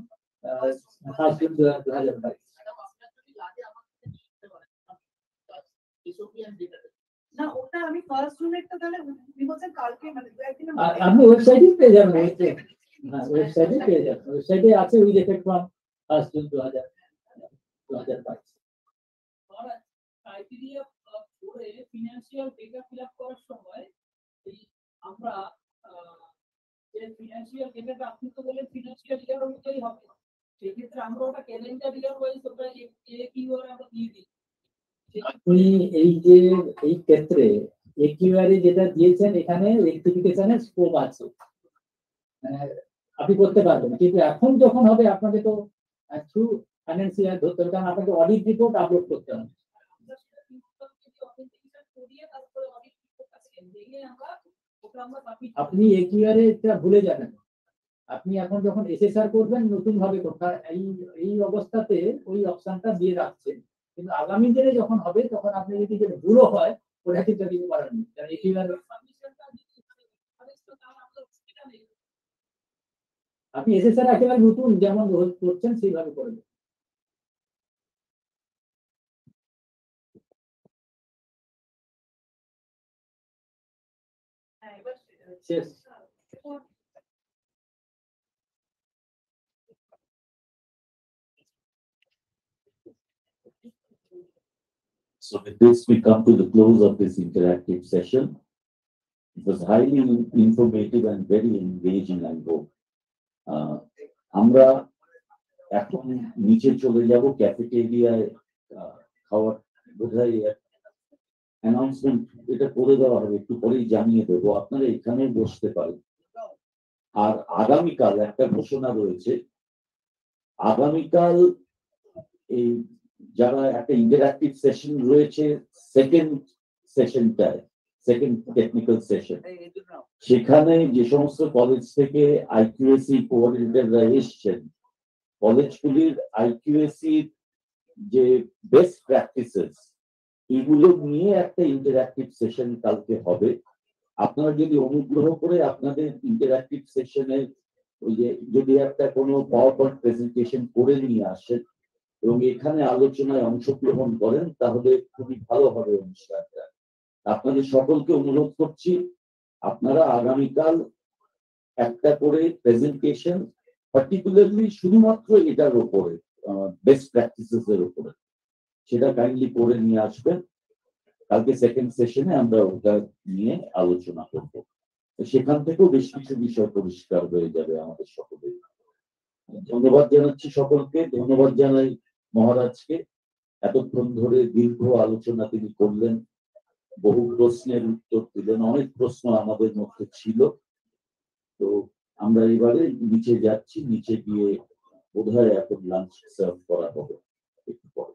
1 জুন 2022। না, ওটা আমি 1 জুনেরটা তাহলে বলছেন কালকে, মানে 2-1 দিন আপনি ওয়েবসাইটে পেয়ে যাবেন, হ্যাঁ ওয়েবসাইটে পেয়ে যাবেন, ওয়েবসাইটে আছে with effect from 1 June 2022। Criteria করে ফিনান্সিয়াল ডেটা ফিল আপ করার সময় আমরা যে ফিনান্সিয়াল ডেটাটা আপনি তো বলেন ফিনান্সিয়াল ইয়ার অনুযায়ী হবে, সেক্ষেত্রে আমরা ওটা ক্যালেন্ডার ইয়ার ওয়াইজ ওটা কিউআর আমরা দিয়ে দিই। আপনি এই যে এই ক্ষেত্রে একিউআরই যেটা দিয়েছেন, এখানে রেক্টিফিকেশনের স্কোপ আছে, আপনি করতে পারবেন, কিন্তু এখন যখন হবে আপনাকে তো থ্রু ফাইন্যান্সিয়াল ধরতে হবে, কারণ আপনাকে অডিট রিপোর্ট আপলোড করতে হবে। আপনি একিউআর এটা ভুলে যাবেন, আপনি এখন যখন এসএসআর করবেন নতুন ভাবে এই অবস্থাতে ওই অপশনটা দিয়ে রাখছেন, কিন্তু আগামী দিনে যখন হবে তখন আপনি যদি ভুলও হয় ওটা কিন্তু দিতে পারেন, কারণ একিউআর আপনি এসএসআর একেবারে নতুন যেমন করছেন সেইভাবে করবেন। শেষ। So with this, we come to the close of this interactive session. It was highly informative and very engaging, I hope. আমরা এখন নিচে চলে যাব ক্যাফেটেরিয়ায়, খাওয়ার বোধহয় অ্যানাউন্সমেন্ট এটা করে দেওয়া হবে, একটু পরেই জানিয়ে দেবো, আপনারা এখানে বসতে পারেন। আর আগামীকাল একটা ঘোষণা রয়েছে, আগামীকাল এই যারা একটা ইন্টারঅ্যাক্টিভ সেশন রয়েছে সেকেন্ড টেকনিক্যাল সেশন, সেখানে যে সমস্ত কলেজ থেকে আইকিউএসি কোঅর্ডিনেটররা এসছেন, কলেজগুলির আইকিউএসি যে বেস্ট প্র্যাকটিসেস এগুলো নিয়ে একটা ইন্টারঅ্যাক্টিভ সেশন কালকে হবে। আপনারা যদি অনুগ্রহ করে আপনাদের ইন্টারঅ্যাক্টিভ সেশনে ওই যে যদি একটা কোনো পাওয়ার পয়েন্ট প্রেজেন্টেশন করে নিয়ে আসেন এবং এখানে আলোচনায় অংশগ্রহণ করেন তাহলে খুবই ভালো হবে অনুষ্ঠানটা। আপনাদের সকলকে অনুরোধ করছি, আপনারা আগামীকাল একটা করে প্রেজেন্টেশন পার্টিকুলারলি শুধুমাত্র এটার উপরে, বেস্ট প্র্যাকটিসেস এর উপরে, সেটা কাইন্ডলি করে নিয়ে আসবেন। কালকে সেকেন্ড সেশনে আমরা ওটা নিয়ে আলোচনা করব, সেখান থেকেও বেশ কিছু বিষয় পরিষ্কার হয়ে যাবে আমাদের সকলের। ধন্যবাদ জানাচ্ছি সকলকে, ধন্যবাদ জানাই মহারাজকে, এতক্ষণ ধরে দীর্ঘ আলোচনা তিনি করলেন, বহু প্রশ্নের উত্তর দিলেন, অনেক প্রশ্ন আমাদের মধ্যে ছিল। তো আমরা এবারে নিচে যাচ্ছি, নিচে গিয়ে বোধহয় এখন লাঞ্চ সার্ভ করা হবে একটু পরে।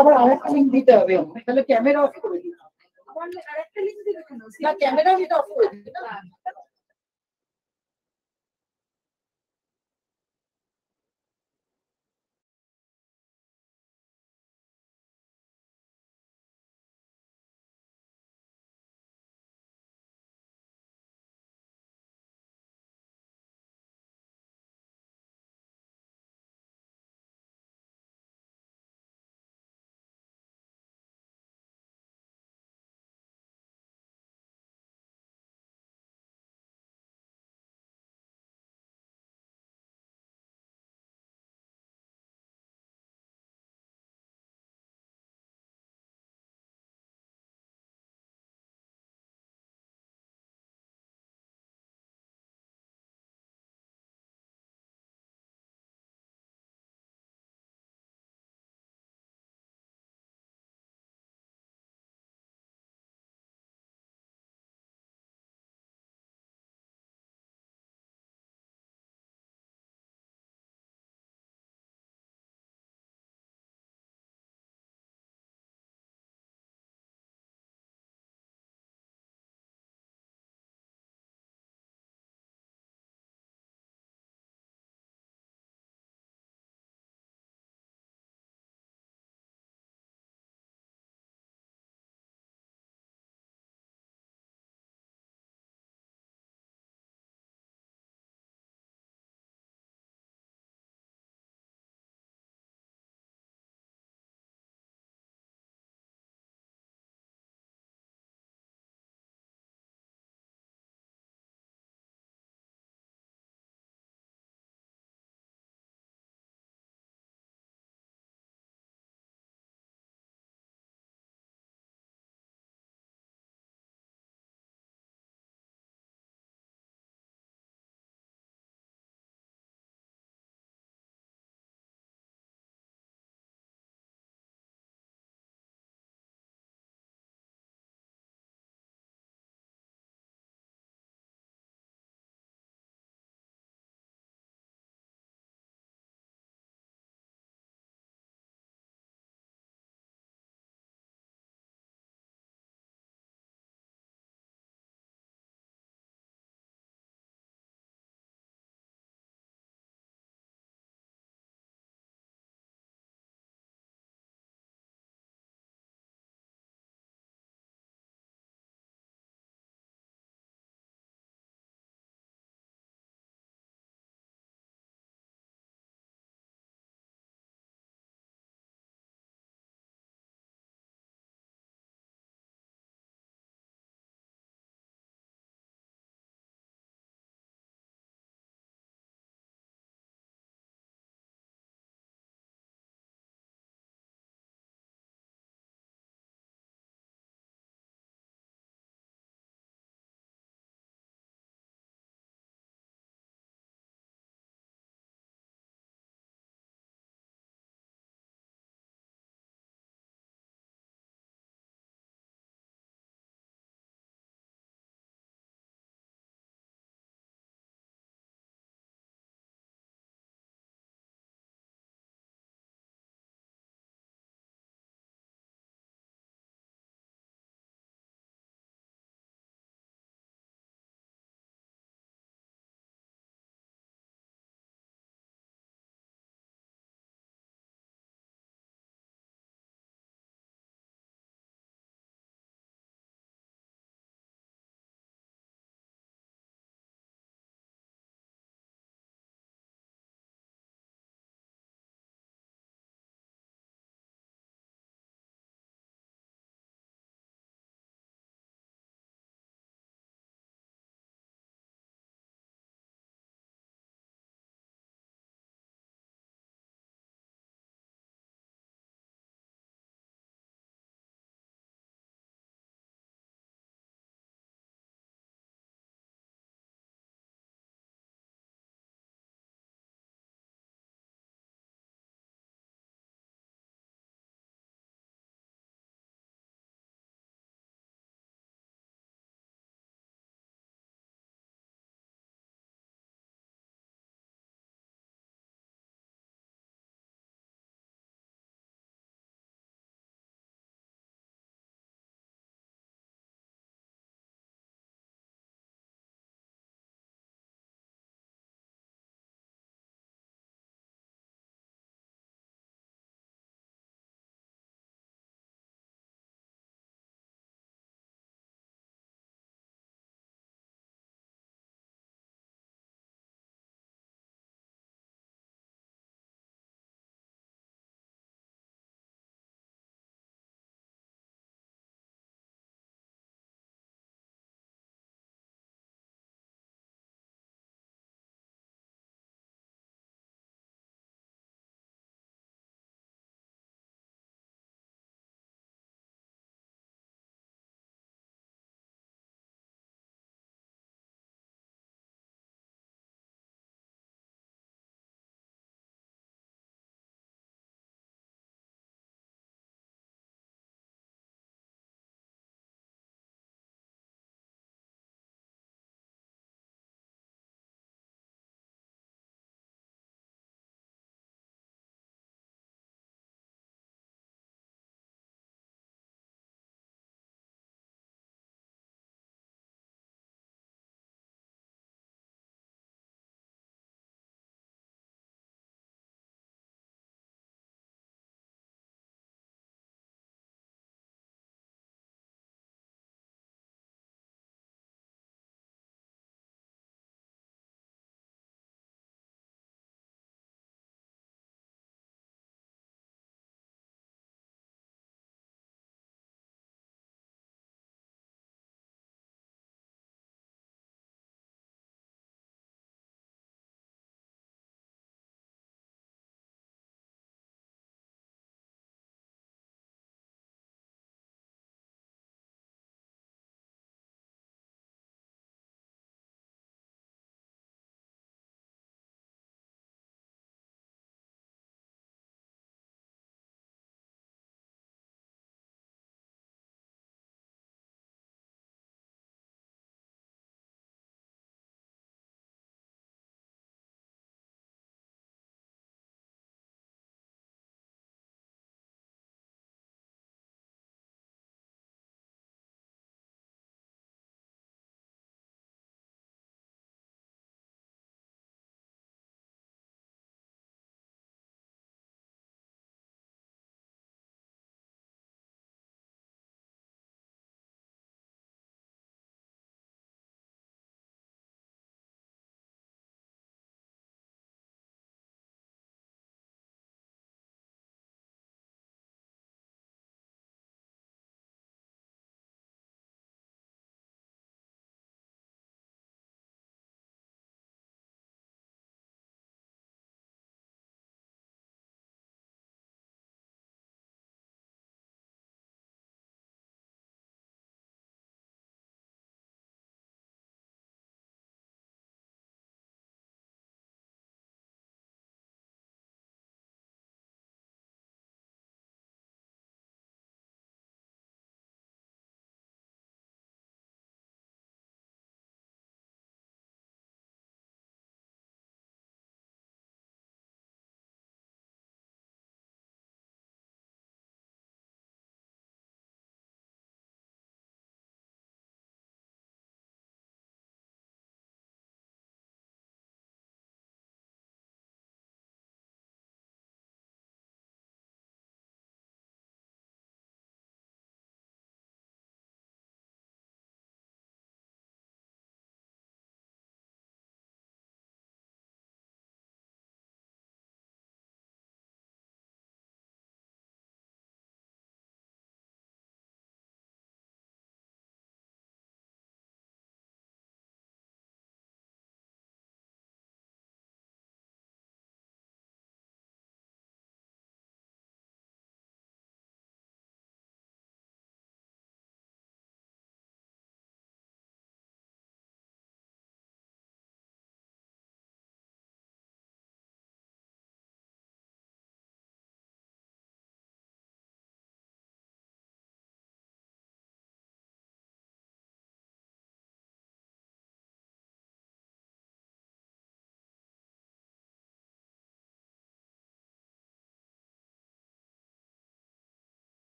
আবার আরেকটা লিঙ্ক দিতে হবে, তাহলে ক্যামেরা অফ করে দিই। না ক্যামেরা অফ করে দিই না।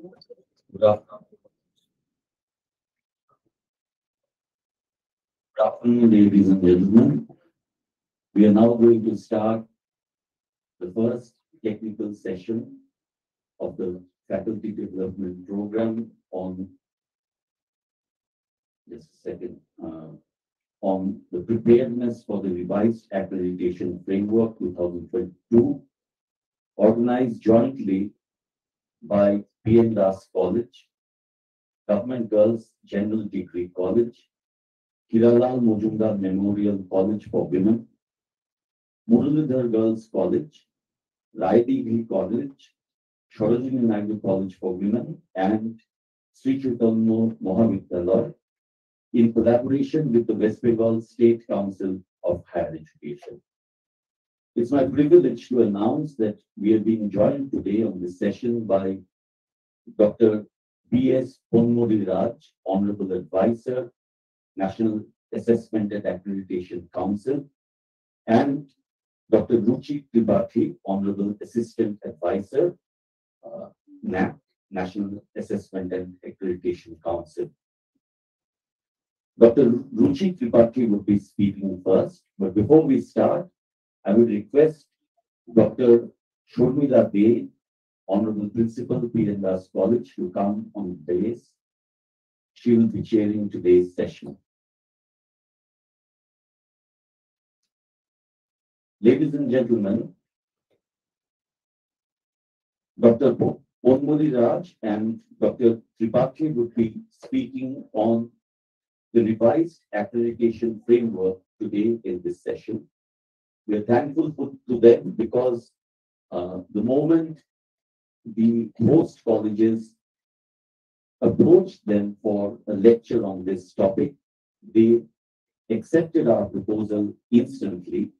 Good afternoon. Good afternoon, ladies and gentlemen. We are now going to start the first technical session of the faculty development program on just a second, on the preparedness for the revised accreditation framework 2022, organized jointly by P.N. Das College, Government Girls General Degree College, Hiralal Mujumdar Memorial College for Women, Muralidhar Girls College, Rai Degree College, Sarojini Naidu College for Women, and Sri Chaitanya Mahavidyalaya, in collaboration with the West Bengal State Council of Higher Education. It's my privilege to announce that we are being joined today on this session by Dr. B.S. Ponmudi Raj, Honorable Advisor, National Assessment and Accreditation Council, and Dr. Ruchi Tripathi, Honorable Assistant Advisor, NAC, National Assessment and Accreditation Council. Dr. Ruchi Tripathi would be speaking first, but before we start, I would request Dr. Shurmila Dey, Honorable Principal, P.N. Das College, to come on the dais. She will be chairing today's session. Ladies and gentlemen, Dr. Ponmudi Raj and Dr. Tripathi would be speaking on the revised accreditation framework today in this session. We are thankful to them because the moment the host colleges approached them for a lecture on this topic, they accepted our proposal instantly.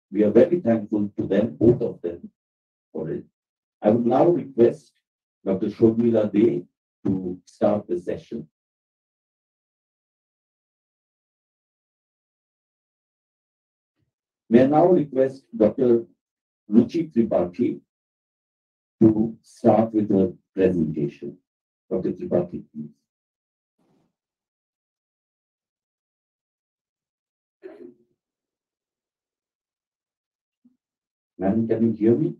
We are very thankful to them, both of them, for it. I would now request Dr. Shurmila Dey to start the session. May I now request Dr. Ruchi Tripathi to start with her presentation. Dr. Tripathi, please. Madam, can you hear me?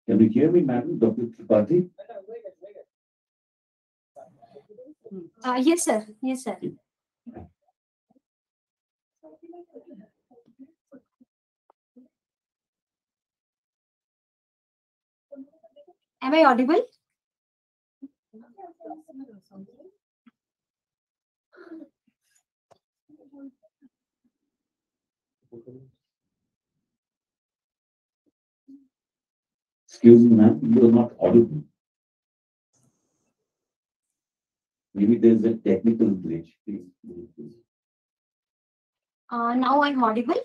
Can you hear me, Madam, Dr. Tripathi? Yes, sir. Yes, sir. Am I audible? Excuse me, ma'am, you are not audible. Maybe there is a technical glitch. Please. Now I'm audible.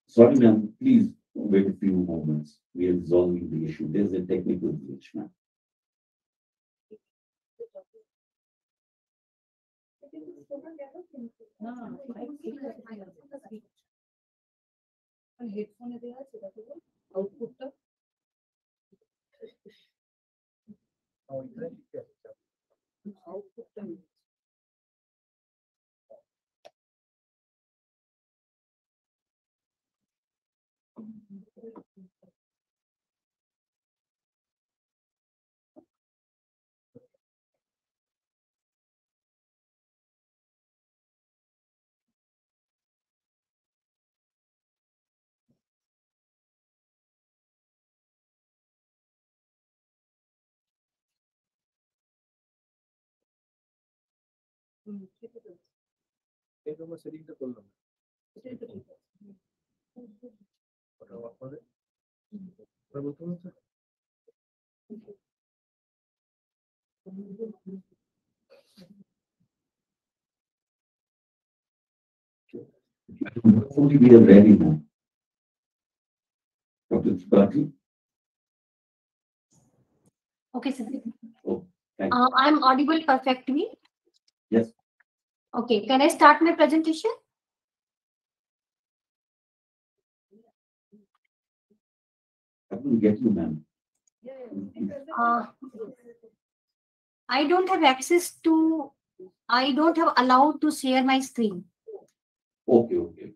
Sorry, ma'am, please wait a few moments. We are resolving the issue. There's a technical glitch, ma'am. Hopefully we are ready now. Dr. Tripathi? Okay, sir. Oh, thank you. I'm audible perfectly. Yes. Okay, can I start my presentation? couldn't get you, ma'am. I don't have access to, I don't have allowed to share my screen. Okay, okay.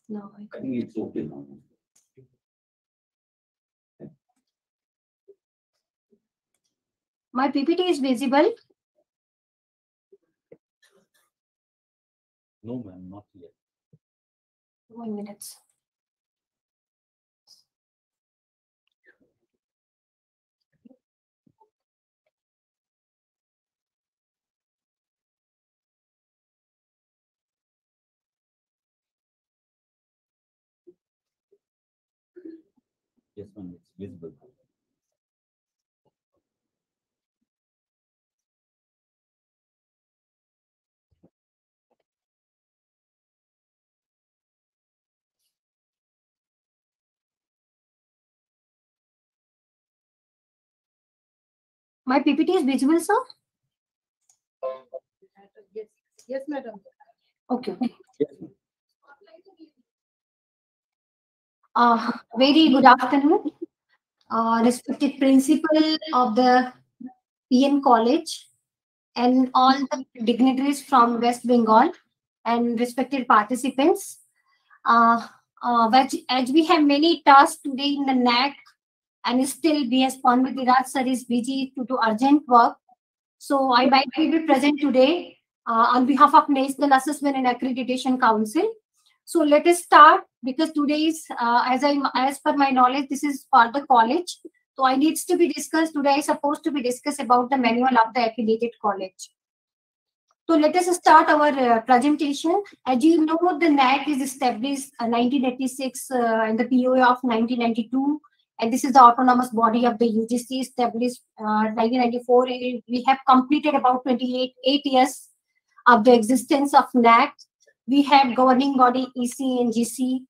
No, I I can't. think it's okay now. My PPT is visible. No, ma'am, not yet. 1 minute. Yes, ma'am, it's visible. My PPT is visible, sir? Yes, yes, madam. Okay. Yes, Very good afternoon. Respected principal of the PN College and all the dignitaries from West Bengal and respected participants. As we have many tasks today in the NAC and still BS Panvitiraj sir is busy due to urgent work. So I might be present today on behalf of National Assessment and Accreditation Council. So let us start because today is, as per my knowledge, this is for the college. So I needs to be discussed today. Supposed to be discussed about the manual of the affiliated college. So let us start our presentation. As you know, the NAC is established 1986 and the POA of 1992. And this is the autonomous body of the UGC established 1994. We have completed about 8 years of the existence of NAC. We have governing body EC and GC.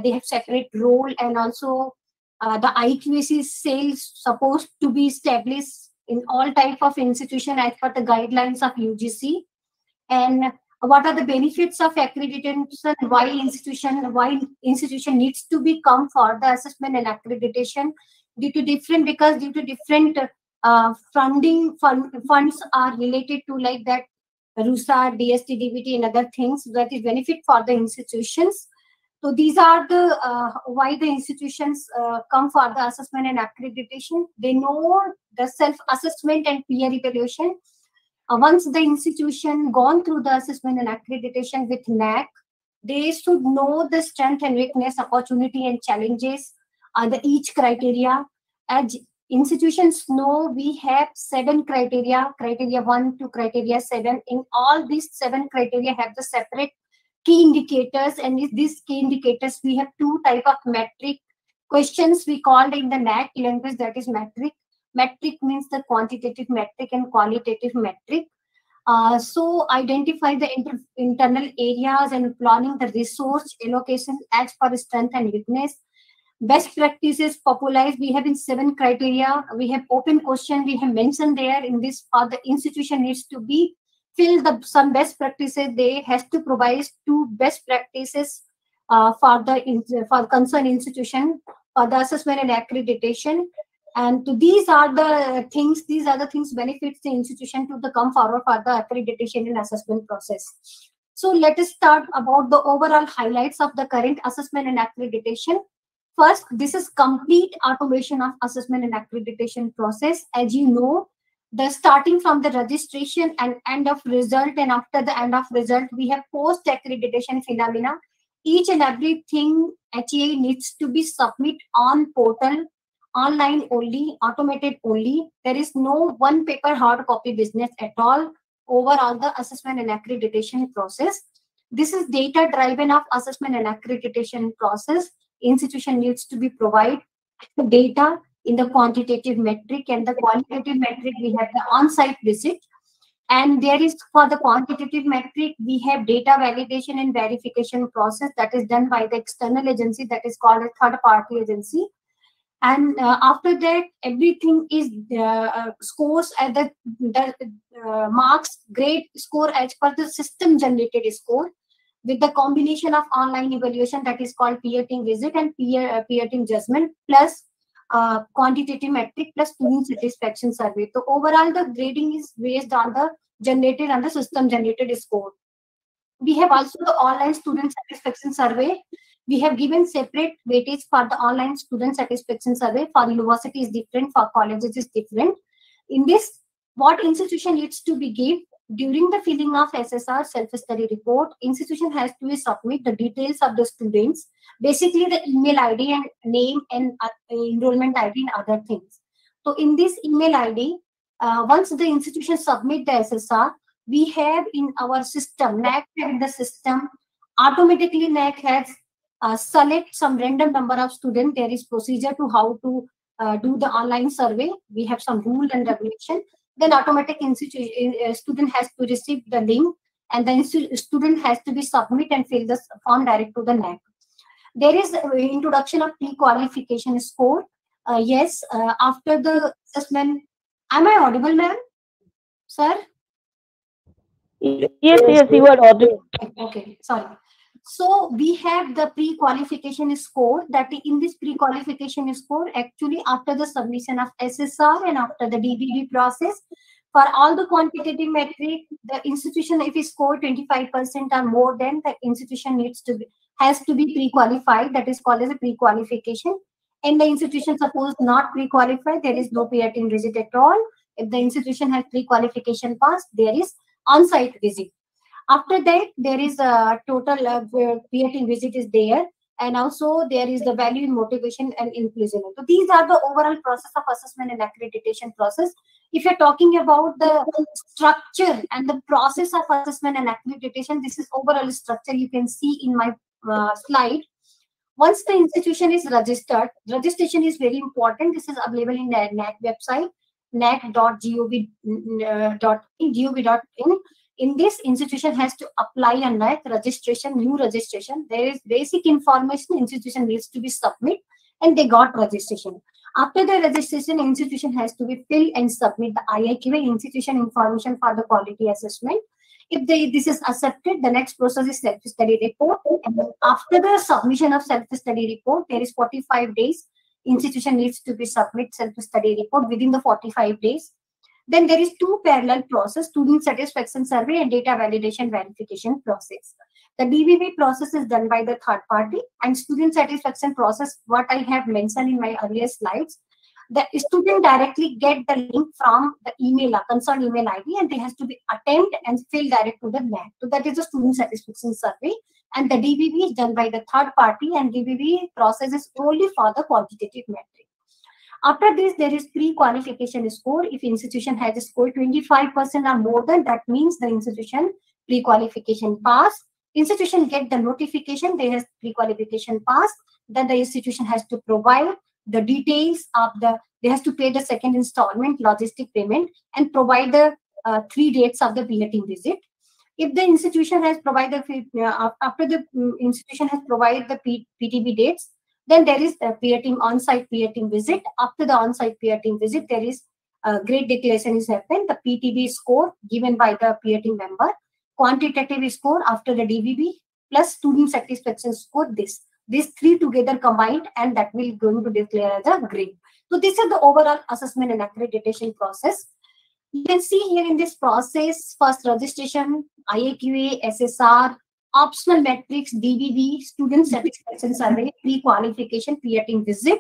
They have separate role, and also the IQAC sales supposed to be established in all type of institution as per the guidelines of UGC. And what are the benefits of accreditation? Why institution needs to become for the assessment and accreditation due to different funds are related to like that RUSA, DST, DBT, and other things that is benefit for the institutions. So these are the why the institutions come for the assessment and accreditation. They know the self-assessment and peer evaluation. Once the institution gone through the assessment and accreditation with NAC, they should know the strength and weakness, opportunity and challenges under each criteria. As institutions know, we have 7 criteria 1 to criteria 7. In all these 7 criteria have the separate key indicators, and these key indicators we have 2 type of metric questions we called in the NAC language, that is metric. Metric means the quantitative metric and qualitative metric. So identify the internal areas and planning the resource allocation as per strength and weakness. Best practices popularized. We have in 7 criteria. We have open question. We have mentioned there in this part the institution needs to be fill some best practices. They has to provide 2 best practices for concerned institution for the assessment and accreditation. And these are the things benefits the institution to come forward for the accreditation and assessment process. So let us start about the overall highlights of the current assessment and accreditation. First, this is complete automation of assessment and accreditation process. As you know, the starting from the registration and end of result, and after the end of result, we have post accreditation phenomena. Each and everything HEA needs to be submit on portal, online only, automated only. There is no one paper hard copy business at all overall the assessment and accreditation process. This is data driven of assessment and accreditation process. Institution needs to be provide the data in the quantitative metric, and the qualitative metric we have the on-site visit. And there is for the quantitative metric, we have data validation and verification process that is done by the external agency that is called a third party agency. And after that, everything is scores at the marks grade score as per the system generated score. with the combination of online evaluation that is called peer team visit and peer team judgment plus quantitative metric plus student satisfaction survey. So overall, the grading is based on the generated and the system generated score. We have also the online student satisfaction survey. We have given separate weightage for the online student satisfaction survey. For university is different, for colleges is different. In this, what institution needs to be give during the filling of SSR self-study report, institution has to submit the details of the students, basically the email ID and name and enrollment ID and other things. So in this email ID, once the institution submit the SSR, we have in our system, NAC in the system, automatically NAC has select some random number of students. There is procedure to how to do the online survey. We have some rule and regulation. Then automatic student has to receive the link, and then student has to be submit and fill the form direct to the NAC. There is introduction of pre-qualification score. Yes, after the assessment. Am I audible, ma'am? Sir? Yes, you are audible. Okay, sorry. So we have the pre-qualification score. That in this pre-qualification score, actually after the submission of SSR and after the DBB process, for all the quantitative metric, the institution, if it score 25% or more, then the institution has to be pre-qualified. That is called as a pre-qualification. And the institution suppose not pre-qualified, there is no peer team visit at all. If the institution has pre-qualification passed, there is on-site visit. After that, there is a total peer team visit is there, and also there is the value, motivation, and inclusion. So these are the overall process of assessment and accreditation process. If you're talking about the structure and the process of assessment and accreditation, this is overall structure you can see in my slide. Once the institution is registered, registration is very important. This is available in the NAC website, nac.gov.in. In this, institution has to apply a NAC registration, new registration. There is basic information institution needs to be submit, and they got registration. After the registration, institution has to be fill and submit the IIQA institution information for the quality assessment. If this is accepted, the next process is self-study report. And after the submission of self-study report, there is 45 days. Institution needs to be submit self-study report within the 45 days. Then there is two parallel process, student satisfaction survey and data validation verification process. The DVV process is done by the third party, and student satisfaction process, what I have mentioned in my earlier slides, the student directly get the link from the email, concerned email ID, and they has to be attempt and fill direct to the NAC. So that is the student satisfaction survey, and the DVV is done by the third party, and DVV process is only for the quantitative metric. After this, there is pre-qualification score. If institution has a score 25% or more than, that means the institution pre-qualification pass. Institution get the notification, they has pre-qualification pass. Then the institution has to provide the details of they has to pay the second installment, logistic payment, and provide the 3 dates of the peer team visit. If the institution has provided, after the institution has provided the PTB dates, then there is a peer team on-site peer team visit. After the on-site peer team visit, there is a grade declaration is happened. The PTB score given by the peer team member, quantitative score after the DVB plus student satisfaction score. These three together combined, and that will going to declare as a grade. So this is the overall assessment and accreditation process. You can see here in this process, first registration, IAQA, SSR, optional metrics, DVB, student satisfaction survey, pre-qualification, peer team visit,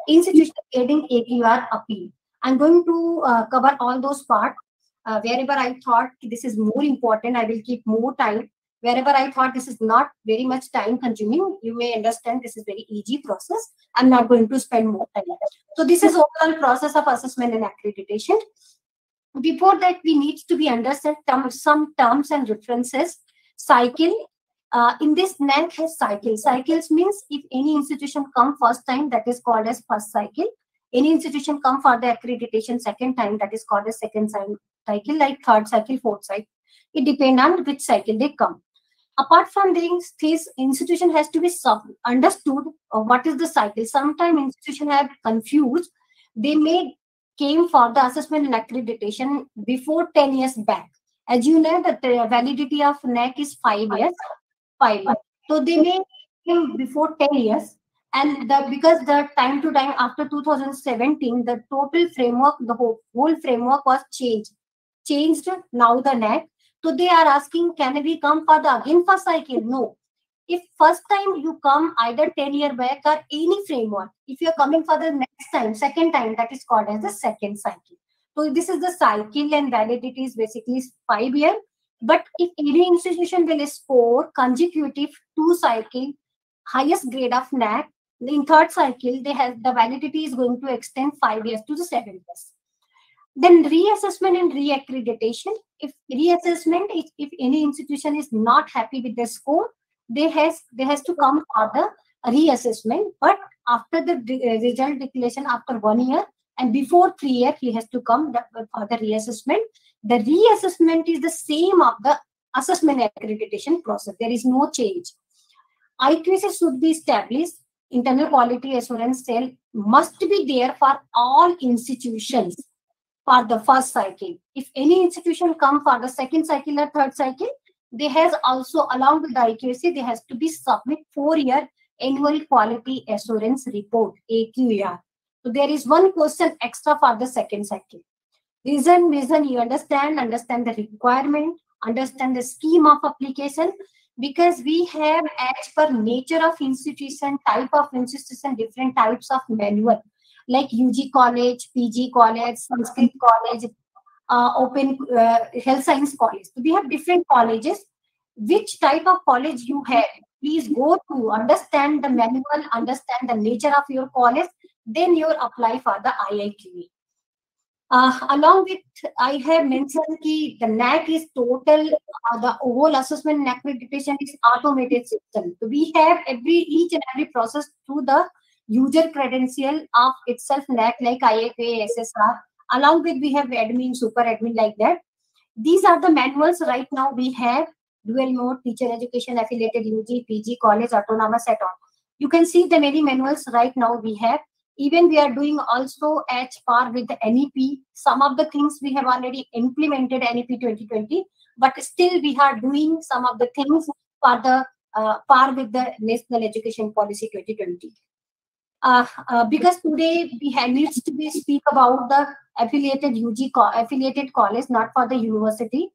institution grading, AQR appeal. I'm going to cover all those parts. Wherever I thought this is more important, I will keep more time. Wherever I thought this is not very much time consuming, you may understand this is very easy process. I'm not going to spend more time. So this is overall process of assessment and accreditation. Before that, we need to be understand some terms and references. Cycle. In this, NAC has cycle. Cycles means if any institution come first time, that is called as first cycle. Any institution come for the accreditation second time, that is called as second cycle, like third cycle, fourth cycle. It depends on which cycle they come. Apart from this institution has to be understood what is the cycle. Sometimes institution have confused. They may came for the assessment and accreditation before 10 years back. As you know, that the validity of NAC is 5 years. 5 years. So they may come before 10 years. And because the time to time after 2017, the total framework, the whole framework was changed now the NAC. So they are asking, can we come for the again first cycle? No. If first time you come either 10 year back or any framework, if you're coming for the next time, second time, that is called as the second cycle. So this is the cycle and validity is basically 5 years. But if any institution will score consecutive 2 cycle, highest grade of NAC, in third cycle, they have the validity is going to extend 5 years to the 7 years. Then reassessment and reaccreditation. If reassessment, if any institution is not happy with the score, they has to come for the reassessment. But after the result declaration after 1 year and before 3 years, he has to come for the reassessment. The reassessment is the same of the assessment accreditation process. There is no change. IQAC should be established. Internal quality assurance cell must be there for all institutions for the first cycle. If any institution come for the second cycle or third cycle, they has also, along with the IQAC, they has to be submit 4-year annual quality assurance report, AQAR. So there is one question extra for the second cycle. Reason, you understand the requirement, understand the scheme of application, because we have as per nature of institution, type of institution, different types of manual, like UG college, PG college, Sanskrit college, open health science college. So we have different colleges. Which type of college you have, please go to understand the manual, understand the nature of your college, then you apply for the IIQA. Along with, I have mentioned that the NAC is total, the whole assessment and accreditation is automated system. So we have each and every process through the user credential of itself, NAC, like IFA, SSR. Along with, we have admin, super admin, like that. These are the manuals right now we have: dual mode, teacher education, affiliated UG, PG, college, autonomous, et al. You can see the many manuals right now we have. Even we are doing also at par with the NEP. Some of the things we have already implemented NEP 2020, but still we are doing some of the things for the par with the National Education Policy 2020. Because today we needs to be speak about the affiliated affiliated college, not for the university.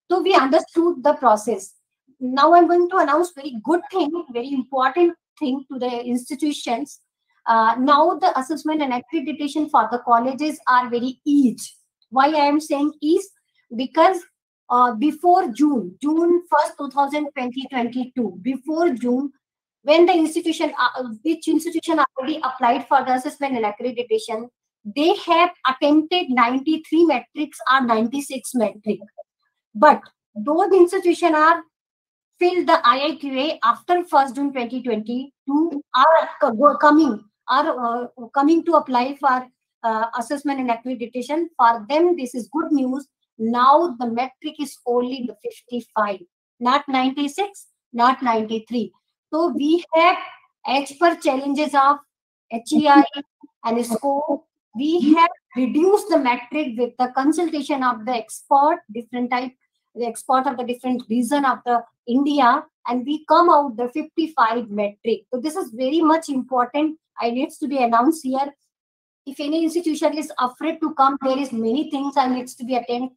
So we understood the process. Now I'm going to announce very good thing, very important thing to the institutions. Now the assessment and accreditation for the colleges are very easy. Why I am saying is because before June 1st, 2022, before June, when the institution, which institution already applied for the assessment and accreditation, they have attempted 93 metrics or 96 metric. But those institutions are filled the IIQA after 1st June 2022 are coming to apply for assessment and accreditation. For them, this is good news. Now the metric is only the 55, not 96, not 93. So we have, as per challenges of HEI and scope, we have reduced the metric with the consultation of the expert, different type, the expert of the different region of the India, and we come out the 55 metric. So this is very much important. I needs to be announced here. If any institution is afraid to come, there is many things and needs to be attended,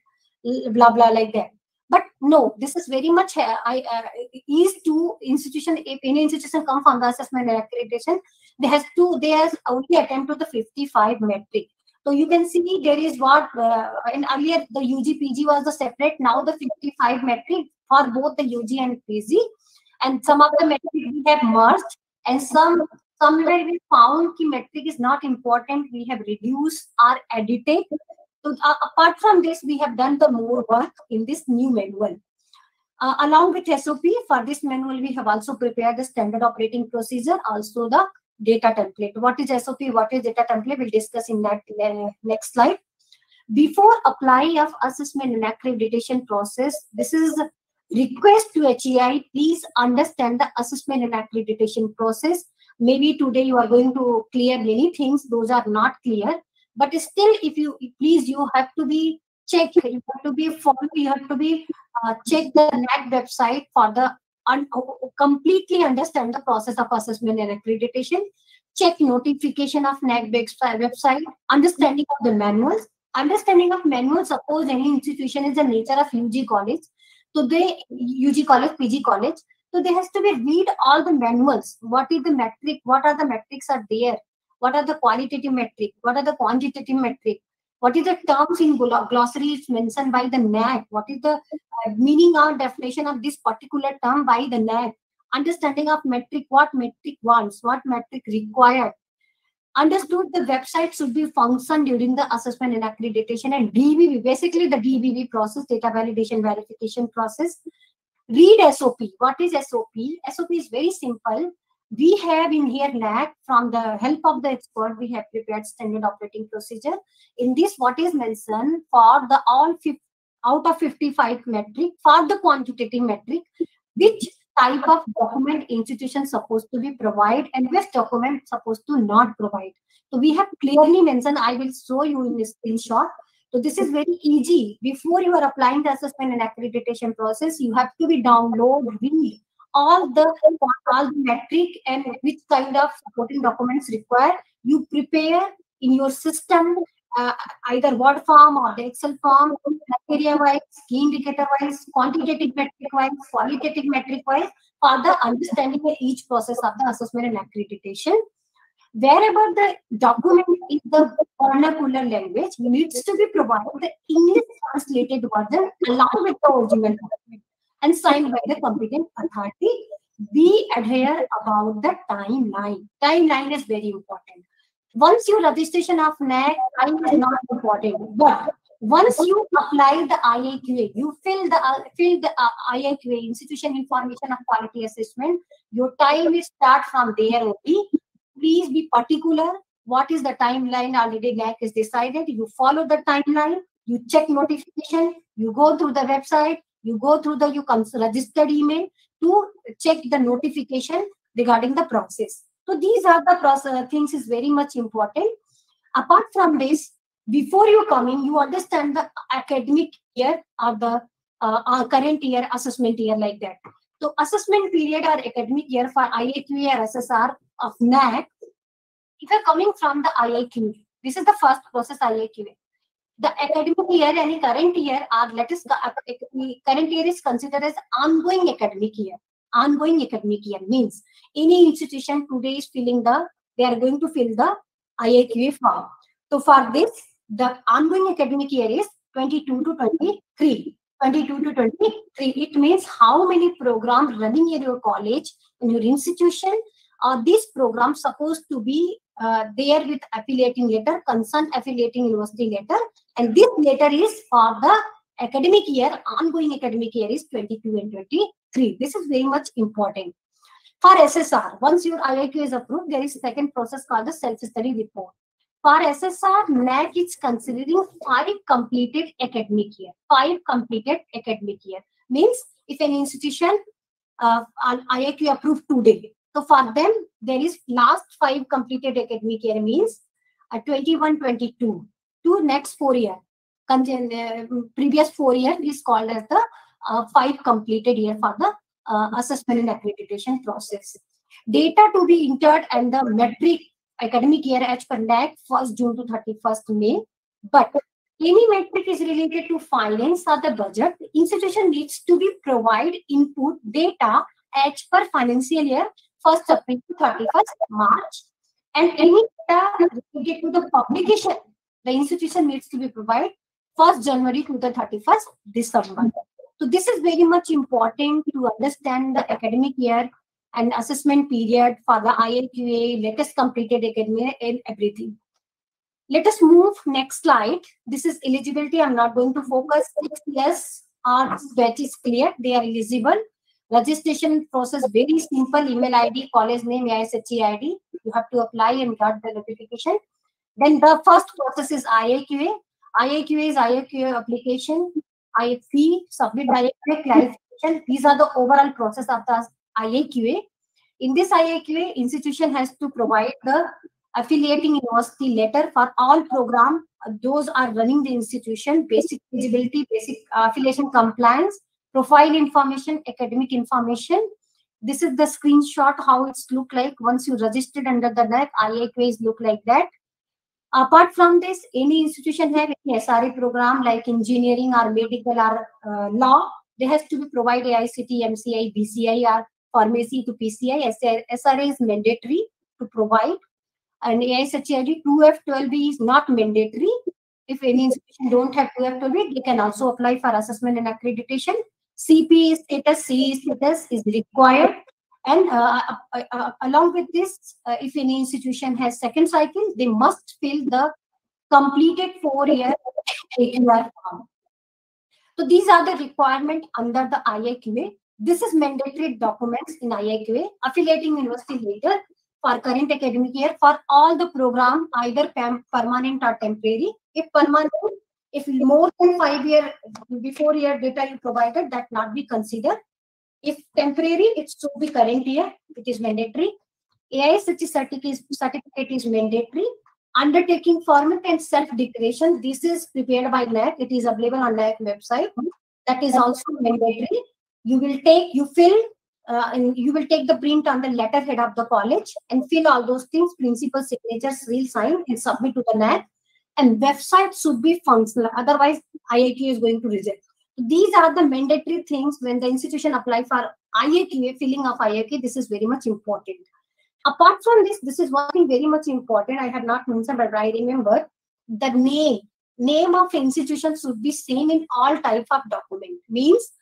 blah blah like that. But no, this is very much ease to institution. If any institution come from the assessment and accreditation, they has only attempt to the 55 metric. So you can see there is what and earlier the UG PG was the separate. Now the 55 metric for both the UG and PG, and some of the metric we have merged, and somewhere we found the metric is not important. We have reduced or edited. So apart from this, we have done the more work in this new manual. Along with SOP, for this manual, we have also prepared the standard operating procedure, also the data template. What is SOP? What is data template? We'll discuss in that next slide. Before apply of assessment and accreditation process, this is a request to HEI. Please understand the assessment and accreditation process. Maybe today you are going to clear many things. Those are not clear. But still, if you please, you have to be checked. You have to be followed. You have to be check the NAC website for the completely understand the process of assessment and accreditation, check notification of NAC website, understanding of the manuals. Understanding of manuals, suppose any institution is the nature of UG college, so UG college, PG college, so there has to be read all the manuals. What is the metric? What are the metrics are there? What are the qualitative metric? What are the quantitative metric? What is the terms in glossary is mentioned by the NAC? What is the meaning or definition of this particular term by the NAC? Understanding of metric, what metric wants, what metric required. Understood the website should be function during the assessment and accreditation, and DVV, basically the DVV process, data validation verification process. Read SOP. What is SOP? SOP is very simple. We have in here NAC, from the help of the expert, we have prepared standard operating procedure. In this, what is mentioned for the out of 55 metric, for the quantitative metric, which type of document institution supposed to be provide and which document supposed to not provide. So we have clearly mentioned, I will show you in this screenshot. So this is very easy. Before you are applying the assessment and accreditation process, you have to be download, read all the metric and which kind of supporting documents required. You prepare in your system, either Word form or the Excel form, criteria wise, key indicator wise, quantitative metric wise, qualitative metric wise, for the understanding of each process of the assessment and accreditation. Wherever the document is the vernacular language, needs to be provided the English translated version along with the original document and signed by the competent authority. Be adhere about the timeline. Timeline is very important. Once your registration of NAC, time is not important. But once you apply the IAQA, you fill the IAQA, Institution Information of Quality Assessment, your time will start from there only. Please be particular. What is the timeline already NAC is decided? You follow the timeline, you check notification, you go through the website, you go through the registered email to check the notification regarding the process. So these are the process things is very much important. Apart from this, before you come in, you understand the academic year or the current year, assessment year, like that. So assessment period or academic year for IAQA or SSR of NAC, if you're coming from the IAQA, this is the first process IAQA. The academic year, any current year, or current year is considered as ongoing academic year. Ongoing academic year means any institution today is they are going to fill the IAQA form. So for this, the ongoing academic year is 22 to 23. 22 to 23. It means how many programs running in your college, in your institution. These programs supposed to be there with affiliating letter, concerned affiliating university letter, and this letter is for the academic year, ongoing academic year is 22 and 23. This is very much important. For SSR, once your IAQ is approved, there is second process called the self-study report. For SSR, NAC is considering 5 completed academic year. 5 completed academic year means if an institution IAQ approved today, so for them there is last 5 completed academic year means 21-22 to next 4 year. Previous 4 year is called as the 5 completed year for the assessment and accreditation process. Data to be entered and the metric academic year as per NAC 1st June to 31st May. But any metric is related to finance or the budget, institution needs to be provide input data as per financial year 1st April to 31st March. And any data related to the publication, the institution needs to be provided 1st January to the 31st December. So this is very much important to understand the academic year and assessment period for the IAQA, latest completed academic and everything. Let us move next slide. This is eligibility. I'm not going to focus. 6 years our batch is clear. They are eligible. Registration process very simple. Email ID, college name, AISHE ID. You have to apply and get the notification. Then the first process is IAQA. IAQA is IAQA application. IFC, submit IAQA clarification. These are the overall process of the IAQA. In this IAQA, institution has to provide the affiliating university letter for all program. Those are running the institution, basic eligibility, basic affiliation compliance, profile information, academic information. This is the screenshot how it's look like once you registered under the NAC. IAQs look like that. Apart from this, any institution have any SRA program like engineering or medical or law, they has to be provide AICT, MCI, BCI or pharmacy to PCI. SRA is mandatory to provide. And AICHID 2F12B is not mandatory. If any institution don't have 2F12B, they can also apply for assessment and accreditation. CP status, CE status is required. And along with this, if any institution has second cycle, they must fill the completed 4-year AQR form. So these are the requirements under the IAQA. This is mandatory documents in IAQA. Affiliating university leader for current academic year for all the program, either permanent or temporary. If permanent, if more than 5 year, before year data you provided, that not be considered. If temporary, it should be current year, it is mandatory. AICHE certificate is mandatory. Undertaking format and self-declaration, this is prepared by NAC. It is available on NAC website. That is also mandatory. You will take, and you will take the print on the letterhead of the college and fill all those things, principal signatures, real sign and submit to the NAC. And website should be functional, otherwise IAQ is going to reject. These are the mandatory things when the institution apply for IAQA, filling of IAQA. This is very much important. Apart from this, this is one thing very much important. I had not mentioned, but I remember the name of institution should be same in all type of document. Means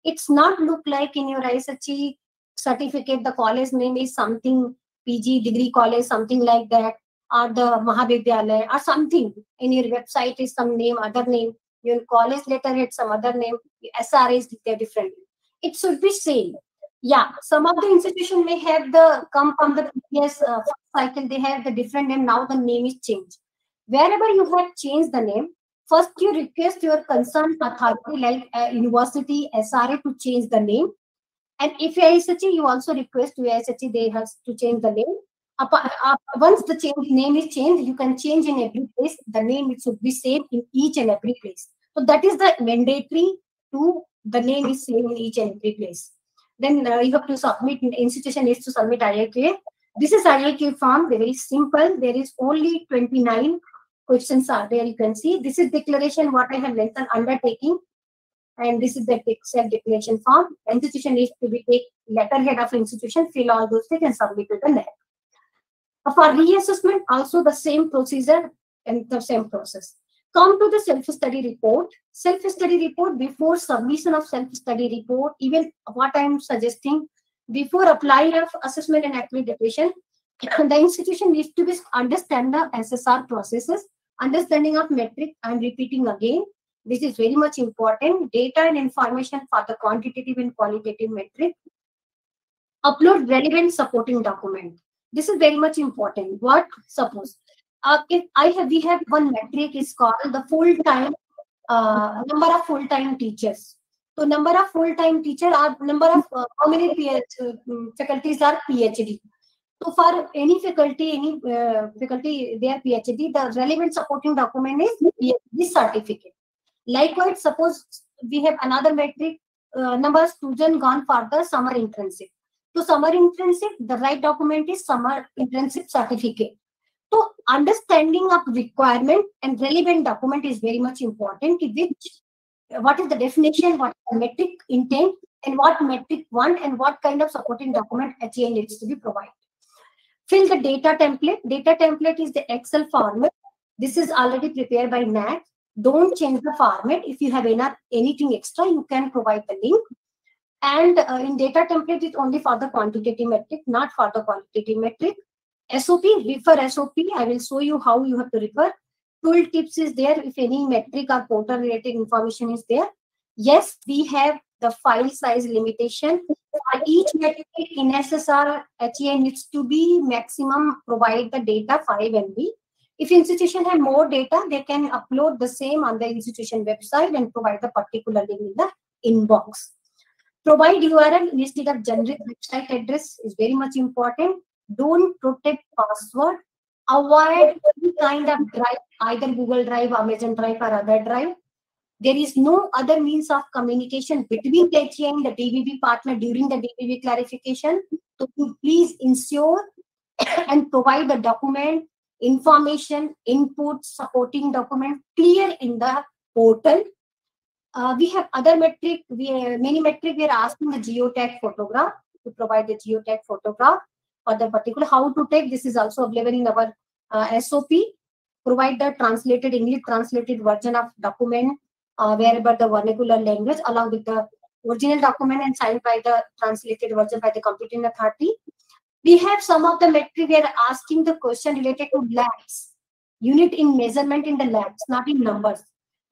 it's not look like in your ISHE certificate, the college name is something, PG degree college, something like that, or the Mahavidyalaya or something. In your website is some name, other name. Your college letterhead, some other name. SRA is different. It should be same. Yeah, some of the institution may have come from the previous cycle, they have the different name, now the name is changed. Wherever you have changed the name, first you request your concerned authority like university, SRA to change the name. And if AISHE, you also request to AISHE, they have to change the name. Once the name is changed, you can change in every place. The name it should be same in each and every place. So that is the mandatory to the name is same in each and every place. Then you have to submit, institution needs to submit IAQA. This is IAQA form, very simple. There is only 29 questions are there. You can see this is declaration, what I have mentioned, undertaking. And this is the self-declaration form. Institution needs to be take letterhead of institution, fill all those things and submit to the NAC. For reassessment, also the same procedure and the same process. Come to the self-study report. Self-study report, before submission of self-study report, even what I am suggesting, before applying of assessment and accreditation, the institution needs to understand the SSR processes, understanding of metric. I am repeating again. This is very much important. Data and information for the quantitative and qualitative metric. Upload relevant supporting document. This is very much important. What suppose if we have one metric is called the full-time number of full-time teachers. So number of full-time teacher are number of how many faculties are PhD. So for any faculty, their PhD, the relevant supporting document is PhD certificate. Likewise, suppose we have another metric, number of students gone for the summer internship. To summer internship, the right document is summer internship certificate. So understanding of requirement and relevant document is very much important. What is the definition, what is the metric intent, and what metric want, and what kind of supporting document HA needs to be provided. Fill the data template. Data template is the Excel format. This is already prepared by NAC. Don't change the format. If you have anything extra, you can provide the link. And in data template, it's only for the quantitative metric, not for the qualitative metric. SOP, refer SOP. I will show you how you have to refer. Tool tips is there if any metric or portal related information is there. Yes, we have the file size limitation. For each metric in SSR, HA needs to be maximum provide the data 5 MB. If institution have more data, they can upload the same on the institution website and provide the particular link in the inbox. Provide URL instead of generic website address is very much important. Don't protect password. Avoid any kind of drive, either Google Drive, Amazon Drive, or other drive. There is no other means of communication between the HEI and the DBB partner during the DBB clarification. So please ensure and provide the document, information, input, supporting document clear in the portal. We have other metric, many metric, we are asking the geotag photograph to provide the geotag photograph for the particular how to take. This is also available in our SOP. Provide the translated English translated version of document wherever the vernacular language along with the original document and signed by the translated version by the competent authority. We have some of the metric we are asking the question related to lakhs, unit in measurement in the lakhs, not in numbers.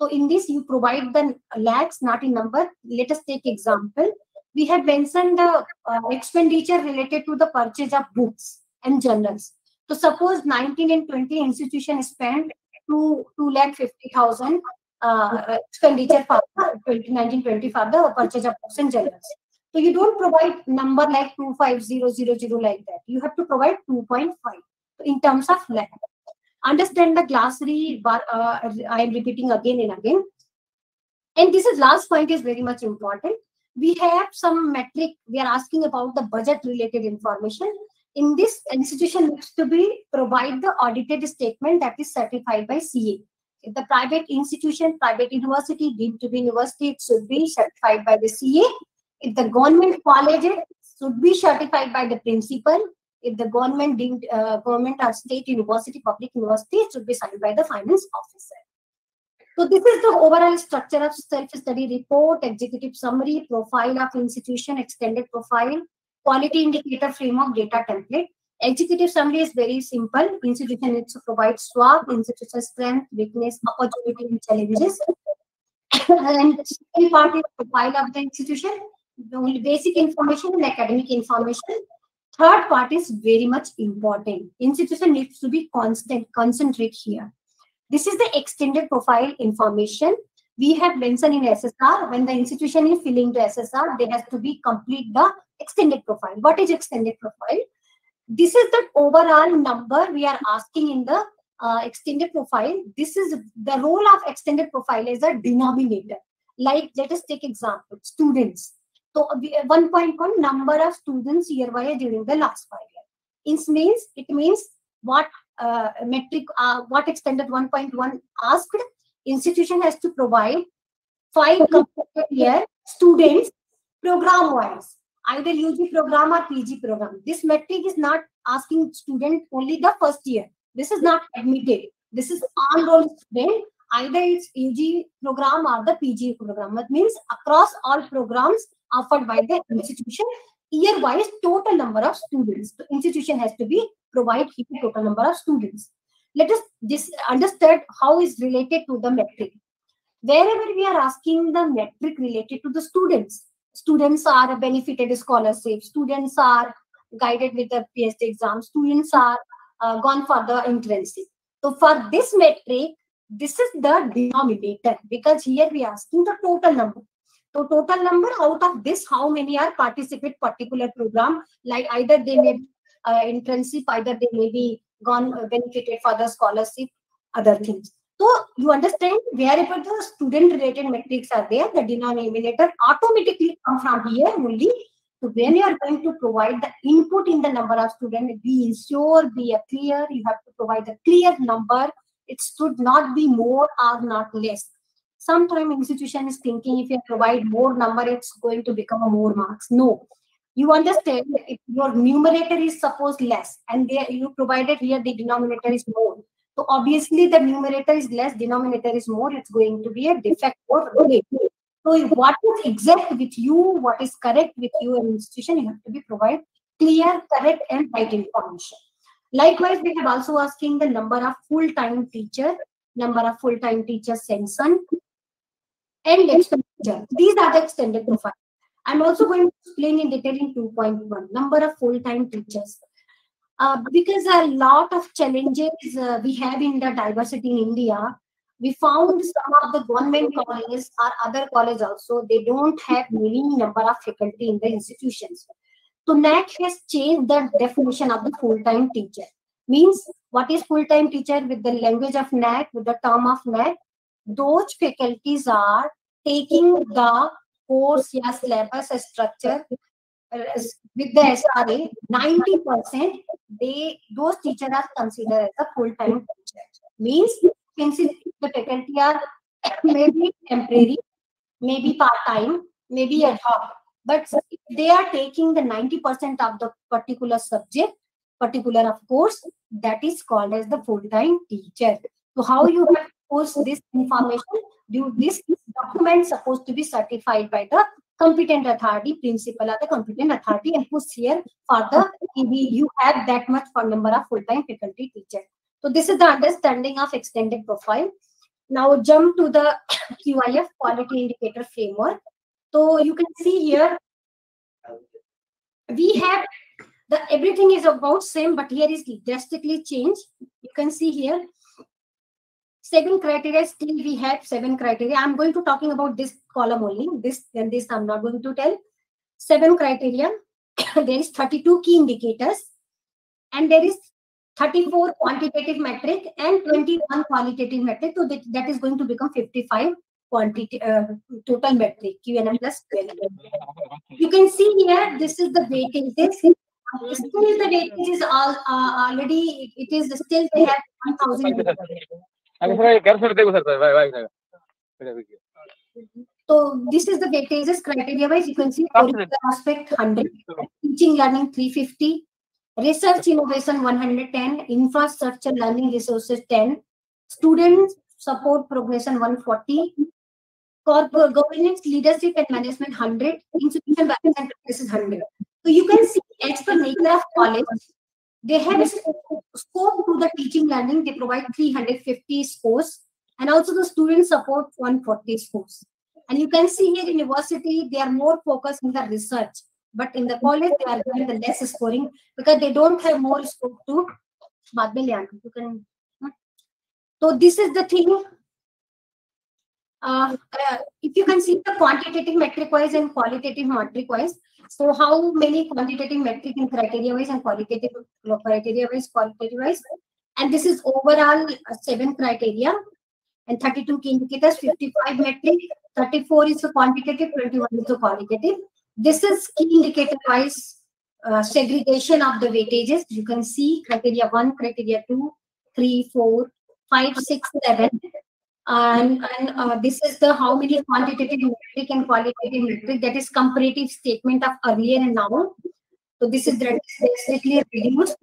So in this, you provide the lakhs, not in number. Let us take example. We have mentioned the expenditure related to the purchase of books and journals. So suppose 19 and 20 institutions spent 2,50,000 expenditure for 19-20 for the purchase of books and journals. So you don't provide number like 25000 like that. You have to provide 2.5 in terms of lakh. Understand the glossary, I am repeating again and again. And this is last point is very much important. We have some metric, we are asking about the budget related information. In this institution needs to be provide the audited statement that is certified by CA. If the private institution, private university deemed to be university, it should be certified by the CA. If the government college, it should be certified by the principal. If the government deemed government or state university, public university, it should be signed by the finance officer. So this is the overall structure of self-study report, executive summary, profile of institution, extended profile, quality indicator framework, data template. Executive summary is very simple. Institution needs to provide SWOT, institution strength, weakness, opportunity, and challenges. And the second part is profile of the institution, the only basic information and academic information. Third part is very much important. Institution needs to be concentrate here. This is the extended profile information. We have mentioned in SSR, when the institution is filling the SSR, they have to be complete the extended profile. What is extended profile? This is the overall number we are asking in the extended profile. This is the role of extended profile as a denominator. Like, let us take example, students. So 1.1 number of students year-wise during the last 5 years. It means what metric, what extended 1.1 asked, institution has to provide 5 completed year students program-wise, either UG program or PG program. This metric is not asking student only the first year. This is not admitted. This is on-roll student. Either it's UG program or the PG program. That means across all programs offered by the institution, year-wise total number of students. The institution has to be provide total number of students. Let us understand how is related to the metric. Wherever we are asking the metric related to the students, students are benefited scholarship, students are guided with the PhD exam, students are gone for the internship. So for this metric, this is the denominator, because here we are asking the total number. So total number, out of this, how many are participate particular program, like either they may be internship, either they may be gone benefited for the scholarship, other things. So you understand, wherever the student related metrics are there, the denominator automatically come from here only. So when you are going to provide the input in the number of students, be sure, be clear, you have to provide a clear number. It should not be more or not less. Sometimes institution is thinking if you provide more number, it's going to become a more marks. No. You understand, if your numerator is supposed less and there you provided here the denominator is more. So obviously the numerator is less, denominator is more, it's going to be a defect or relative. So what is exact with you, what is correct with you and institution, you have to be provide clear, correct and right information. Likewise, we have also asking the number of full-time teacher, number of full-time teachers sanction and expenditure. These are the extended profile. I'm also going to explain in detail in 2.1, number of full-time teachers. Because a lot of challenges we have in the diversity in India, we found some of the government colleges or other colleges also, they don't have many number of faculty in the institutions. So NAC has changed the definition of the full-time teacher. Means what is full-time teacher with the language of NAC, with the term of NAC? those faculties are taking the course syllabus structure with the SRA, 90% those teachers are considered as a full-time teacher. Means the faculty are maybe temporary, maybe part-time, maybe ad hoc, but they are taking the 90% of the particular subject, particular of course, that is called as the full-time teacher. So how you have to post this information? This document supposed to be certified by the competent authority, principal or the competent authority, and push here for the you have that much for number of full-time faculty teacher. So this is the understanding of extended profile. Now jump to the QIF, quality indicator framework. So you can see here we have everything is about same, but here is drastically changed. You can see here 7 criteria. Still we have 7 criteria. I'm going to talking about this column only. This and this I'm not going to tell. 7 criteria. There is 32 key indicators, and there is 34 quantitative metric and 21 qualitative metric. So that is going to become 55 quantity total metric, QNM plus 12. You can see here, this is the weightages. Still the weightage is already, it is still they have 1000. So this is the weightages criteria wise. You can see curricular aspect 100, teaching learning 350, research innovation 110, infrastructure learning resources 10, student support progression 140, corporate governance, leadership and management 100, institution balance and practices 100. So you can see as per nature of college, they have a scope to the teaching learning. They provide 350 scores, and also the student support 140 scores. And you can see here university, they are more focused in the research, but in the college they are doing the less scoring because they don't have more scope to. You can. So this is the thing. If you can see the quantitative metric wise and qualitative metric wise, so how many quantitative metric and criteria wise and qualitative criteria wise, qualitative wise, and this is overall 7 criteria and 32 key indicators, 55 metric, 34 is the quantitative, 21 is the qualitative. This is key indicator wise segregation of the weightages. You can see criteria 1, criteria 2, 3, 4, 5, 6, 7. And this is the how many quantitative metric and qualitative metric, that is comparative statement of earlier and now. So this is drastically reduced.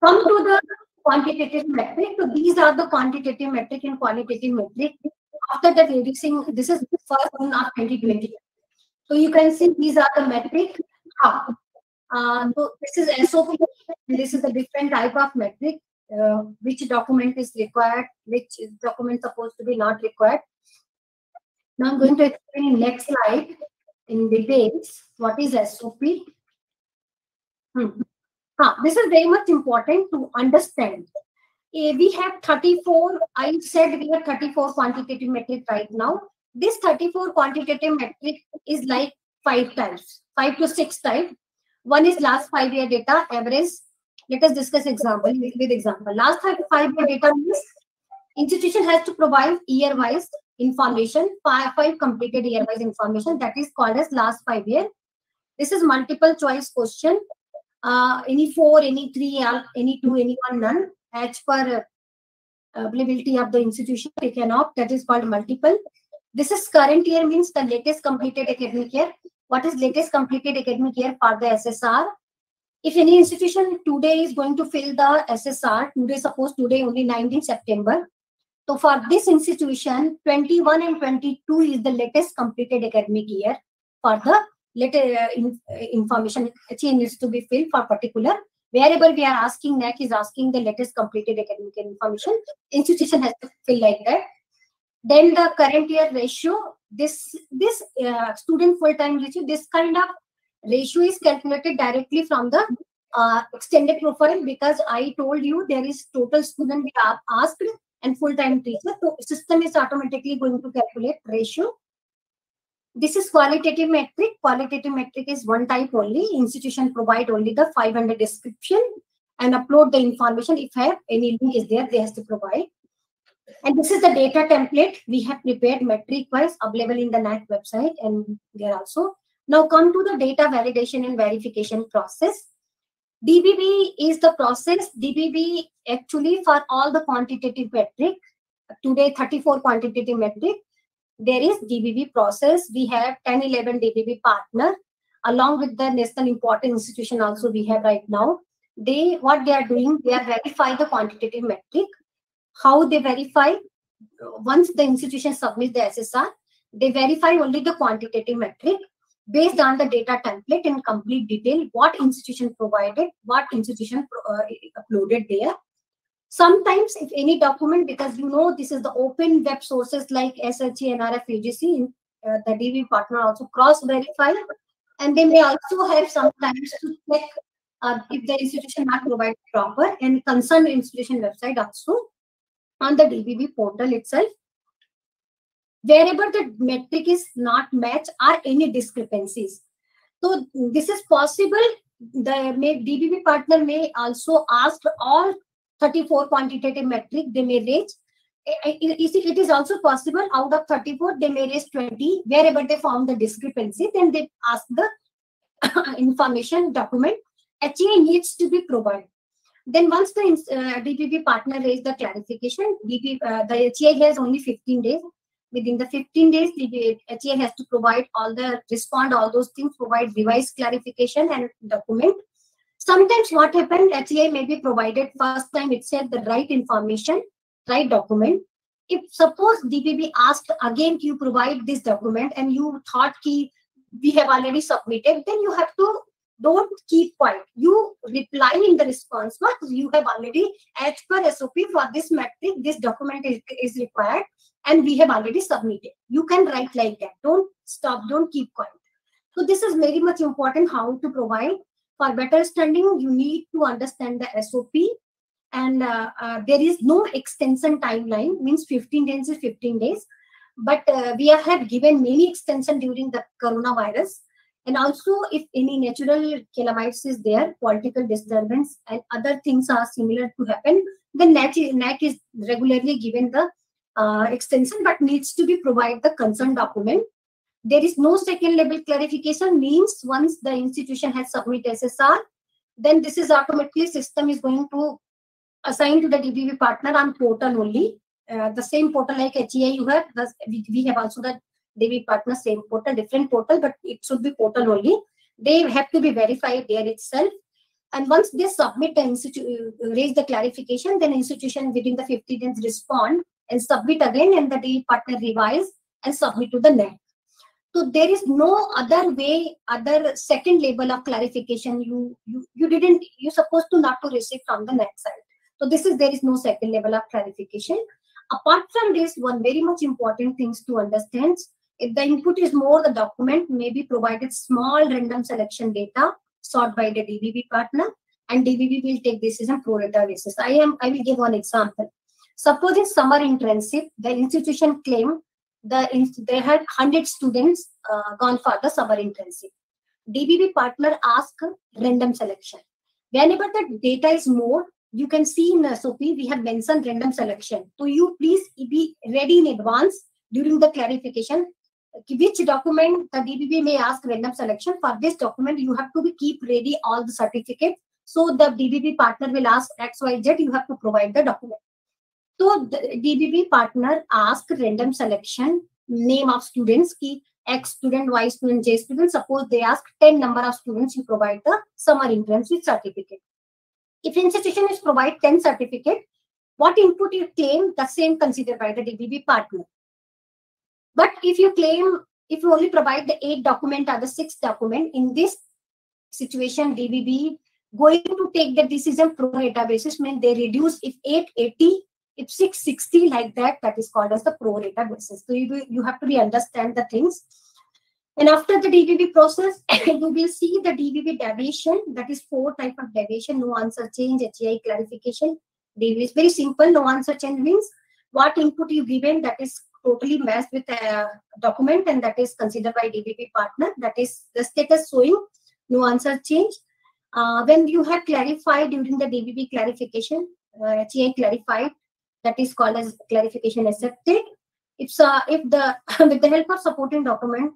Come to the quantitative metric. So these are the quantitative metric and qualitative metric. After that reducing, this is the first one of 2020. So you can see these are the metric. So this is SOP. This is a different type of metric. Which document is required, which document supposed to be not required. Now I'm going to explain in next slide in details what is SOP. This is very much important to understand. We have 34, I said we have 34 quantitative metric right now. This 34 quantitative metric is like 5 types, 5 to 6 types. One is last 5-year data, average. Let us discuss example with example. Last 5-year data means institution has to provide year-wise information, 5 completed year-wise information, that is called as last 5 year. This is multiple choice question. Any 4, any 3, any 2, any 1, none. As per availability of the institution, they can opt. That is called multiple. This is current year means the latest completed academic year. What is latest completed academic year for the SSR? If any institution today is going to fill the SSR, today only 19 September. So for this institution, 21 and 22 is the latest completed academic year for the later information needs to be filled for particular. Wherever we are asking, NAC is asking the latest completed academic information, institution has to fill like that. Then the current year ratio, this student full-time ratio, this kind of ratio is calculated directly from the extended profile, because I told you there is total student we are asked and full-time teacher. So system is automatically going to calculate ratio. This is qualitative metric. Qualitative metric is one type only. Institution provide only the 500 description and upload the information. If have any link is there, they has to provide. And this is the data template we have prepared metric-wise, available in the NAC website and there also. Now come to the data validation and verification process. DBB is the process. DBB actually for all the quantitative metric, today 34 quantitative metric, there is DBB process. We have 10-11 DBB partner along with the national important institution also we have right now. What they are doing, they are verifying the quantitative metric. How they verify? Once the institution submits the SSR, they verify only the quantitative metric based on the data template in complete detail, what institution provided, what institution uploaded there. Sometimes if any document, because you know this is the open web sources like SHA, NRF, UGC, the DB partner also cross-verify, and they may also have sometimes to check if the institution not provided proper, and concerned institution website also on the DBB portal itself. Wherever the metric is not matched or any discrepancies. So this is possible. The DBB partner may also ask all 34 quantitative metric they may raise. It is also possible out of 34 they may raise 20. Wherever they found the discrepancy, then they ask the information document. HA needs to be provided. Then once the DBB partner raise the clarification, the HA has only 15 days. Within the 15 days, the HA has to provide respond all those things, provide revised clarification and document. Sometimes what happened, HA may be provided first time itself the right information, right document. If suppose DBB asked again you provide this document and you thought we have already submitted, then you have to don't keep quiet. You reply in the response box. You have already, as per SOP for this metric, this document is required and we have already submitted. You can write like that. Don't stop, don't keep quiet. So this is very much important how to provide. For better understanding, you need to understand the SOP, and there is no extension timeline, means 15 days is 15 days. But we have given many extension during the coronavirus. And also, if any natural calamities is there, political disturbance and other things are similar to happen, then NAC is regularly given the extension, but needs to be provided the concerned document. There is no second level clarification, means once the institution has submitted SSR, then this is automatically system is going to assign to the DBB partner on portal only. The same portal like HEI you have, we have also the DBB partner same portal, different portal, but it should be portal only. They have to be verified there itself. And once they submit the raise the clarification, then institution within the 50 days respond and submit again, and the DBB partner revise and submit to the NAC. So there is no other way, other second level of clarification. You're supposed to not to receive from the NAC side. So there is no second level of clarification. Apart from this, one very much important things to understand, if the input is more, the document may be provided small random selection data sought by the DBB partner, and DBB will take decision pro rata basis. I will give one example. Suppose in summer internship, the institution claimed they had 100 students gone for the summer internship. DBB partner asked random selection. Whenever the data is more, you can see in SOP we have mentioned random selection. So you please be ready in advance during the clarification. Which document the DBB may ask random selection. For this document, you have to keep ready all the certificates. So the DBB partner will ask XYZ, you have to provide the document. So the DBB partner ask random selection, name of students, key X student, Y student, J student. Suppose they ask 10 number of students, you provide the summer internship certificate. If institution is provide 10 certificate, what input you claim, the same considered by the DBB partner. But if you only provide the 8 document or the 6 document, in this situation, DBB going to take the decision pro rata basis, means they reduce if 880, if 660 like that, that is called as the pro rata basis. So you have to understand the things. And after the DBB process, you will see the DBB deviation, that is 4 type of deviation, no answer change, HEI clarification. DBB is very simple, no answer change means what input you given, that is totally matched with a document, and that is considered by DBB partner, that is the status showing no answer change. When you have clarified during the DBB clarification, HEI clarified that is called as clarification accepted. If the with the help of supporting document,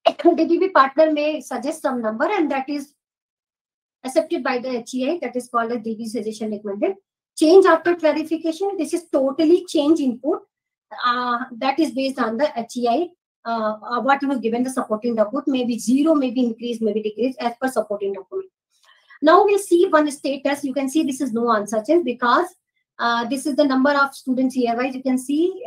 DBB partner may suggest some number and that is accepted by the HEI, that is called as DB suggestion recommended. Change after clarification, this is totally change input. That is based on the HEI, what you have given the supporting document, maybe 0, maybe increase, maybe decrease as per supporting document. Now we'll see one status. You can see this is no answer change because this is the number of students here. You can see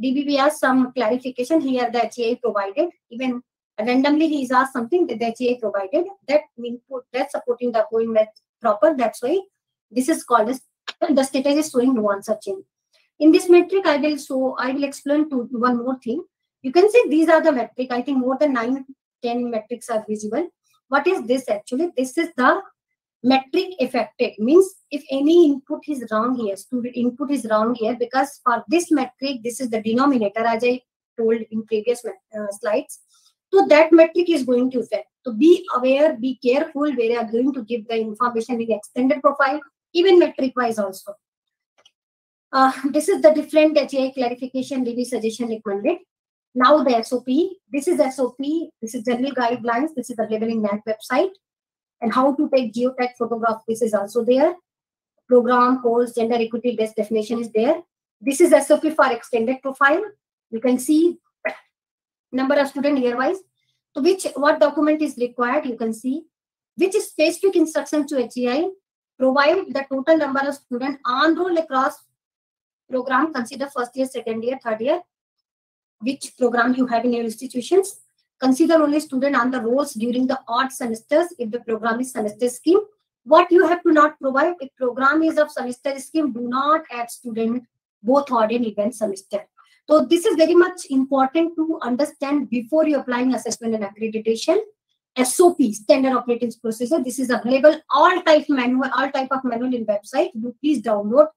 DBB has some clarification here. The HEI provided, even randomly he is asked something that the HEI provided. That input, that supporting document proper. That's why this is called as the status is showing no answer change. In this metric, I will explain to one more thing. You can see these are the metric. I think more than 9-10 metrics are visible. What is this actually? This is the metric affected. Means if any input is wrong here, student input is wrong here, because for this metric, this is the denominator as I told in previous slides. So that metric is going to affect. So be aware, be careful where you are going to give the information in extended profile, even metric wise also. This is the different HEI clarification DB suggestion recommended. Now the SOP, this is SOP, this is general guidelines, this is available in NAC website. And how to take geotag photograph, this is also there. Program, course, gender equity based definition is there. This is SOP for extended profile. You can see number of student year-wise. So what document is required, you can see. Which is specific instruction to HEI, provide the total number of students on roll across program, consider first year, second year, third year, which program you have in your institutions. Consider only student on the rolls during the odd semesters if the program is semester scheme. What you have to not provide, if program is of semester scheme, do not add student both odd and even semester. So this is very much important to understand before you applying assessment and accreditation. SOP, standard operating procedure. This is available all type of manual in website. You please download.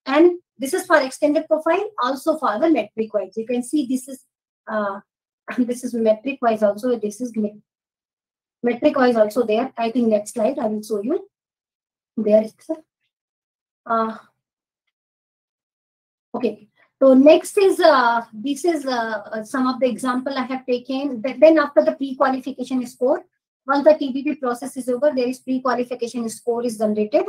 And this is for extended profile, also for the metric wise. You can see this is metric wise also. This is metric wise also there. I think next slide I will show you. There is okay. So next is this is some of the example I have taken. Then after the pre-qualification score, once the TBP process is over, there is pre-qualification score is generated.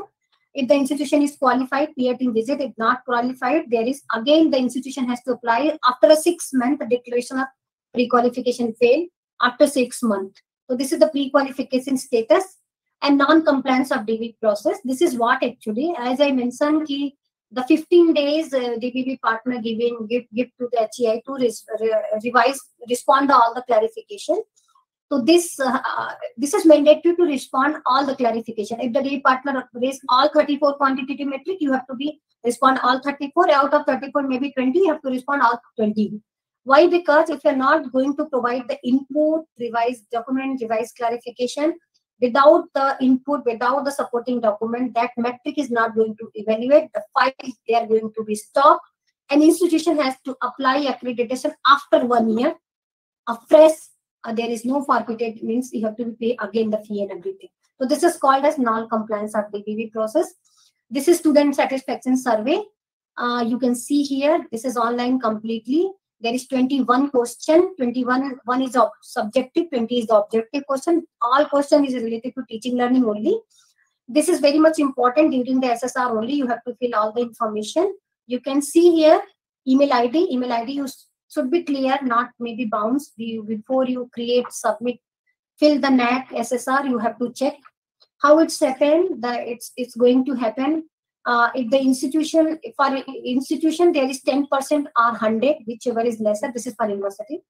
If the institution is qualified, peer team visit. If not qualified, there is again the institution has to apply after a 6-month declaration of pre-qualification fail after 6 months. So this is the pre-qualification status and non-compliance of DBP process. This is what actually, as I mentioned, the 15 days DBP partner give to the HEI to respond to all the clarification. So this is mandatory to respond all the clarification. If the DBP partner raise all 34 quantitative metric, you have to respond all 34. Out of 34, maybe 20, you have to respond all 20. Why? Because if you're not going to provide the input, revised document, revised clarification, without the input, without the supporting document, that metric is not going to evaluate. The file they are going to be stopped. An institution has to apply accreditation after 1 year. Afresh, there is no forfeited, means you have to pay again the fee and everything. So this is called as non-compliance of DBP process. This is student satisfaction survey. You can see here, this is online completely. There is 21 question, one is subjective, 20 is the objective question. All question is related to teaching learning only. This is very much important during the SSR only. You have to fill all the information. You can see here email ID. Email ID you should be clear, not maybe bounce. Before you create, submit, fill the NAC SSR, you have to check how it's happened. It's going to happen. If the institution, for institution, there is 10% or 100, whichever is lesser. This is for university.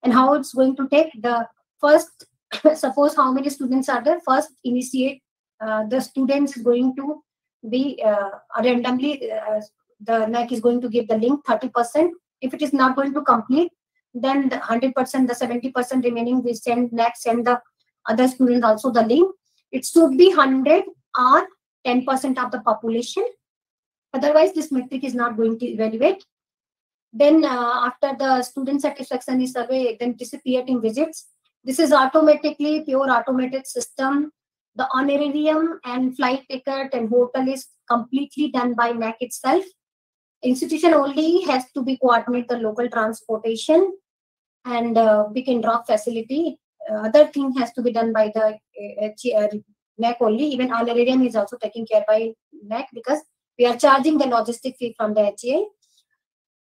And how it's going to take the first, suppose how many students are there, first initiate, the students is going to be randomly, the NAC is going to give the link 30%. If it is not going to complete, then the 100%, the 70% remaining, we send the other students also the link. It should be 100 or 10% of the population. Otherwise, this metric is not going to evaluate. Then after the student satisfaction is survey, then disappear team visits. This is automatically pure automated system. The honorarium and flight ticket and hotel is completely done by NAC itself. Institution only has to be coordinate the local transportation and pick and drop facility. Other thing has to be done by the NAC only. Even honorarium is also taken care by NAC because we are charging the logistic fee from the HA.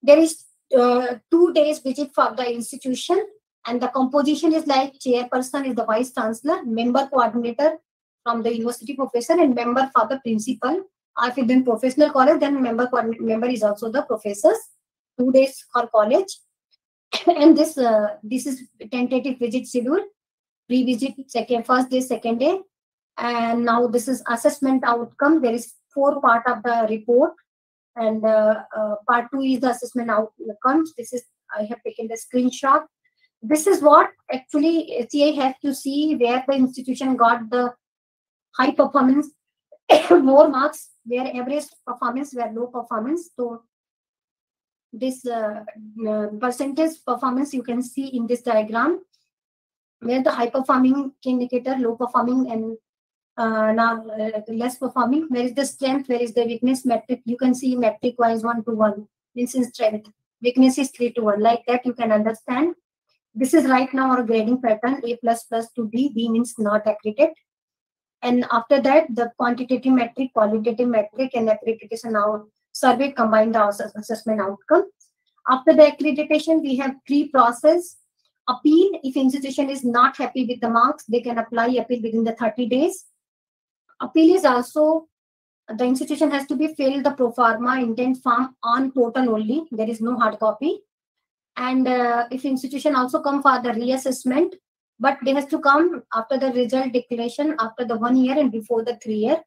There is 2 days visit for the institution, and the composition is like chairperson is the vice chancellor, member coordinator from the university professor, and member for the principal. If it's in professional college, then member is also the professors. 2 days for college, and this is tentative visit schedule. Pre-visit first day, second day, and now this is assessment outcome. There is 4 part of the report, and part 2 is the assessment outcomes. This is, I have taken the screenshot. This is what actually HCA has to see where the institution got the high performance, more marks, where average performance, where low performance. So this percentage performance you can see in this diagram, where the high performing indicator, low performing, and now less performing. Where is the strength, where is the weakness metric? You can see metric wise 1 to 1 means in strength, weakness is 3 to 1. Like that you can understand. This is right now our grading pattern, A++ to B. B means not accredited. And after that, the quantitative metric, qualitative metric, and accreditation now survey combined the assessment outcome. After the accreditation, we have 3 process. Appeal, if institution is not happy with the marks, they can apply appeal within the 30 days. Appeal is also, the institution has to be filled the pro forma intent form on portal only. There is no hard copy. And if institution also come for the reassessment, but they has to come after the result declaration, after the 1 year and before the 3 year.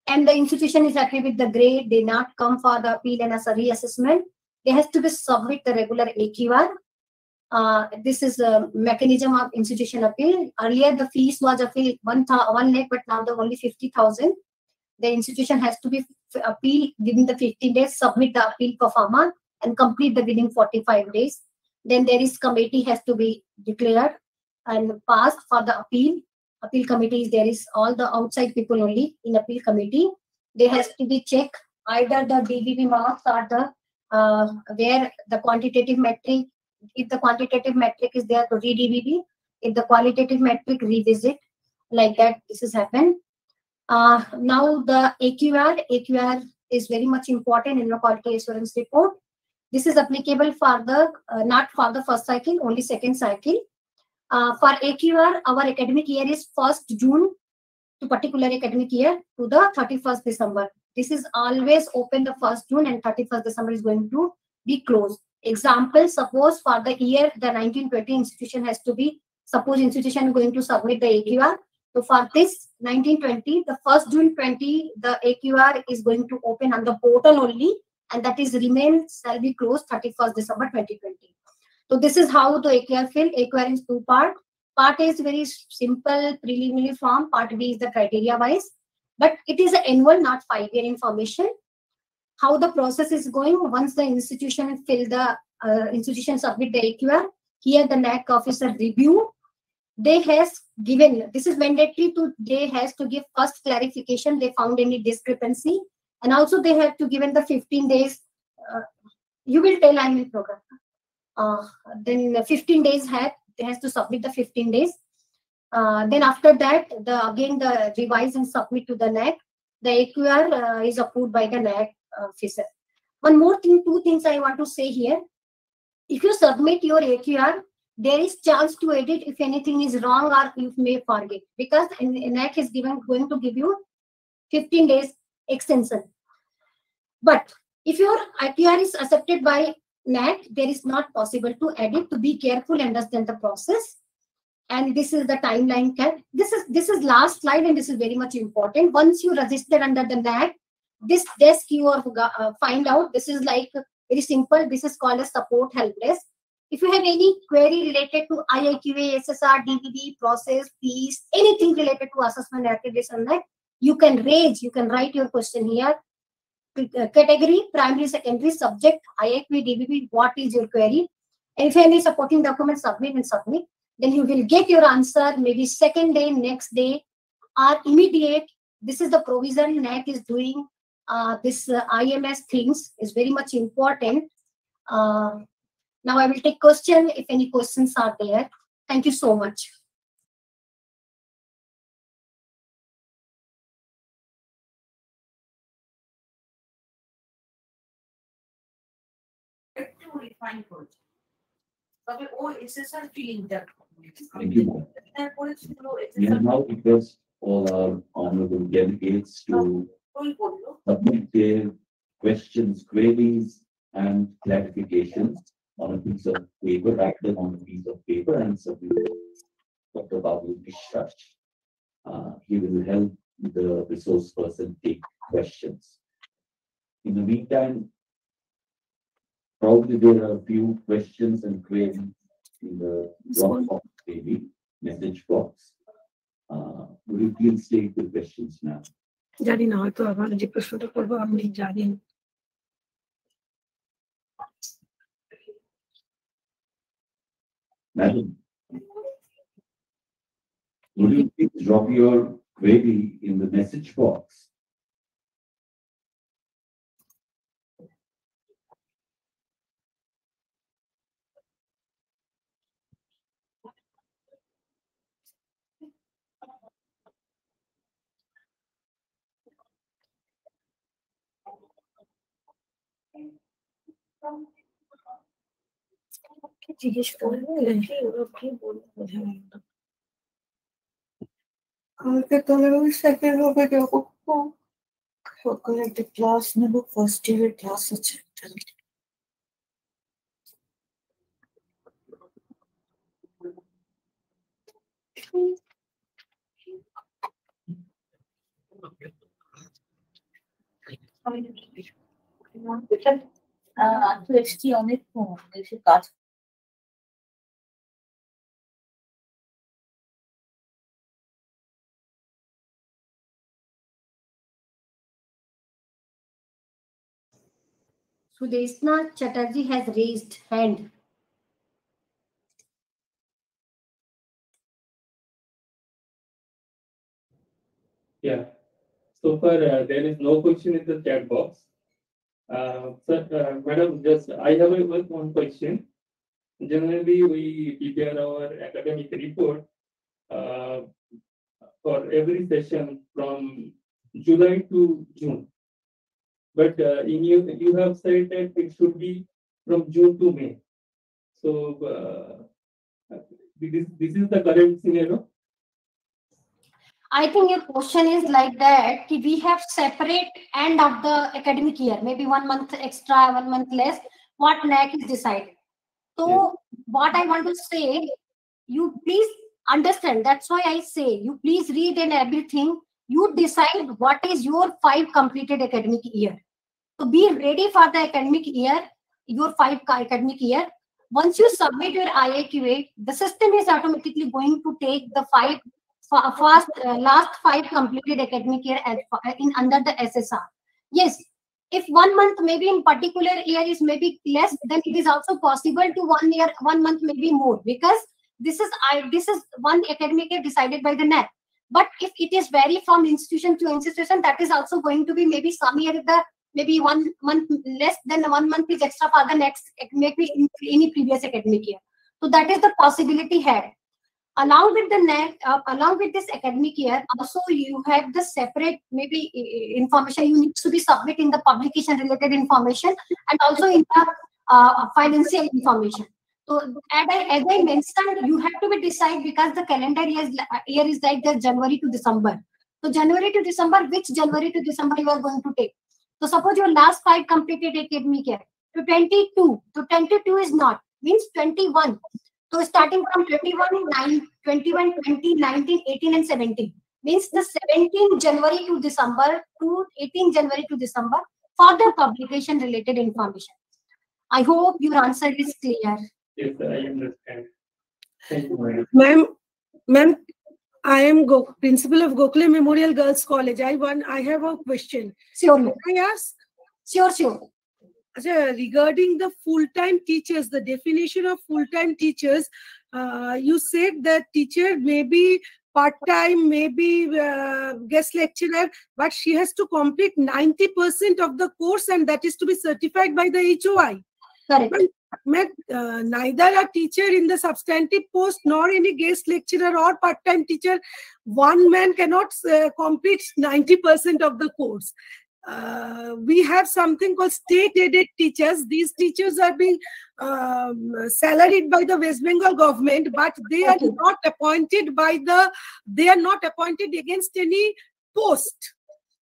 And the institution is happy with the grade, they not come for the appeal and as a reassessment. They has to be submit the regular AQR. This is a mechanism of institution appeal. Earlier the fees was appeal 1 lakh, but now the only 50,000. The institution has to be appeal within the 15 days, submit the appeal pro forma and complete the within 45 days. Then there is committee has to be declared and passed for the appeal. Appeal committee, there is all the outside people only in appeal committee. They has to be checked either the DBB marks or the where the quantitative metric. If the quantitative metric is there, to re-DBB. If the qualitative metric, revisit. Like that, this has happened. Now the AQR is very much important in the quality assurance report. This is applicable for the not for the first cycle, only second cycle. For AQR, our academic year is 1st June to particular academic year to the 31st December. This is always open the 1st June and 31st December is going to be closed. Example, suppose for the year the 1920 institution has to be, suppose institution is going to submit the AQR. So for this 1920, the 1st June 20, the AQR is going to open on the portal only, and that is remain shall be closed 31st December 2020. So this is how the AQR fill. AQR is 2 part. Part A is very simple preliminary form. Part B is the criteria wise, but it is an annual, not 5-year information. How the process is going once the institution fill the institution submit the AQR. Here the NAC officer review. They has given, this is mandatory to, they has to give first clarification they found any discrepancy, and also they have to given the 15 days. You will tell I'm in program. Then 15 days has to submit the 15 days. Then after that, again the revise and submit to the NAC. The AQR is approved by the NAC officer. One more thing, 2 things I want to say here. If you submit your AQR, there is chance to edit if anything is wrong or you may forget, because NAC is going to give you 15 days extension. But if your AQR is accepted by NAC, there is not possible to edit. To be careful, understand the process. And this is the timeline cap. This is last slide, and this is very much important. Once you register under the NAC, this desk you are find out. This is like very simple. This is called a support help desk. If you have any query related to IIQA, SSR, DBB, process, fees, anything related to assessment accreditation, you can raise, you can write your question here. Category, primary, secondary, subject, IIQA, DBB, what is your query? And if any supporting documents, submit and submit. Then you will get your answer maybe second day, next day, or immediate. This is the provision NAC is doing this IMS things is very much important. Now I will take question if any questions are there. Thank you so much. Thank you. We have now request all our honorable delegates to submit their questions, queries, and clarifications on a piece of paper, write them on a piece of paper, and submit it to Dr. Babu Mishra. He will help the resource person take questions. In the meantime, probably there are a few questions and queries in the Dropbox maybe message box. Would you please take the questions now? জানি না হয়তো আমার যে প্রশ্নটা করবো আমি জানি না। Madam, would you please drop your query in the message box? জিজ্ঞেস করবো ওরা কি বলবো বোঝা গেল না। আমাকে তাহলে ওই সেকেন্ড হবে যখন সকালে একটা ক্লাস নেবো, ফার্স্ট ইয়ারের ক্লাস আছে। এসছি অনেক এসে কাজ Sudeshna Chatterjee has raised hand. Yeah. So far, there is no question in the chat box. Madam, just I have one question. Generally, we prepare our academic report for every session from July to June. But in you have said that it should be from June to May. So this is the current scenario. I think your question is like that. We have separate end of the academic year, maybe 1 month extra, 1 month less. What NAC is decided. So what I want to say, you please understand. That's why I say you please read and everything. You decide what is your 5 completed academic year. So be ready for the academic year, your 5 academic year. Once you submit your IAQA, the system is automatically going to take the last 5 completed academic year under the SSR. Yes, if 1 month maybe in particular year is maybe less, then it is also possible to 1 month maybe more, because this is one academic year decided by the NAC. But if it is vary from institution to institution, that is also going to be maybe some year maybe 1 month less than 1 month is extra for the next, maybe in any previous academic year. So that is the possibility here. Along with the NAC, along with this academic year, also you have the separate maybe information you need to be submit in the publication related information and also in the financial information. So as I mentioned, you have to be decide, because the calendar year is like the January to December. So January to December, which January to December you are going to take? So suppose your last 5 completed academic year to 22. So 22 is not, means 21. So starting from 21, 20, 19, 18 and 17. Means the 17 January to December to 18 January to December for the publication related information. I hope your answer is clear. Yes, I understand. Thank you, Ma'am, I am principal of Gokhale Memorial Girls College. I have a question. Sure. Can I ask? Sure. Regarding the full-time teachers, the definition of full-time teachers, you said that teacher may be part-time, maybe guest lecturer, but she has to complete 90% of the course, and that is to be certified by the HOI. Correct. Neither a teacher in the substantive post nor any guest lecturer or part-time teacher, one man cannot complete 90% of the course. We have something called state-aided teachers. These teachers are being salaried by the West Bengal government, but they are not appointed by the. They are not appointed against any post.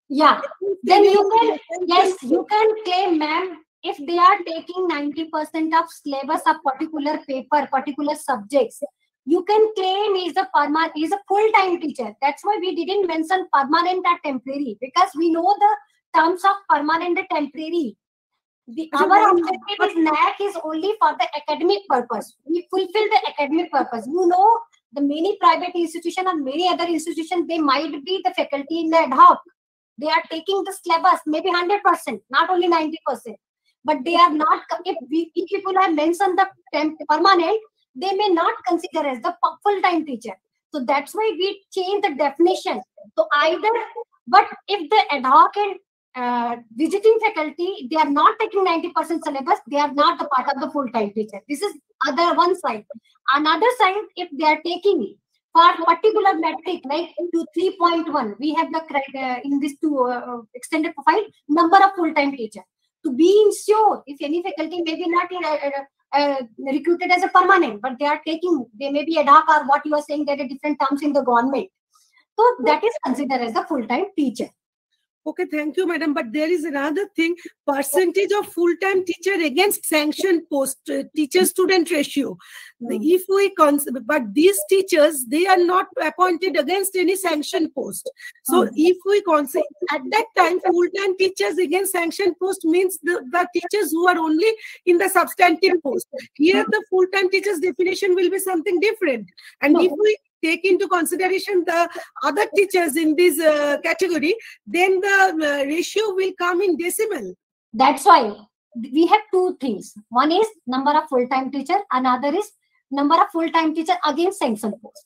Yeah. Then you can, yes, you can claim, ma'am, if they are taking 90% of syllabus of particular paper, particular subjects, you can claim is a full-time teacher. That's why we didn't mention permanent or temporary, because we know the terms of permanent and temporary. Our objective is NAC is only for the academic purpose. We fulfill the academic purpose. You know, the many private institutions and many other institutions, they might be the faculty in the ad hoc. They are taking the syllabus, maybe 100%, not only 90%. But they are not, if people have mentioned the permanent, they may not consider as the full-time teacher. So that's why we change the definition. So either, but if the ad hoc and visiting faculty, they are not taking 90% syllabus, they are not a part of the full-time teacher. This is other one side. Another side, if they are taking for particular metric, like into 3.1, we have the in this two extended profile, number of full-time teacher. To be sure, if any faculty may be not recruited as a permanent, but they are taking, they may be ad hoc or what you are saying, there are different terms in the government. So that is considered as a full-time teacher. Okay, thank you, madam. But there is another thing, percentage of full-time teacher against sanctioned post, teacher-student ratio. If we but these teachers, they are not appointed against any sanctioned post. So if we consider, at that time, full-time teachers against sanctioned post means the teachers who are only in the substantive post. Here, the full-time teachers definition will be something different. And if we take into consideration the other teachers in this category, then the ratio will come in decimal. That's why we have two things. One is number of full-time teacher, another is number of full-time teacher against sanctioned post.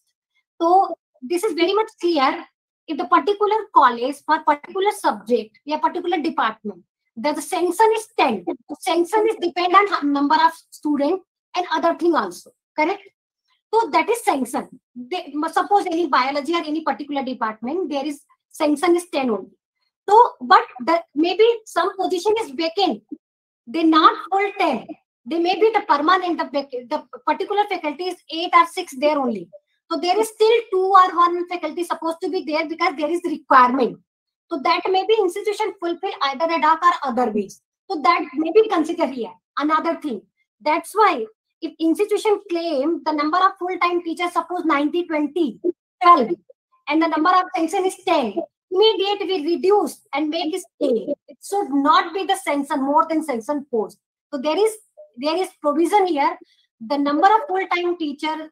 So this is very much clear. If the particular college for particular subject, a particular department, the sanction is 10. The sanction is dependent on number of students and other thing also. Correct? So that is sanction. Suppose any biology or any particular department, there is sanction is 10 only. So, but maybe some position is vacant. They not full 10. They may be the permanent, the particular faculty is 8 or 6 there only. So there is still 2 or 1 faculty supposed to be there because there is requirement. So that may be institution fulfill either ad hoc or other ways. So that may be considered here. Another thing. That's why if institution claim the number of full-time teachers, suppose 90, 20, 12, and the number of sanction is 10, immediately we reduce and make it stay. It should not be the sanction more than sanction post. So there is provision here. The number of full-time teachers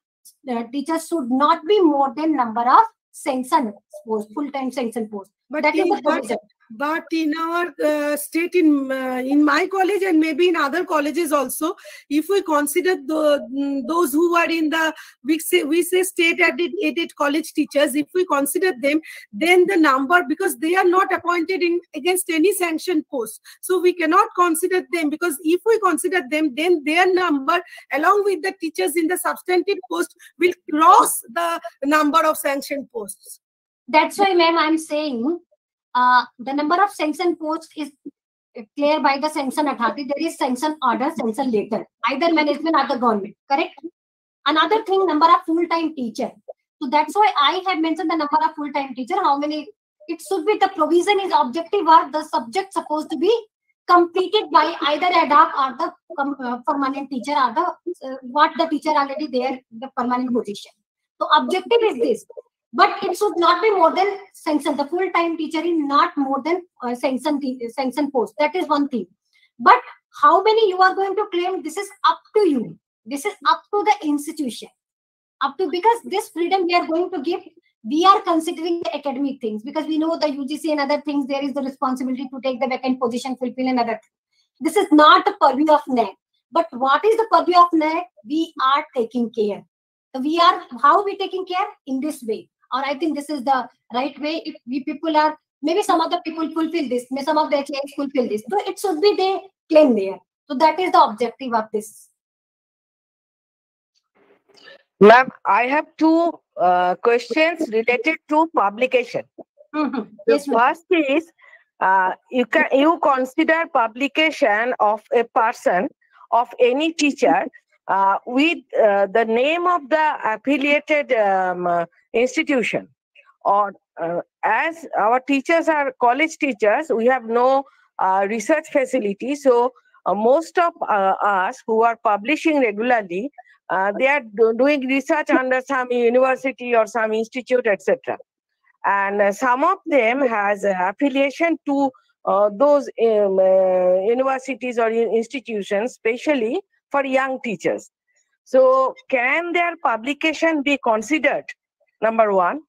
should not be more than number of sanction post, full-time sanction post. But that is the provision. But in our state, in my college and maybe in other colleges also, if we consider those who are in the, we say state-aided college teachers, if we consider them, then the number, because they are not appointed against any sanctioned post. So we cannot consider them, because if we consider them, then their number along with the teachers in the substantive post will cross the number of sanctioned posts. That's why, ma'am, I'm saying the number of sanction posts is clear by the sanction authority. There is sanction order, sanction letter, either management or the government. Correct? Another thing, number of full-time teacher. So that's why I have mentioned the number of full-time teacher. How many? It should be the provision is objective or the subject supposed to be completed by either ad hoc or the permanent teacher or the what the teacher already there, the permanent position. So objective is this. But it should not be more than sanction. The full-time teacher is not more than sanction post. That is one thing. But how many you are going to claim? This is up to you. This is up to the institution. Up to, because this freedom we are going to give, we are considering the academic things, because we know the UGC and other things, there is the responsibility to take the vacant position, fulfill another thing. This is not the purview of NAC. But what is the purview of NAC? We are taking care. We are, how we taking care? In this way. or I think this is the right way. If we people are, maybe some other people fulfill this, maybe some of their claims fulfill this. So it should be they claim there. So that is the objective of this. Ma'am, I have two questions related to publication. The Yes, ma'am. first is, you consider publication of a person, of any teacher, with the name of the affiliated institution, or as our teachers are college teachers, we have no research facility. So most of us who are publishing regularly, they are doing research under some university or some institute, etc. And some of them has affiliation to those universities or institutions, especially for young teachers. So can their publication be considered? Number one.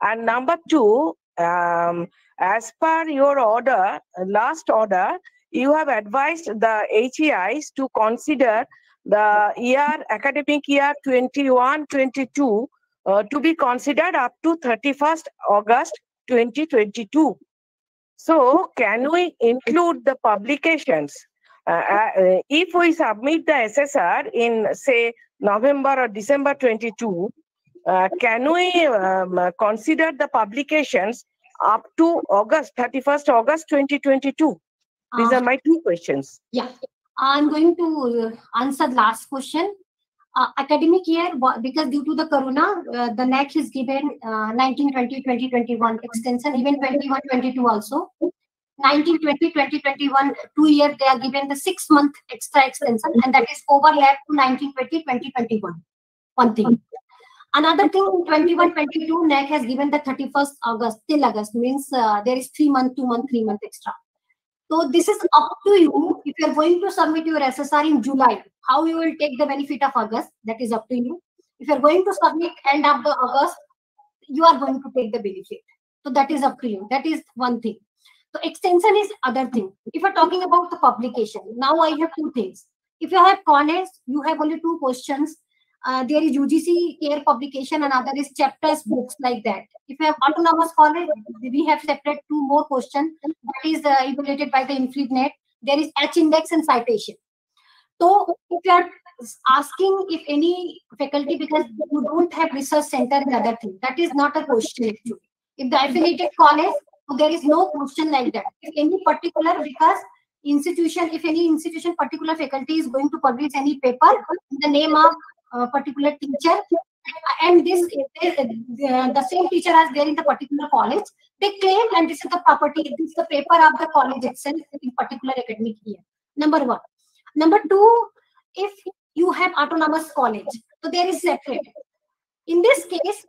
And number two, as per your order, last order, you have advised the HEIs to consider the academic year 21-22 to be considered up to 31st August 2022. So can we include the publications? If we submit the SSR in, say, November or December 22, can we consider the publications up to 31st August 2022? These are my two questions. Yeah, I'm going to answer the last question. Academic year, because due to the corona, the NAC is given 19-20-2021 extension, even 21-22 also. 19-20-2021, 2 years, they are given the 6-month extra extension, and that is overlap to 19-20-2021. One thing. Another thing, 21-22, NAC has given the 31st August, till August, means there is 3 month, 2 month, 3 month extra. So this is up to you. If you are going to submit your SSR in July, how you will take the benefit of August, that is up to you. If you are going to submit end of the August, you are going to take the benefit. So that is up to you. That is one thing. So extension is other thing. If you are talking about the publication, now I have two things. If you have college, you have only 2 questions. There is UGC care publication, and other is chapters books like that. If you have autonomous college, we have separate 2 more questions. That is evaluated by the InfreeNet. There is H index and citation. So if you are asking if any faculty, because you don't have research center and other thing, that is not a question actually. If the affiliated college, there is no question like that. If any particular, because institution, if any institution particular faculty is going to publish any paper in the name of a particular teacher, and this the same teacher as there in the particular college, they claim, and this is the property, this is the paper of the college itself in particular academic year. Number 1. Number 2, if you have autonomous college, so there is separate. In this case,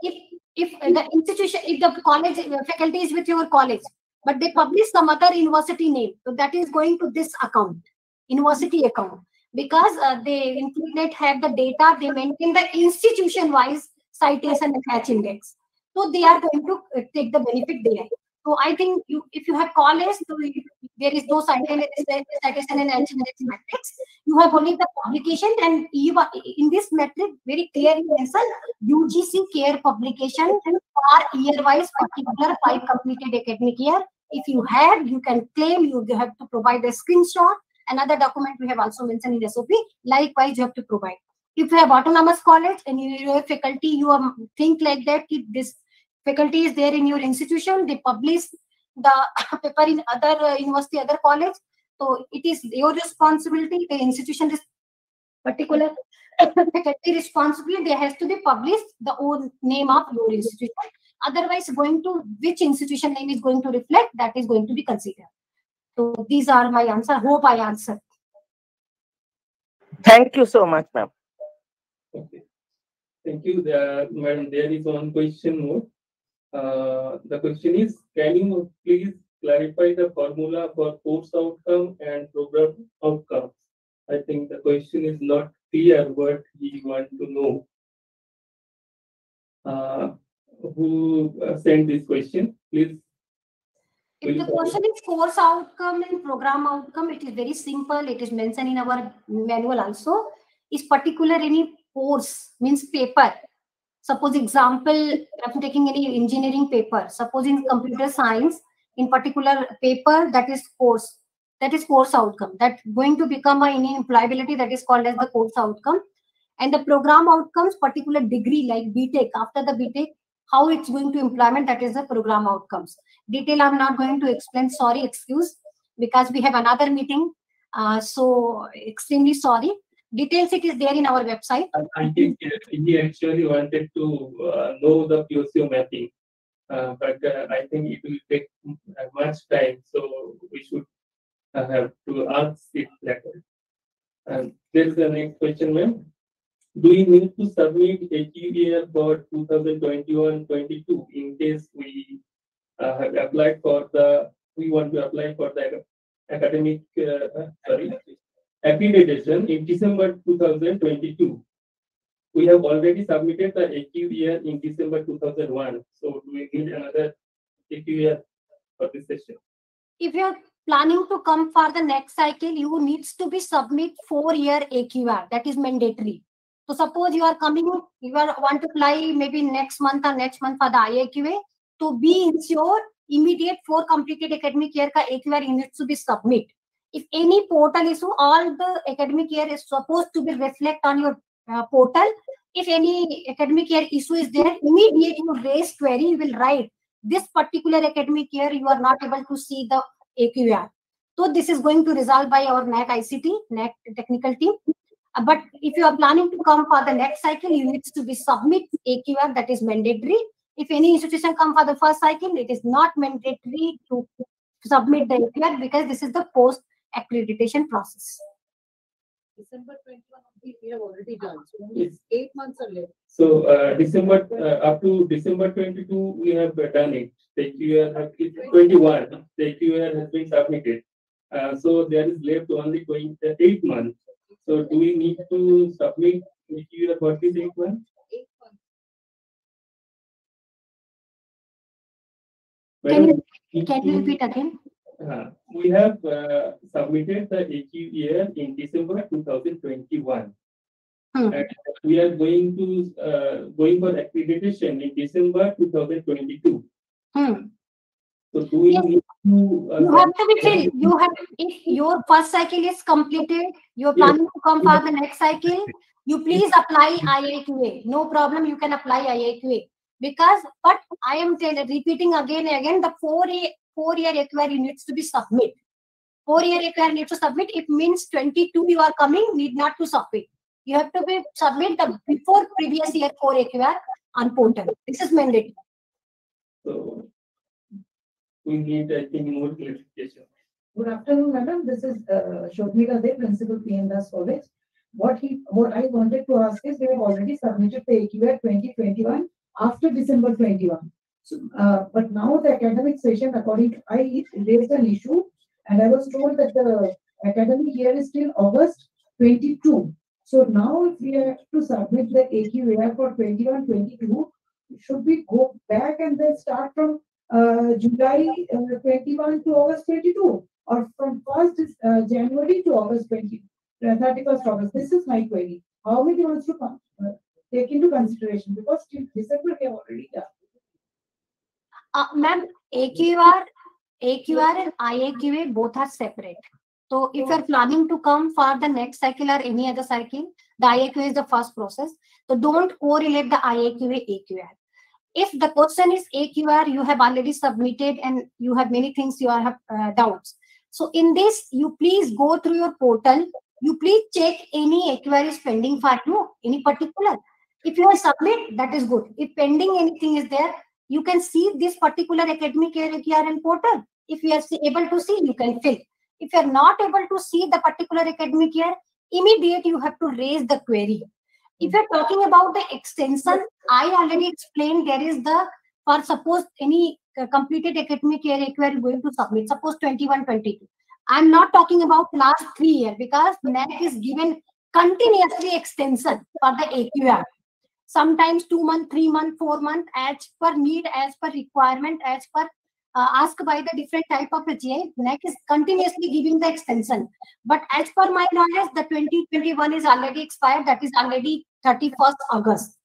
if the institution, if the college faculty is with your college, but they publish some other university name, so that is going to this account, university account, because they InfreeNet have the data, they maintain the institution-wise citation and H index. So they are going to take the benefit there. So I think if you have college, so there is no citation and H index matrix. You have only the publication, and in this metric very clearly mentioned UGC care publication are year-wise particular 5 completed academic year. If you have, you can claim, you have to provide a screenshot. Another document we have also mentioned in SOP. Likewise, you have to provide. If you have autonomous college and you have faculty, you think like that, if this faculty is there in your institution, they publish the paper in other university, other college. So it is your responsibility, the institution is particular faculty responsibility, they has to be published the own name of your institution. Otherwise, going to which institution name is going to reflect, that is going to be considered. So these are my answer. Hope I answered. Thank you so much, ma'am. Okay. Thank you, madam. There is one question more. The question is, can you please clarify the formula for course outcome and program outcomes? I think the question is not clear what we want to know. Who sent this question? Please. If the question is course outcome and program outcome, it is very simple. It is mentioned in our manual also. Is particular any course, means paper. Suppose example, I'm taking any engineering paper. Suppose in computer science, in particular paper, that is course outcome. That going to become any employability, that is called as the course outcome. And the program outcomes, particular degree like BTech, after the BTech, how it's going to implement, that is the program outcomes. Detail I'm not going to explain, sorry, excuse, because we have another meeting. So extremely sorry. Details, it is there in our website. I think he actually wanted to know the POCO mapping, but I think it will take much time, so we should have to ask it later. There is the next question, ma'am. Do we need to submit AQAR for 2021-22 in case we have applied for we want to apply for the academic accreditation in December 2022? We have already submitted the AQAR in December 2001. So do we need another AQAR for this session? If you are planning to come for the next cycle, you needs to be submit 4-year AQAR. That is mandatory. So suppose you are coming, want to apply maybe next month or next month for the IAQA. To be ensure immediate 4 completed academic year ka AQAR needs to be submit. If any portal issue, all the academic year is supposed to be reflect on your portal. If any academic year issue is there, immediate you raise query, you will write this particular academic year you are not able to see the AQAR. So this is going to resolve by our NAC ICT, NAC technical team. But if you are planning to come for the next cycle, you need to be submit AQAR, that is mandatory. If any institution come for the first cycle, it is not mandatory to submit the AQAR because this is the post accreditation process. December 21 we have already done. So it's 8 months are left. So up to December 22, we have done it. The AQAR has 21. The AQAR has been submitted. So there is left only 8 months. So do we need to submit AQAR for this 8 months? 8 months. Can you repeat again? We have submitted the AQAR in December 2021. And we are going for accreditation in December 2022. So do we need to? You have to be filled. You have, if your first cycle is completed, you are planning to come for the next cycle, you please apply IAQA. No problem, you can apply IAQA. Because, but I am repeating again and again, the 4-year AQAR needs to be submit. 4-year AQAR needs to submit. It means 22 you are coming, need not to submit. You have to be submit the before previous year 4 AQAR on portal. This is mandatory. So we need, I think, more clarification. Good afternoon, madam. This is Shobhita Dev, Principal PNDAS College. What I wanted to ask is, they have already submitted the AQAR 2021 after December 21. So, but now the academic session, according to I raised an issue, and I was told that the academic year is till August 22. So now if we have to submit the AQAR for 21-22, should we go back and then start from July 21 to August 22, or from 1st January to August 31st August? This is my query. How many wants to take into consideration, because till December we have already done. Ma'am, AQAR and IAQA both are separate. So if you are planning to come for the next cycle or any other cycle, the IAQA is the first process. So don't correlate the IAQA AQAR. If the question is AQAR, you have already submitted and you have many things you have doubts. So in this, you please go through your portal. You please check any AQAR is pending for you, any particular. If you are submit, that is good. If pending anything is there, you can see this particular academic year AQAR in portal. If you are able to see, you can fill. If you are not able to see the particular academic year, immediate you have to raise the query. If you are talking about the extension, I already explained there is the, for suppose any completed academic year AQAR going to submit, suppose 21-22. I am not talking about last 3 years because NAC is given continuously extension for the AQAR. Sometimes 2 months, 3 months, 4 months, as per need, as per requirement, as per asked by the different type of GI, NAC is continuously giving the extension. But as per my knowledge, the 2021 is already expired. That is already 31st August.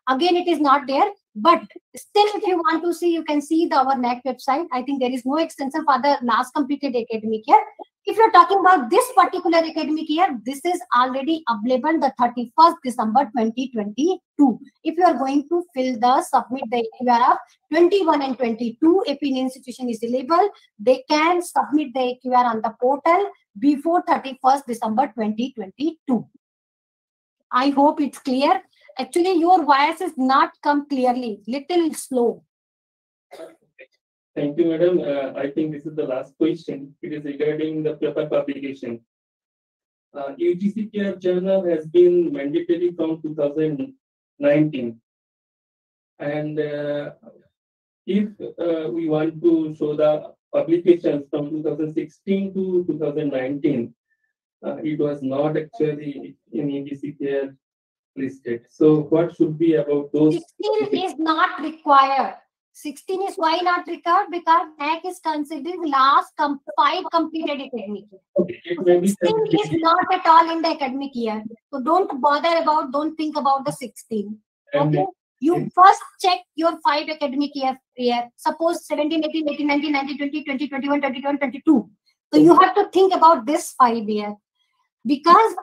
Again, it is not there, but still, if you want to see, you can see our NAC website. I think there is no extension for the last completed academic year. If you're talking about this particular academic year, this is already available the 31st December 2022. If you are going to submit the AQR of 21 and 22, if an institution is eligible, they can submit the AQR on the portal before 31st December 2022. I hope it's clear. Actually, your voice is not come clearly, little slow. Thank you, madam. I think this is the last question. It is regarding the paper publication. UGC Care Journal has been mandatory from 2019. And if we want to show the publications from 2016 to 2019, it was not actually in UGC Care listed. So what should be about those? 16 is not required. 16 is why not required? Because NAC is considering last 5 completed academic year. Okay, it may be 16 is not at all in the academic year. So don't don't think about the 16. Okay? You first check your 5 academic year. Suppose 17, 18, 19, 19, 20, 20, 21, 22, 22. So you have to think about this 5 year. Because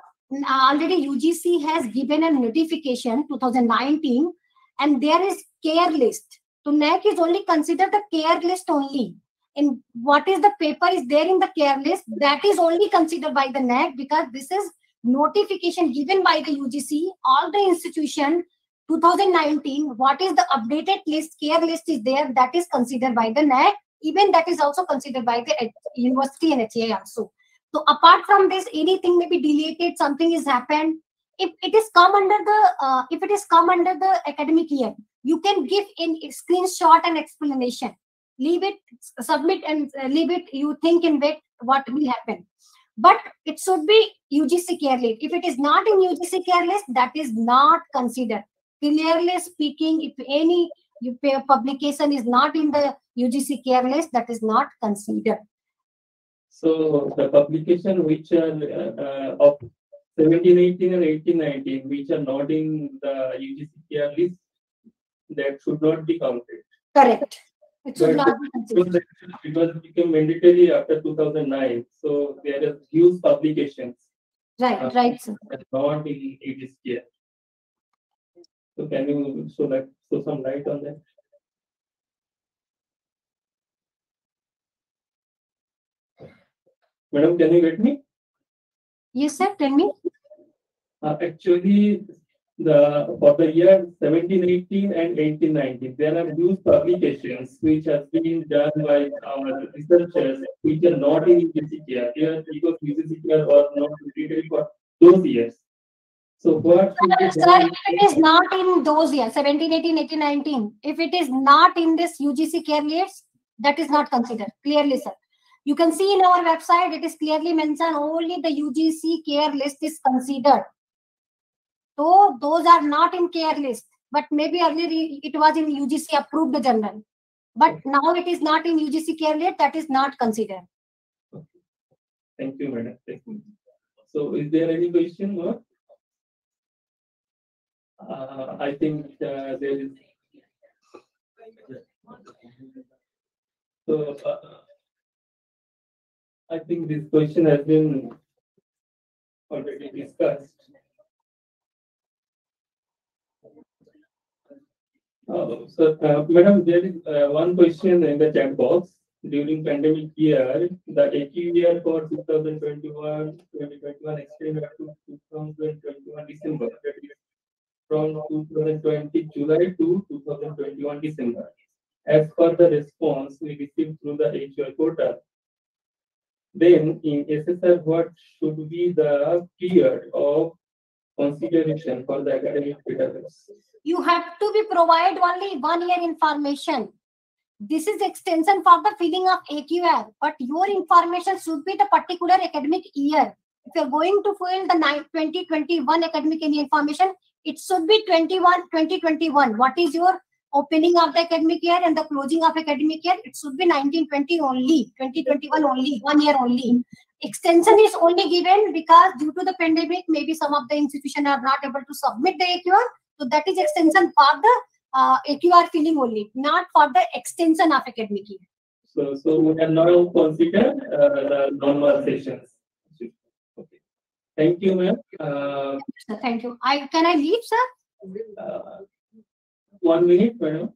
already UGC has given a notification 2019 and there is care list. So NAC is only consider the care list only. And what is the paper is there in the care list, that is only considered by the NAC, because this is notification given by the UGC. All the institution 2019, what is the updated list, care list is there, that is considered by the NAC. Even that is also considered by the university and HAI also. So apart from this, anything may be deleted, something has happened. If it is come under the academic year, you can give in screenshot and explanation. Leave it, submit and leave it. You think and wait what will happen. But it should be UGC care list. If it is not in UGC care list, that is not considered. Clearly speaking, if any publication is not in the UGC care list, that is not considered. So the publication which are of 1718 and 1819, which are not in the UGC care list, that should not be counted. Correct. It should not be considered. It was become mandatory after 2009. So there are huge publications. Right, right, sir. Not in UGC care. So can you show some light on that? Madam, can you get me? Yes, sir. Tell me. Actually, for the year 1718 and 1819, there are huge publications which have been done by our researchers which are not in UGC care because UGC care was not completed for those years. So what sir, if it is not in those years, 17, 18, 18, 19, if it is not in this UGC care list, that is not considered. Clearly, sir. You can see in our website, it is clearly mentioned only the UGC care list is considered. So those are not in care list, but maybe earlier it was in UGC approved journal. But now it is not in UGC care list, that is not considered. Thank you, madam. Thank you. So is there any question more? I think there is. So I think this question has been already discussed. Madam, there is one question in the chat box. During pandemic year, the AQR for 2021 extended to 2021 December. That is from 2020 July to 2021 December. As per the response we received through the HUI portal, then in SSR, what should be the period of consideration for the academic database? You have to be provided only 1 year information. This is extension for the filling of AQR, but your information should be the particular academic year. If you're going to fill the 2021 academic information, it should be 2021. What is your opening of the academic year and the closing of academic year? It should be 1920 only, 2021 only, 1 year only. Extension is only given because due to the pandemic, maybe some of the institutions are not able to submit the AQR. So that is extension for the AQR filling only, not for the extension of academic year. So we can now consider the normal sessions. Okay. Thank you, ma'am. Thank you. Can I leave, sir? 1 minute, madam.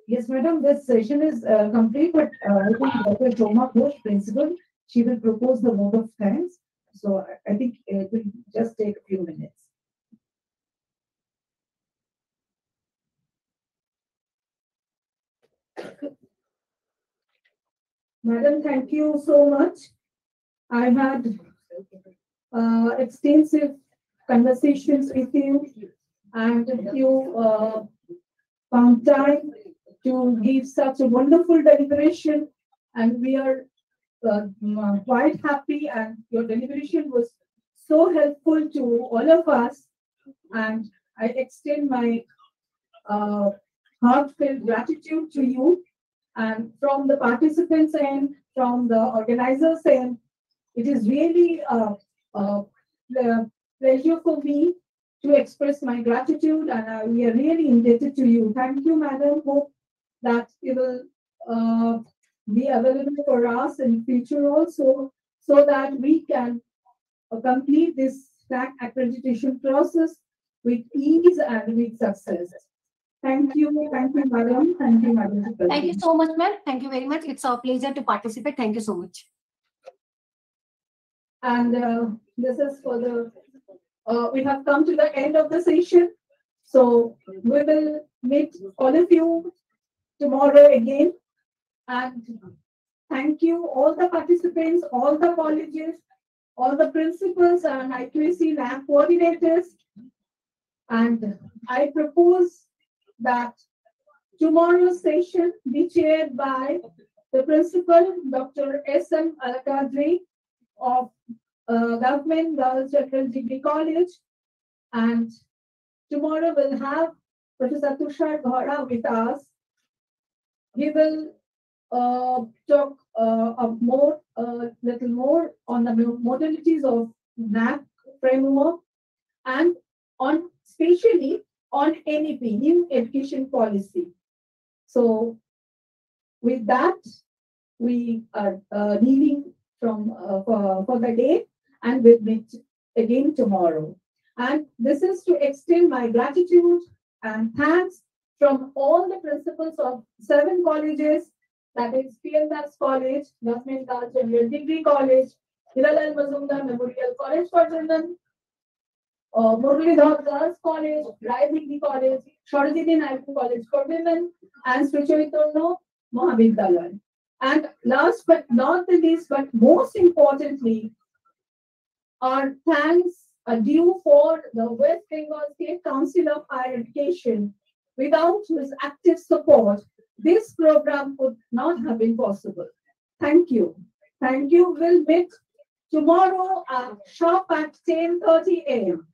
Yes, madam, this session is complete, but I think Dr. Choma Ghosh, principal, she will propose the vote of thanks. So I think it will just take a few minutes. Madam, thank you so much. I had extensive conversations with you, and you found time to give such a wonderful deliberation, and we are quite happy, and your deliberation was so helpful to all of us, and I extend my heartfelt gratitude to you, and from the participants and from the organizers, and it is really a pleasure for me to express my gratitude, and we are really indebted to you. Thank you, madam. Hope that you will be available for us in future also, so that we can complete this SNAC accreditation process with ease and with success. Thank you, madam. Thank you, madam. Thank you so much, ma'am. Thank you very much. It's our pleasure to participate. Thank you so much. And this is for the, we have come to the end of the session. So we will meet all of you tomorrow again. And thank you, all the participants, all the colleges, all the principals and IQAC lab coordinators. And I propose that tomorrow's session be chaired by the principal, Dr. S.M. Al-Qadri of Government Girls General Degree College. And tomorrow we'll have Professor Tushar Ghora with us. He will talk little more on the modalities of NAC framework and especially on NEP, New Education Policy. So with that, we are leaving for the day, and we'll meet again tomorrow. And this is to extend my gratitude and thanks from all the principals of 7 colleges, that is PLDAS College, Government Girls General Degree College, Hiralal Mazumdar Memorial College for Women, Muralidhar Girls College, Rai Degree College, Shorajidi Naidu College for Women, and Sri Chaitanya Mahavidyalaya. And last but not the least, but most importantly, our thanks are due for the West Bengal State Council of Higher Education. Without whose active support, this program would not have been possible. Thank you. Thank you. We'll meet tomorrow sharp at 10:30 a.m.